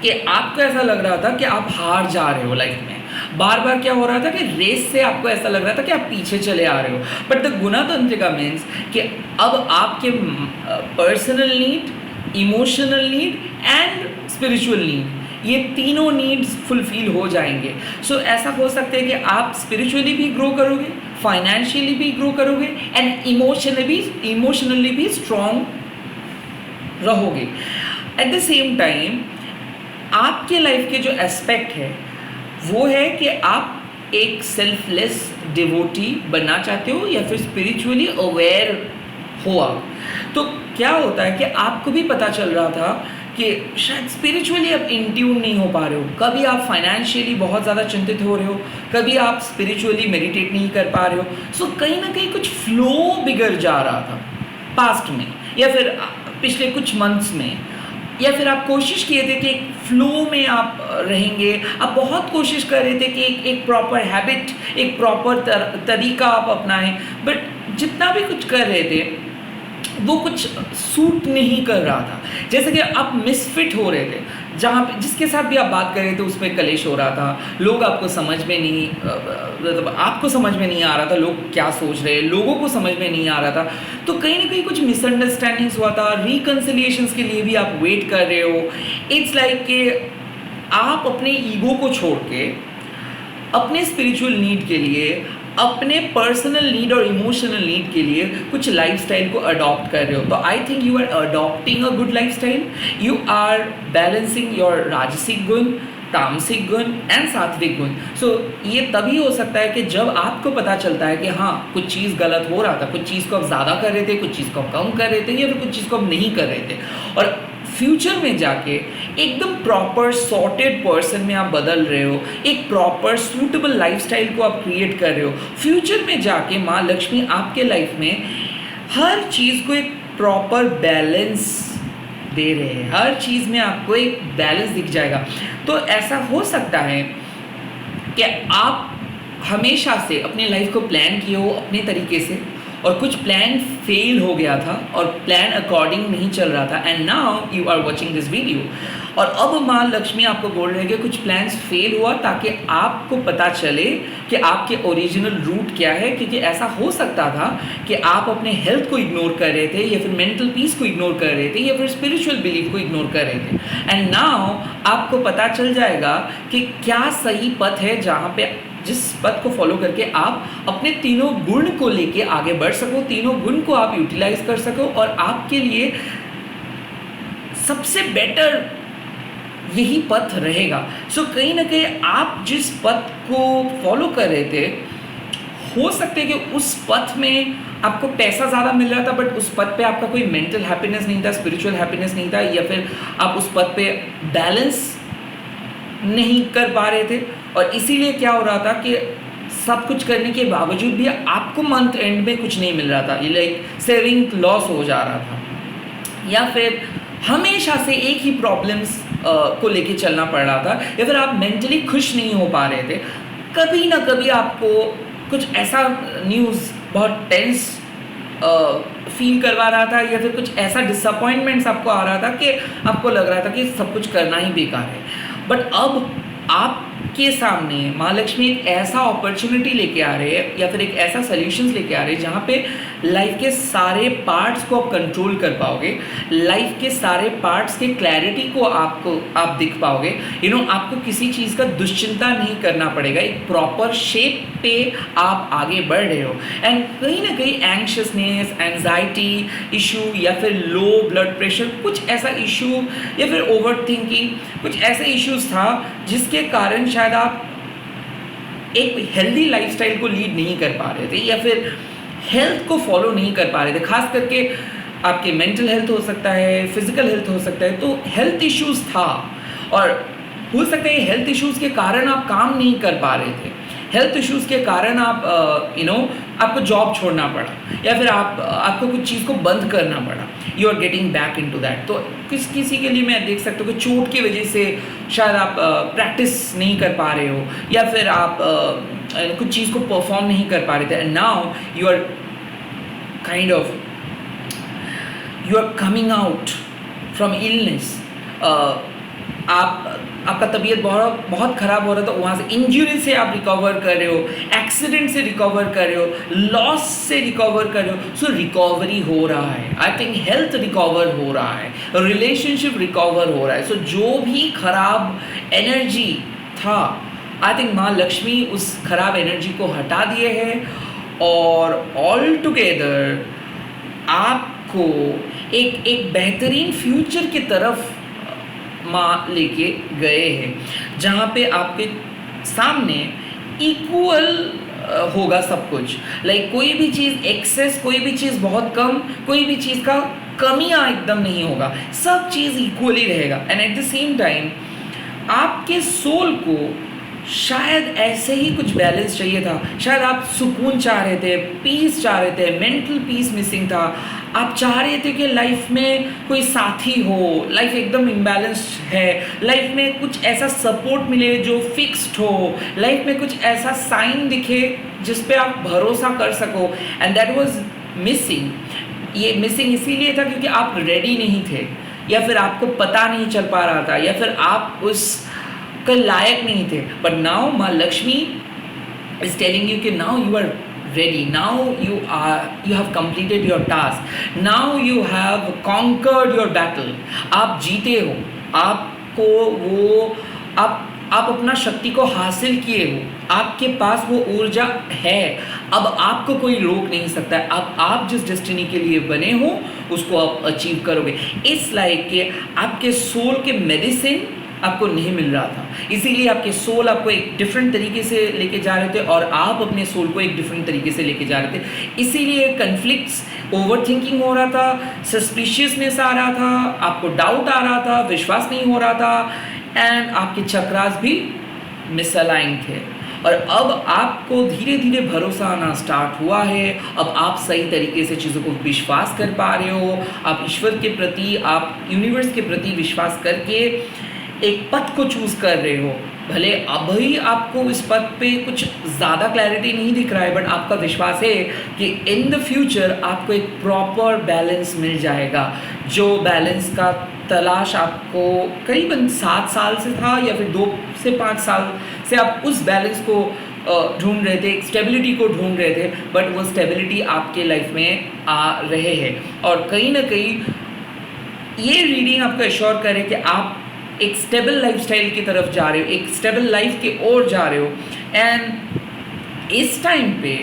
कि आपको ऐसा लग रहा था कि आप हार जा रहे हो लाइफ में, बार बार क्या हो रहा था कि रेस से आपको ऐसा लग रहा था कि आप पीछे चले आ रहे हो। बट द गुना तंत्रिका मीन्स कि अब आपके personal need, emotional need and spiritual need, ये तीनों नीड्स फुलफिल हो जाएंगे। सो ऐसा हो सकता है कि आप स्पिरिचुअली भी ग्रो करोगे, फाइनेंशियली भी ग्रो करोगे, एंड इमोशनली भी स्ट्रॉन्ग रहोगे। एट द सेम टाइम आपके लाइफ के जो एस्पेक्ट है वो है कि आप एक सेल्फलेस डिवोटी बनना चाहते हो, या फिर स्पिरिचुअली अवेयर हो आप। तो क्या होता है कि आपको भी पता चल रहा था कि शायद स्पिरिचुअली आप इन ट्यून नहीं हो पा रहे हो, कभी आप फाइनेंशियली बहुत ज़्यादा चिंतित हो रहे हो, कभी आप स्पिरिचुअली मेडिटेट नहीं कर पा रहे हो। सो कहीं ना कहीं कुछ फ्लो बिगड़ जा रहा था पास्ट में, या फिर पिछले कुछ मंथ्स में, या फिर आप कोशिश किए थे कि एक फ्लो में आप रहेंगे, आप बहुत कोशिश कर रहे थे कि एक प्रॉपर हैबिट, एक प्रॉपर तरीका आप अपनाएं, बट जितना भी कुछ कर रहे थे वो कुछ सूट नहीं कर रहा था, जैसे कि आप मिसफिट हो रहे थे। जहाँ पे जिसके साथ भी आप बात कर रहे थे उसमें कलेश हो रहा था, लोग आपको समझ में नहीं मतलब आपको समझ में नहीं आ रहा था लोग क्या सोच रहे हैं, लोगों को समझ में नहीं आ रहा था, तो कहीं ना कहीं कुछ मिसअंडरस्टैंडिंग्स हुआ था, रिकन्सिलिएशंस के लिए भी आप वेट कर रहे हो। इट्स लाइक कि आप अपने ईगो को छोड़ के अपने स्पिरिचुअल नीड के लिए, अपने पर्सनल नीड और इमोशनल नीड के लिए कुछ लाइफस्टाइल को अडॉप्ट कर रहे हो। तो I think you are adopting a good lifestyle, you are balancing your राजसिक गुण, तामसिक गुण एंड सात्विक गुण। सो ये तभी हो सकता है कि जब आपको पता चलता है कि हाँ कुछ चीज़ गलत हो रहा था, कुछ चीज़ को आप ज़्यादा कर रहे थे, कुछ चीज़ को आप कम कर रहे थे, या फिर कुछ चीज़ को आप नहीं कर रहे थे, और फ्यूचर में जाके एकदम प्रॉपर सॉर्टेड पर्सन में आप बदल रहे हो, एक प्रॉपर सूटेबल लाइफस्टाइल को आप क्रिएट कर रहे हो। फ्यूचर में जाके माँ लक्ष्मी आपके लाइफ में हर चीज़ को एक प्रॉपर बैलेंस दे रहे हैं, हर चीज़ में आपको एक बैलेंस दिख जाएगा। तो ऐसा हो सकता है कि आप हमेशा से अपनी लाइफ को प्लान किए हो अपने तरीके से, और कुछ प्लान फेल हो गया था और प्लान अकॉर्डिंग नहीं चल रहा था, and now you are watching this video, और अब माँ लक्ष्मी आपको बोल रहे हैं कि कुछ प्लान्स फेल हुआ ताकि आपको पता चले कि आपके ओरिजिनल रूट क्या है। क्योंकि ऐसा हो सकता था कि आप अपने हेल्थ को इग्नोर कर रहे थे, या फिर मेंटल पीस को इग्नोर कर रहे थे, या फिर स्पिरिचुअल बिलीफ को इग्नोर कर रहे थे, एंड नाउ आपको पता चल जाएगा कि क्या सही पथ है जहाँ पे जिस पथ को फॉलो करके आप अपने तीनों गुण को लेके आगे बढ़ सको, तीनों गुण को आप यूटिलाइज कर सको, और आपके लिए सबसे बेटर यही पथ रहेगा। सो कहीं ना कहीं आप जिस पथ को फॉलो कर रहे थे, हो सकते है कि उस पथ में आपको पैसा ज़्यादा मिल रहा था, बट उस पथ पे आपका कोई मेंटल हैप्पीनेस नहीं था, स्पिरिचुअल हैप्पीनेस नहीं था, या फिर आप उस पथ पे बैलेंस नहीं कर पा रहे थे, और इसीलिए क्या हो रहा था कि सब कुछ करने के बावजूद भी आपको मंथ एंड में कुछ नहीं मिल रहा था, ये लाइक सेविंग लॉस हो जा रहा था, या फिर हमेशा से एक ही प्रॉब्लम्स को लेके चलना पड़ रहा था, या फिर आप मेंटली खुश नहीं हो पा रहे थे। कभी ना कभी आपको कुछ ऐसा न्यूज़ बहुत टेंस फील करवा रहा था, या फिर कुछ ऐसा डिसअपॉइंटमेंट्स आपको आ रहा था कि आपको लग रहा था कि सब कुछ करना ही बेकार है। बट अब आपके सामने माँ लक्ष्मी एक ऐसा अपॉर्चुनिटी लेके आ रहे हैं, या फिर एक ऐसा सॉल्यूशंस लेके आ रहे हैं जहाँ पे लाइफ के सारे पार्ट्स को आप कंट्रोल कर पाओगे, लाइफ के सारे पार्ट्स के क्लैरिटी को आप दिख पाओगे। आपको किसी चीज़ का दुश्चिंता नहीं करना पड़ेगा, एक प्रॉपर शेप पे आप आगे बढ़ रहे हो। एंड कहीं ना कहीं एंग्शियसनेस, एंजाइटी इशू, या फिर लो ब्लड प्रेशर, कुछ ऐसा इशू, या फिर ओवर थिंकिंग, कुछ ऐसे इश्यूज था जिसके कारण शायद आप एक हेल्दी लाइफस्टाइल को लीड नहीं कर पा रहे थे, या फिर हेल्थ को फॉलो नहीं कर पा रहे थे। खास करके आपके मेंटल हेल्थ हो सकता है, फिजिकल हेल्थ हो सकता है, तो हेल्थ इश्यूज था, और हो सकता है हेल्थ इश्यूज के कारण आप काम नहीं कर पा रहे थे, हेल्थ इश्यूज के कारण आप आपको जॉब छोड़ना पड़ा, या फिर आपको कुछ चीज़ को बंद करना पड़ा, you are getting back into that. तो किसी के लिए मैं देख सकता हूँ कि चोट की वजह से शायद आप प्रैक्टिस नहीं कर पा रहे हो, या फिर आप कुछ चीज़ को परफॉर्म नहीं कर पा रहे थे, and now you are kind of coming out from illness. आपका तबीयत बहुत ख़राब हो रहा था, वहाँ से इंजरी से आप रिकवर कर रहे हो, एक्सीडेंट से रिकवर कर रहे हो, लॉस से रिकवर कर रहे हो। सो रिकवरी हो रहा है, आई थिंक हेल्थ रिकवर हो रहा है, रिलेशनशिप रिकवर हो रहा है। सो जो भी खराब एनर्जी था, आई थिंक माँ लक्ष्मी उस खराब एनर्जी को हटा दिए हैं, और ऑल टुगेदर आपको एक बेहतरीन फ्यूचर की तरफ माँ लेके गए हैं, जहाँ पे आपके सामने इक्वल होगा सब कुछ। लाइक कोई भी चीज़ एक्सेस, कोई भी चीज़ बहुत कम, कोई भी चीज़ का कमियाँ एकदम नहीं होगा, सब चीज़ इक्वली रहेगा। And at the same time आपके सोल को शायद ऐसे ही कुछ बैलेंस चाहिए था, शायद आप सुकून चाह रहे थे, पीस चाह रहे थे, मेंटल पीस मिसिंग था, आप चाह रहे थे कि लाइफ में कोई साथी हो, लाइफ एकदम इम्बैलेंस्ड है, लाइफ में कुछ ऐसा सपोर्ट मिले जो फिक्स्ड हो, लाइफ में कुछ ऐसा साइन दिखे जिस पे आप भरोसा कर सको, एंड दैट वाज मिसिंग। ये मिसिंग इसीलिए था क्योंकि आप रेडी नहीं थे, या फिर आपको पता नहीं चल पा रहा था, या फिर आप उस के लायक नहीं थे. बट नाउ माँ लक्ष्मी इज टेलिंग यू कि now you are ready, now you have completed your task, now you have conquered your battle. आप जीते हो, आपको वो आप अपना शक्ति को हासिल किए हो, आपके पास वो ऊर्जा है, अब आपको कोई रोक नहीं सकता है. अब आप जिस डेस्टिनी के लिए बने हो उसको आप अचीव करोगे. इस लाइक के आपके सोल के मेडिसिन आपको नहीं मिल रहा था, इसीलिए आपके सोल आपको एक डिफरेंट तरीके से लेके जा रहे थे और आप अपने सोल को एक डिफरेंट तरीके से लेके जा रहे थे. इसीलिए कन्फ्लिक्ट्स, ओवर थिंकिंग हो रहा था, सस्पिशियसनेस आ रहा था, आपको डाउट आ रहा था, विश्वास नहीं हो रहा था, एंड आपके चक्रास भी मिसअलाइन थे. और अब आपको धीरे धीरे भरोसा आना स्टार्ट हुआ है. अब आप सही तरीके से चीज़ों को विश्वास कर पा रहे हो, आप ईश्वर के प्रति, आप यूनिवर्स के प्रति विश्वास करके एक पथ को चूज़ कर रहे हो. भले अभी आपको इस पथ पे कुछ ज़्यादा क्लैरिटी नहीं दिख रहा है, बट आपका विश्वास है कि इन द फ्यूचर आपको एक प्रॉपर बैलेंस मिल जाएगा. जो बैलेंस का तलाश आपको करीबन 7 साल से था, या फिर 2 से 5 साल से आप उस बैलेंस को ढूंढ रहे थे, एक स्टेबिलिटी को ढूंढ रहे थे, बट वो स्टेबिलिटी आपके लाइफ में आ रहे हैं. और कहीं ना कहीं ये रीडिंग आपको एश्योर करे कि आप एक स्टेबल लाइफस्टाइल की तरफ जा रहे हो, एक स्टेबल लाइफ की ओर जा रहे हो. एंड इस टाइम पे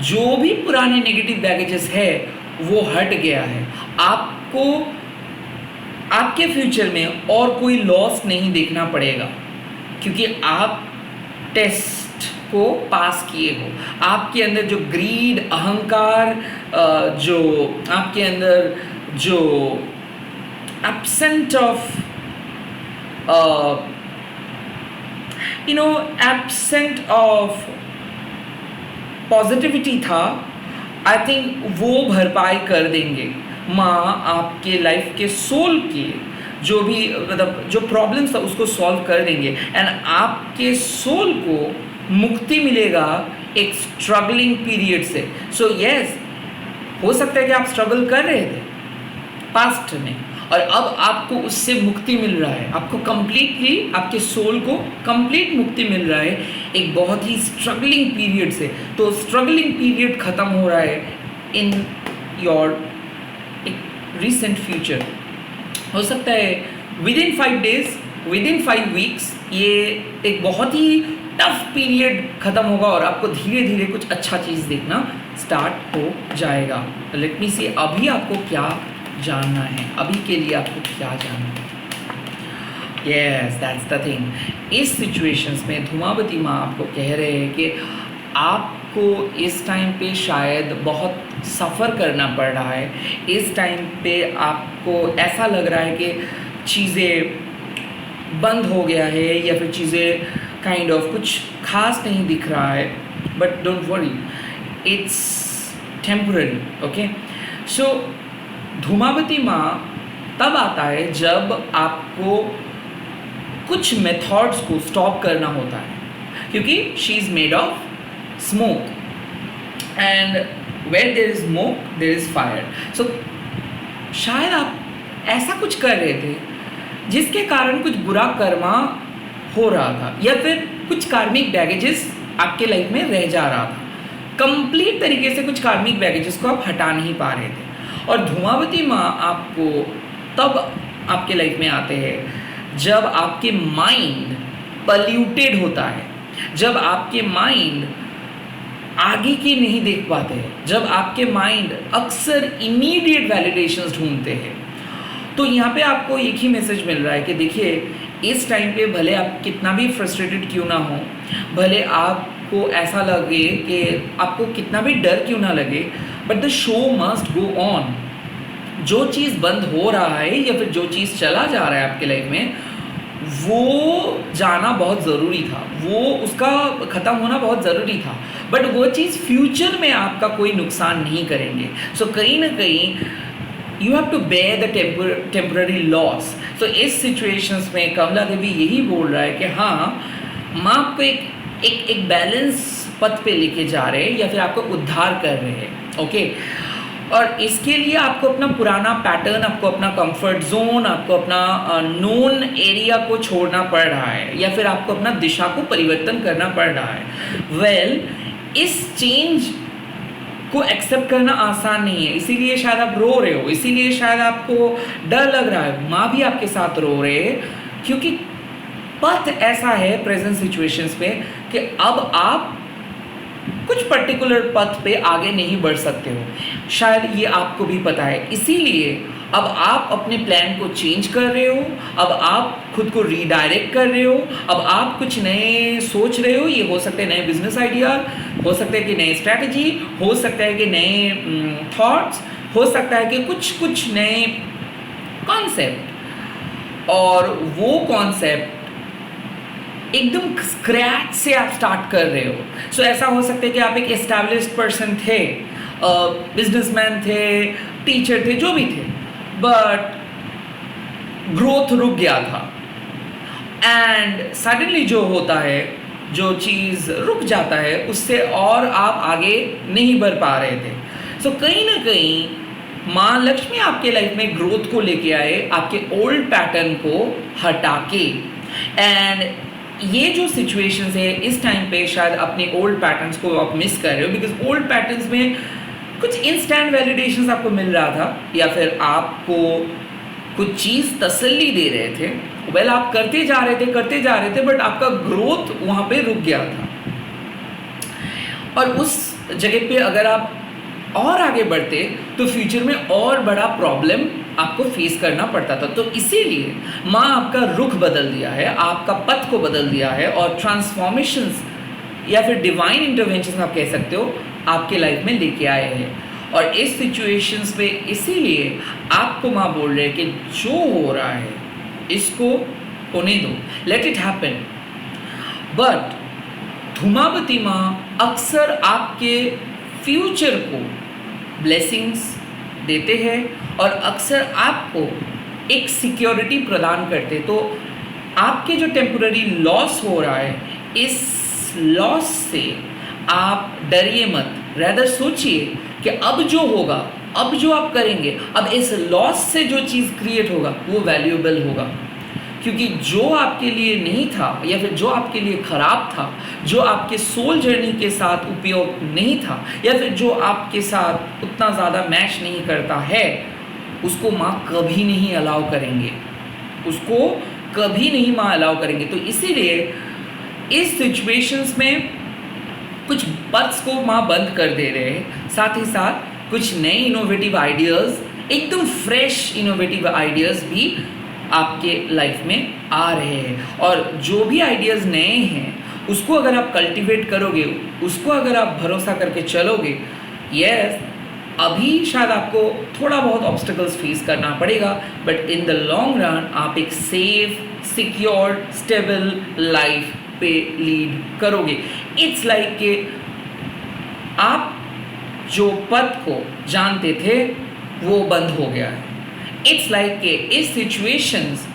जो भी पुराने नेगेटिव बैगेजेस है वो हट गया है. आपको आपके फ्यूचर में और कोई लॉस नहीं देखना पड़ेगा, क्योंकि आप टेस्ट को पास किए हो. आपके अंदर जो ग्रीड, अहंकार, जो आपके अंदर जो absent of absent of positivity था, आई थिंक वो भरपाई कर देंगे. माँ आपके लाइफ के सोल के जो भी मतलब जो प्रॉब्लम्स था उसको सॉल्व कर देंगे. एंड आपके सोल को मुक्ति मिलेगा एक स्ट्रगलिंग पीरियड से. सो यस, हो सकता है कि आप स्ट्रगल कर रहे थे पास्ट में, और अब आपको उससे मुक्ति मिल रहा है. आपको कंप्लीटली, आपके सोल को कंप्लीट मुक्ति मिल रहा है एक बहुत ही स्ट्रगलिंग पीरियड से. तो स्ट्रगलिंग पीरियड ख़त्म हो रहा है इन योर एक रिसेंट फ्यूचर. हो सकता है with in 5 days, with in 5 weeks ये एक बहुत ही टफ पीरियड ख़त्म होगा और आपको धीरे धीरे कुछ अच्छा चीज़ देखना स्टार्ट हो जाएगा. लेट मी सी, अभी आपको क्या जानना है, अभी के लिए आपको क्या जानना है. Yes, that's the thing. इस सिचुएशंस में धूमावती माँ आपको कह रहे हैं कि आपको इस टाइम पे शायद बहुत सफ़र करना पड़ रहा है. इस टाइम पे आपको ऐसा लग रहा है कि चीज़ें बंद हो गया है, या फिर चीज़ें काइंड ऑफ कुछ खास नहीं दिख रहा है. But don't worry, it's temporary. Okay, so Dhumavati Maa तब आता है जब आपको कुछ मेथड्स को स्टॉप करना होता है, क्योंकि she is made of smoke, and where there is smoke there is fire. So शायद आप ऐसा कुछ कर रहे थे जिसके कारण कुछ बुरा कर्मा हो रहा था, या फिर कुछ कार्मिक बैगेजेस आपके लाइफ में रह जा रहा था. कंप्लीट तरीके से कुछ कार्मिक बैगेजेस को आप हटा नहीं पा रहे थे. और धूमावती माँ आपको तब आपके लाइफ में आते हैं जब आपके माइंड पल्यूटेड होता है, जब आपके माइंड आगे की नहीं देख पाते हैं, जब आपके माइंड अक्सर इमीडिएट वैलिडेशंस ढूंढते हैं. तो यहाँ पे आपको एक ही मैसेज मिल रहा है कि देखिए, इस टाइम पे भले आप कितना भी फ्रस्ट्रेटेड क्यों ना हो, भले आपको ऐसा लगे कि आपको कितना भी डर क्यों ना लगे, but the show must go on. जो चीज़ बंद हो रहा है या फिर जो चीज़ चला जा रहा है आपके लाइफ में, वो जाना बहुत ज़रूरी था, वो उसका ख़त्म होना बहुत ज़रूरी था. बट वो चीज़ फ्यूचर में आपका कोई नुकसान नहीं करेंगे. सो कहीं ना कहीं you have to bear the temporary loss. तो इस सिचुएशंस में कमला देवी यही बोल रहा है कि हाँ, माँ आपको एक बैलेंस पथ पे लेके जा रहे हैं, या फिर आपको उद्धार कर रहे हैं. ओके, और इसके लिए आपको अपना पुराना पैटर्न, आपको अपना कंफर्ट जोन, आपको अपना नोन एरिया को छोड़ना पड़ रहा है, या फिर आपको अपना दिशा को परिवर्तन करना पड़ रहा है। इस चेंज को एक्सेप्ट करना आसान नहीं है, इसीलिए शायद आप रो रहे हो, इसीलिए शायद आपको डर लग रहा है, माँ भी आपके साथ रो रहे हैं, क्योंकि पथ ऐसा है प्रेजेंट सिचुएशंस पे कि अब आप कुछ पर्टिकुलर पथ पे आगे नहीं बढ़ सकते हो। शायद ये आपको भी पता है, इसीलिए अब आप अपने प्लान को चेंज कर रहे हो, अब आप खुद को रीडायरेक्ट कर रहे हो, अब आप कुछ नए सोच रहे हो। ये हो सकते हैं नए बिजनेस आइडिया, हो सकता है कि नई स्ट्रैटेजी, हो सकता है कि नए थॉट्स, हो सकता है कि कुछ नए कॉन्सेप्ट, और वो कॉन्सेप्ट एकदम स्क्रैच से आप स्टार्ट कर रहे हो। सो ऐसा हो सकता है कि आप एक एस्टैब्लिश्ड पर्सन थे, बिजनेसमैन थे, टीचर थे, जो भी थे, बट ग्रोथ रुक गया था। एंड सडनली जो होता है, जो चीज़ रुक जाता है, उससे और आप आगे नहीं बढ़ पा रहे थे। सो कहीं ना कहीं माँ लक्ष्मी आपके लाइफ में ग्रोथ को लेके आए, आपके ओल्ड पैटर्न को हटा के। एंड ये जो सिचुएशंस है इस टाइम पे शायद अपने ओल्ड पैटर्न्स को आप मिस कर रहे हो, बिकॉज ओल्ड पैटर्न्स में कुछ इंस्टेंट वैलिडेशंस आपको मिल रहा था, या फिर आपको कुछ चीज़ तसल्ली दे रहे थे। आप करते जा रहे थे, बट आपका ग्रोथ वहाँ पे रुक गया था। और उस जगह पे अगर आप और आगे बढ़ते तो फ्यूचर में और बड़ा प्रॉब्लम आपको फेस करना पड़ता था। तो इसीलिए माँ आपका रुख बदल दिया है, आपका पथ को बदल दिया है, और ट्रांसफॉर्मेशंस या फिर डिवाइन इंटरवेंशन आप कह सकते हो, आपके लाइफ में लेके आए हैं। और इस सिचुएशंस पे इसीलिए आपको माँ बोल रहे हैं कि जो हो रहा है इसको होने दो, let it happen. But Dhumavati माँ अक्सर आपके फ्यूचर को ब्लेसिंग्स देते हैं और अक्सर आपको एक सिक्योरिटी प्रदान करते। तो आपके जो टेम्पोररी लॉस हो रहा है, इस लॉस से आप डरिए मत, रैदर सोचिए कि अब जो होगा, अब जो आप करेंगे, अब इस लॉस से जो चीज़ क्रिएट होगा वो वैल्यूएबल होगा। क्योंकि जो आपके लिए नहीं था, या फिर जो आपके लिए ख़राब था, जो आपके सोल जर्नी के साथ उपयोग नहीं था, या फिर जो आपके साथ उतना ज़्यादा मैच नहीं करता है, उसको माँ कभी नहीं अलाउ करेंगे, उसको कभी नहीं माँ अलाउ करेंगे। तो इसीलिए इस सिचुएशंस में कुछ पथ्स को माँ बंद कर दे रहे हैं, साथ ही साथ कुछ नए इनोवेटिव आइडियाज़, एकदम फ्रेश इनोवेटिव आइडियाज़ भी आपके लाइफ में आ रहे हैं। और जो भी आइडियाज़ नए हैं उसको अगर आप कल्टीवेट करोगे, उसको अगर आप भरोसा करके चलोगे, यस अभी शायद आपको थोड़ा बहुत ऑब्स्टिकल्स फेस करना पड़ेगा, but in the long run आप एक सेफ, सिक्योर, स्टेबल लाइफ पे लीड करोगे। इट्स लाइक कि आप जो पथ को जानते थे वो बंद हो गया है। इट्स लाइक कि इस सिचुएशंस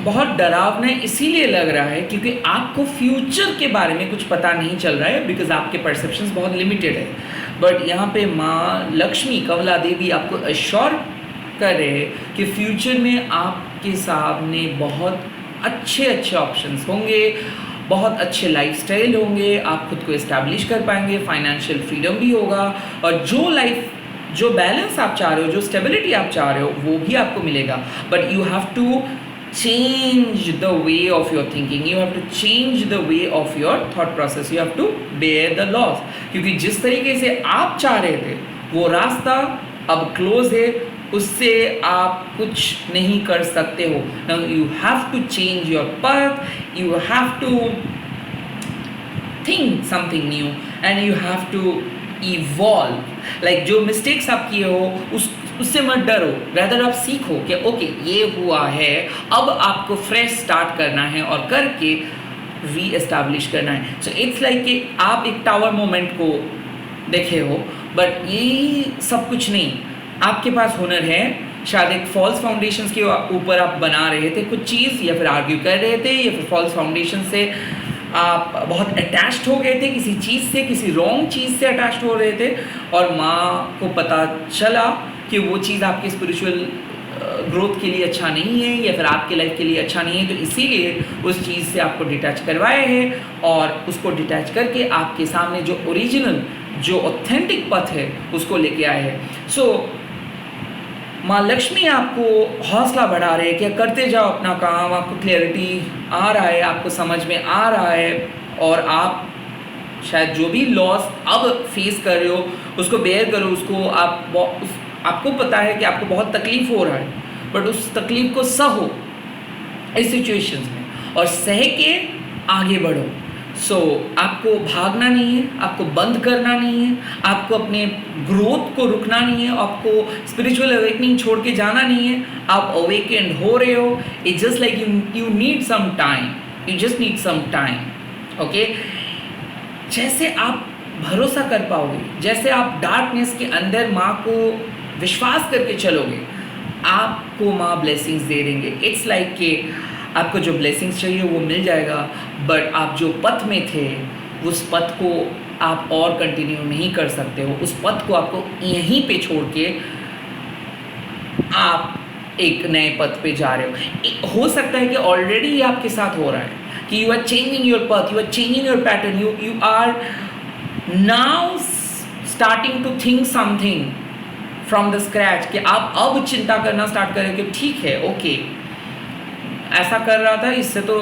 बहुत डरावना इसीलिए लग रहा है क्योंकि आपको फ्यूचर के बारे में कुछ पता नहीं चल रहा है, बिकॉज आपके परसेप्शंस बहुत लिमिटेड है। बट यहाँ पे माँ लक्ष्मी, कमला देवी आपको अश्योर कर रहे हैं कि फ्यूचर में आपके सामने बहुत अच्छे अच्छे ऑप्शंस होंगे, बहुत अच्छे लाइफस्टाइल होंगे, आप खुद को इस्टेब्लिश कर पाएंगे, फाइनेंशियल फ्रीडम भी होगा, और जो बैलेंस आप चाह रहे हो, जो स्टेबिलिटी आप चाह रहे हो, वो भी आपको मिलेगा। But you have to change the way of your thinking, you have to change the way of your thought process, you have to bear the loss। क्योंकि जिस तरीके से आप चाह रहे थे वो रास्ता अब क्लोज है, उससे आप कुछ नहीं कर सकते हो। Now you have to change your path, you have to think something new and you have to evolve। like जो मिस्टेक्स आप किए हो उससे मत डरो, रैदर आप सीखो कि ओके ये हुआ है, अब आपको फ्रेश स्टार्ट करना है और करके री एस्टैब्लिश करना है। सो इट्स लाइक कि आप एक टावर मोमेंट को देखे हो, बट ये सब कुछ नहीं, आपके पास हुनर है। शायद एक फॉल्स फाउंडेशंस के ऊपर आप बना रहे थे कुछ चीज़, या फिर आर्ग्यू कर रहे थे, या फिर फॉल्स फाउंडेशन से आप बहुत अटैच्ड हो गए थे किसी चीज़ से, किसी रॉन्ग चीज़ से अटैच्ड हो रहे थे, और माँ को पता चला कि वो चीज़ आपके स्पिरिचुअल ग्रोथ के लिए अच्छा नहीं है या फिर आपके लाइफ के लिए अच्छा नहीं है, तो इसीलिए उस चीज़ से आपको डिटैच करवाए हैं और उसको डिटैच करके आपके सामने जो ओरिजिनल, जो ऑथेंटिक पथ है उसको लेके आए हैं। सो माँ लक्ष्मी आपको हौसला बढ़ा रहे हैं कि करते जाओ अपना काम, आपको क्लैरिटी आ रहा है, आपको समझ में आ रहा है, और आप शायद जो भी लॉस अब फेस कर रहे हो उसको बेयर करो, उसको आपको पता है कि आपको बहुत तकलीफ हो रहा है, बट उस तकलीफ को सहो इस सिचुएशंस में और सह के आगे बढ़ो। सो आपको भागना नहीं है, आपको बंद करना नहीं है, आपको अपने ग्रोथ को रुकना नहीं है, आपको स्पिरिचुअल अवेकनिंग छोड़ के जाना नहीं है। आप अवेकेंड हो रहे हो, it's just like you need some time, you just need some time. Okay, जैसे आप भरोसा कर पाओगे, जैसे आप डार्कनेस के अंदर माँ को विश्वास करके चलोगे, आपको माँ ब्लेसिंग्स दे देंगे। इट्स लाइक कि आपको जो ब्लेसिंग्स चाहिए वो मिल जाएगा, बट आप जो पथ में थे उस पथ को आप और कंटिन्यू नहीं कर सकते हो, उस पथ को आपको यहीं पे छोड़ के आप एक नए पथ पे जा रहे हो सकता है कि ऑलरेडी आपके साथ हो रहा है कि you are changing your path, you are changing your pattern, you are now starting to think something from the scratch, कि आप अब चिंता करना स्टार्ट करें कि ठीक है, ओके, ऐसा कर रहा था, इससे तो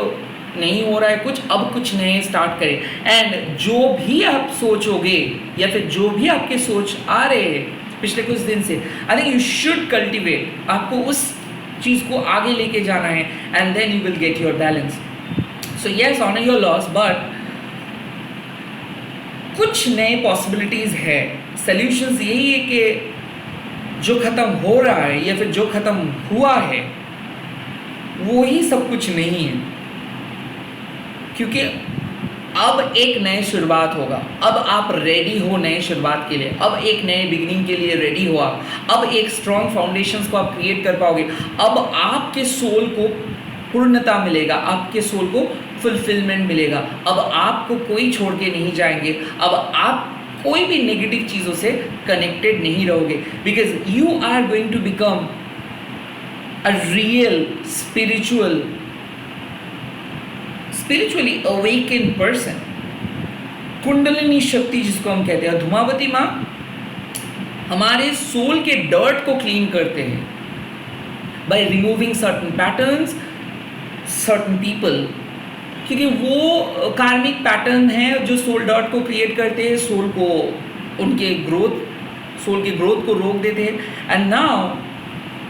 नहीं हो रहा है कुछ, अब कुछ नए स्टार्ट करें। एंड जो भी आप सोचोगे या फिर जो भी आपके सोच आ रहे हैं पिछले कुछ दिन से, I think you should cultivate, आपको उस चीज़ को आगे लेके जाना है, and then you will get your balance. So yes, honour your loss, but कुछ नए पॉसिबिलिटीज़ है। सॉल्यूशंस यही है कि जो ख़त्म हो रहा है या फिर जो ख़त्म हुआ है वो ही सब कुछ नहीं है, क्योंकि अब एक नए शुरुआत होगा। अब आप रेडी हो नए शुरुआत के लिए, अब एक नए बिगिनिंग के लिए रेडी हो आप, अब एक स्ट्रॉन्ग फाउंडेशंस को आप क्रिएट कर पाओगे। अब आपके सोल को पूर्णता मिलेगा, आपके सोल को फुलफिलमेंट मिलेगा। अब आपको कोई छोड़ के नहीं जाएंगे, अब आप कोई भी नेगेटिव चीज़ों से कनेक्टेड नहीं रहोगे, because you are going to become a real spiritually awakened person। कुंडलिनी शक्ति जिसको हम कहते हैं, धूमावती माँ हमारे सोल के डर्ट को क्लीन करते हैं by removing certain patterns, certain people, क्योंकि वो कार्मिक पैटर्न है जो सोल डर्ट को क्रिएट करते हैं, सोल को उनके ग्रोथ, सोल के ग्रोथ को रोक देते हैं। And now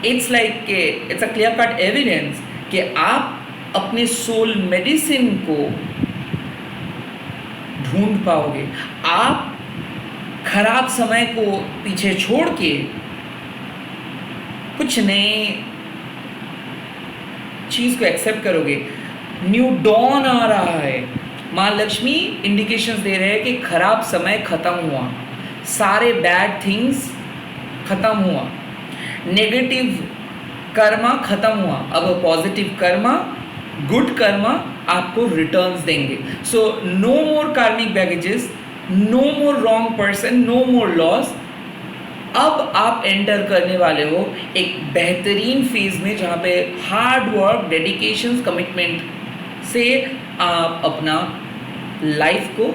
it's like it's a clear cut evidence कि आप अपने सोल मेडिसिन को ढूंढ पाओगे। आप खराब समय को पीछे छोड़ के कुछ नए चीज़ को एक्सेप्ट करोगे। न्यू डॉन आ रहा है, माँ लक्ष्मी इंडिकेशंस दे रहे हैं कि खराब समय खत्म हुआ, सारे बैड थिंग्स खत्म हुआ, नेगेटिव कर्मा खत्म हुआ, अब पॉजिटिव कर्मा, गुड कर्मा आपको रिटर्न्स देंगे। सो नो मोर कार्मिक बैगेजेस, नो मोर रॉन्ग पर्सन, नो मोर लॉस। अब आप एंटर करने वाले हो एक बेहतरीन फेज में, जहाँ पे हार्ड वर्क, डेडिकेशन, कमिटमेंट से आप अपना लाइफ को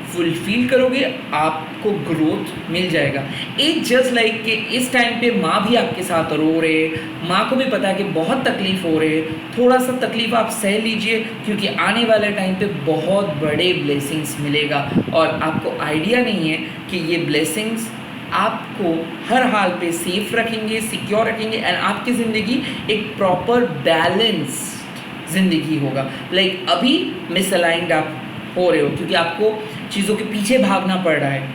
फुलफिल करोगे, आपको ग्रोथ मिल जाएगा। इट्स जस्ट लाइक कि इस टाइम पे माँ भी आपके साथ रो रहे, माँ को भी पता है कि बहुत तकलीफ हो रहे, थोड़ा सा तकलीफ आप सह लीजिए, क्योंकि आने वाले टाइम पे बहुत बड़े ब्लेसिंग्स मिलेगा और आपको आइडिया नहीं है कि ये ब्लेसिंग्स आपको हर हाल पे सेफ रखेंगे, सिक्योर रखेंगे, एंड आपकी ज़िंदगी एक प्रॉपर बैलेंस ज़िंदगी होगा। लाइक अभी मिसअलाइंड आप हो रहे हो क्योंकि आपको चीज़ों के पीछे भागना पड़ रहा है,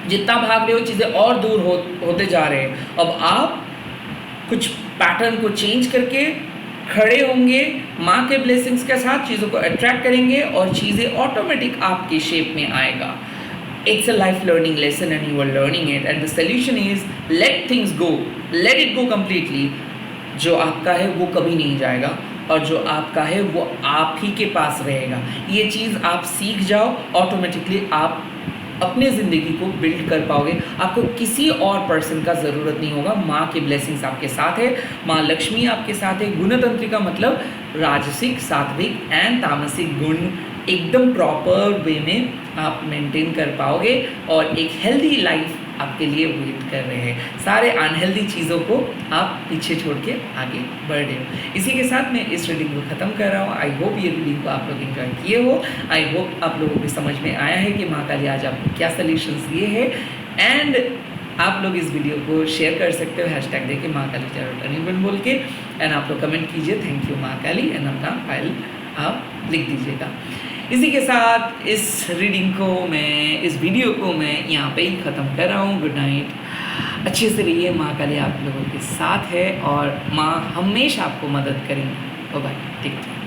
जितना भाग रहे हो चीज़ें और दूर होते जा रहे हैं। अब आप कुछ पैटर्न को चेंज करके खड़े होंगे, माँ के ब्लेसिंग्स के साथ चीज़ों को अट्रैक्ट करेंगे और चीज़ें ऑटोमेटिक आपके शेप में आएगा। It's a life learning lesson and you are learning it, and the solution is let things go, let it go completely। जो आपका है वो कभी नहीं जाएगा, और जो आपका है वो आप ही के पास रहेगा। ये चीज़ आप सीख जाओ, ऑटोमेटिकली आप अपने ज़िंदगी को बिल्ड कर पाओगे। आपको किसी और पर्सन का ज़रूरत नहीं होगा। माँ की ब्लेसिंग्स आपके साथ है, माँ लक्ष्मी आपके साथ है। गुणतंत्रिका मतलब राजसिक, सात्विक एंड तामसिक गुण एकदम प्रॉपर वे में आप मेंटेन कर पाओगे और एक हेल्दी लाइफ आपके लिए वेट कर रहे हैं। सारे अनहेल्दी चीज़ों को आप पीछे छोड़ के आगे बढ़ रहे हो। इसी के साथ मैं इस रीडिंग को ख़त्म कर रहा हूँ। आई होप ये रीडिंग को आप लोग एंजॉय किए हो। आई होप आप लोगों को समझ में आया है कि माँ काली आज आपको क्या सोल्यूशंस दिए हैं। एंड आप लोग इस वीडियो को शेयर कर सकते हो हैशटैग देके माँ काली टैरोट अनिर्बान बोल के। एंड आप लोग कमेंट कीजिए थैंक यू माँ काली, एंड अपना फाइल आप लिख दीजिएगा। इसी के साथ इस रीडिंग को मैं, इस वीडियो को मैं यहाँ पे ही ख़त्म कर रहा हूँ। गुड नाइट, अच्छे से रहिए। माँ काली आप लोगों के साथ है और माँ हमेशा आपको मदद करेंगी। Bye bye, take care.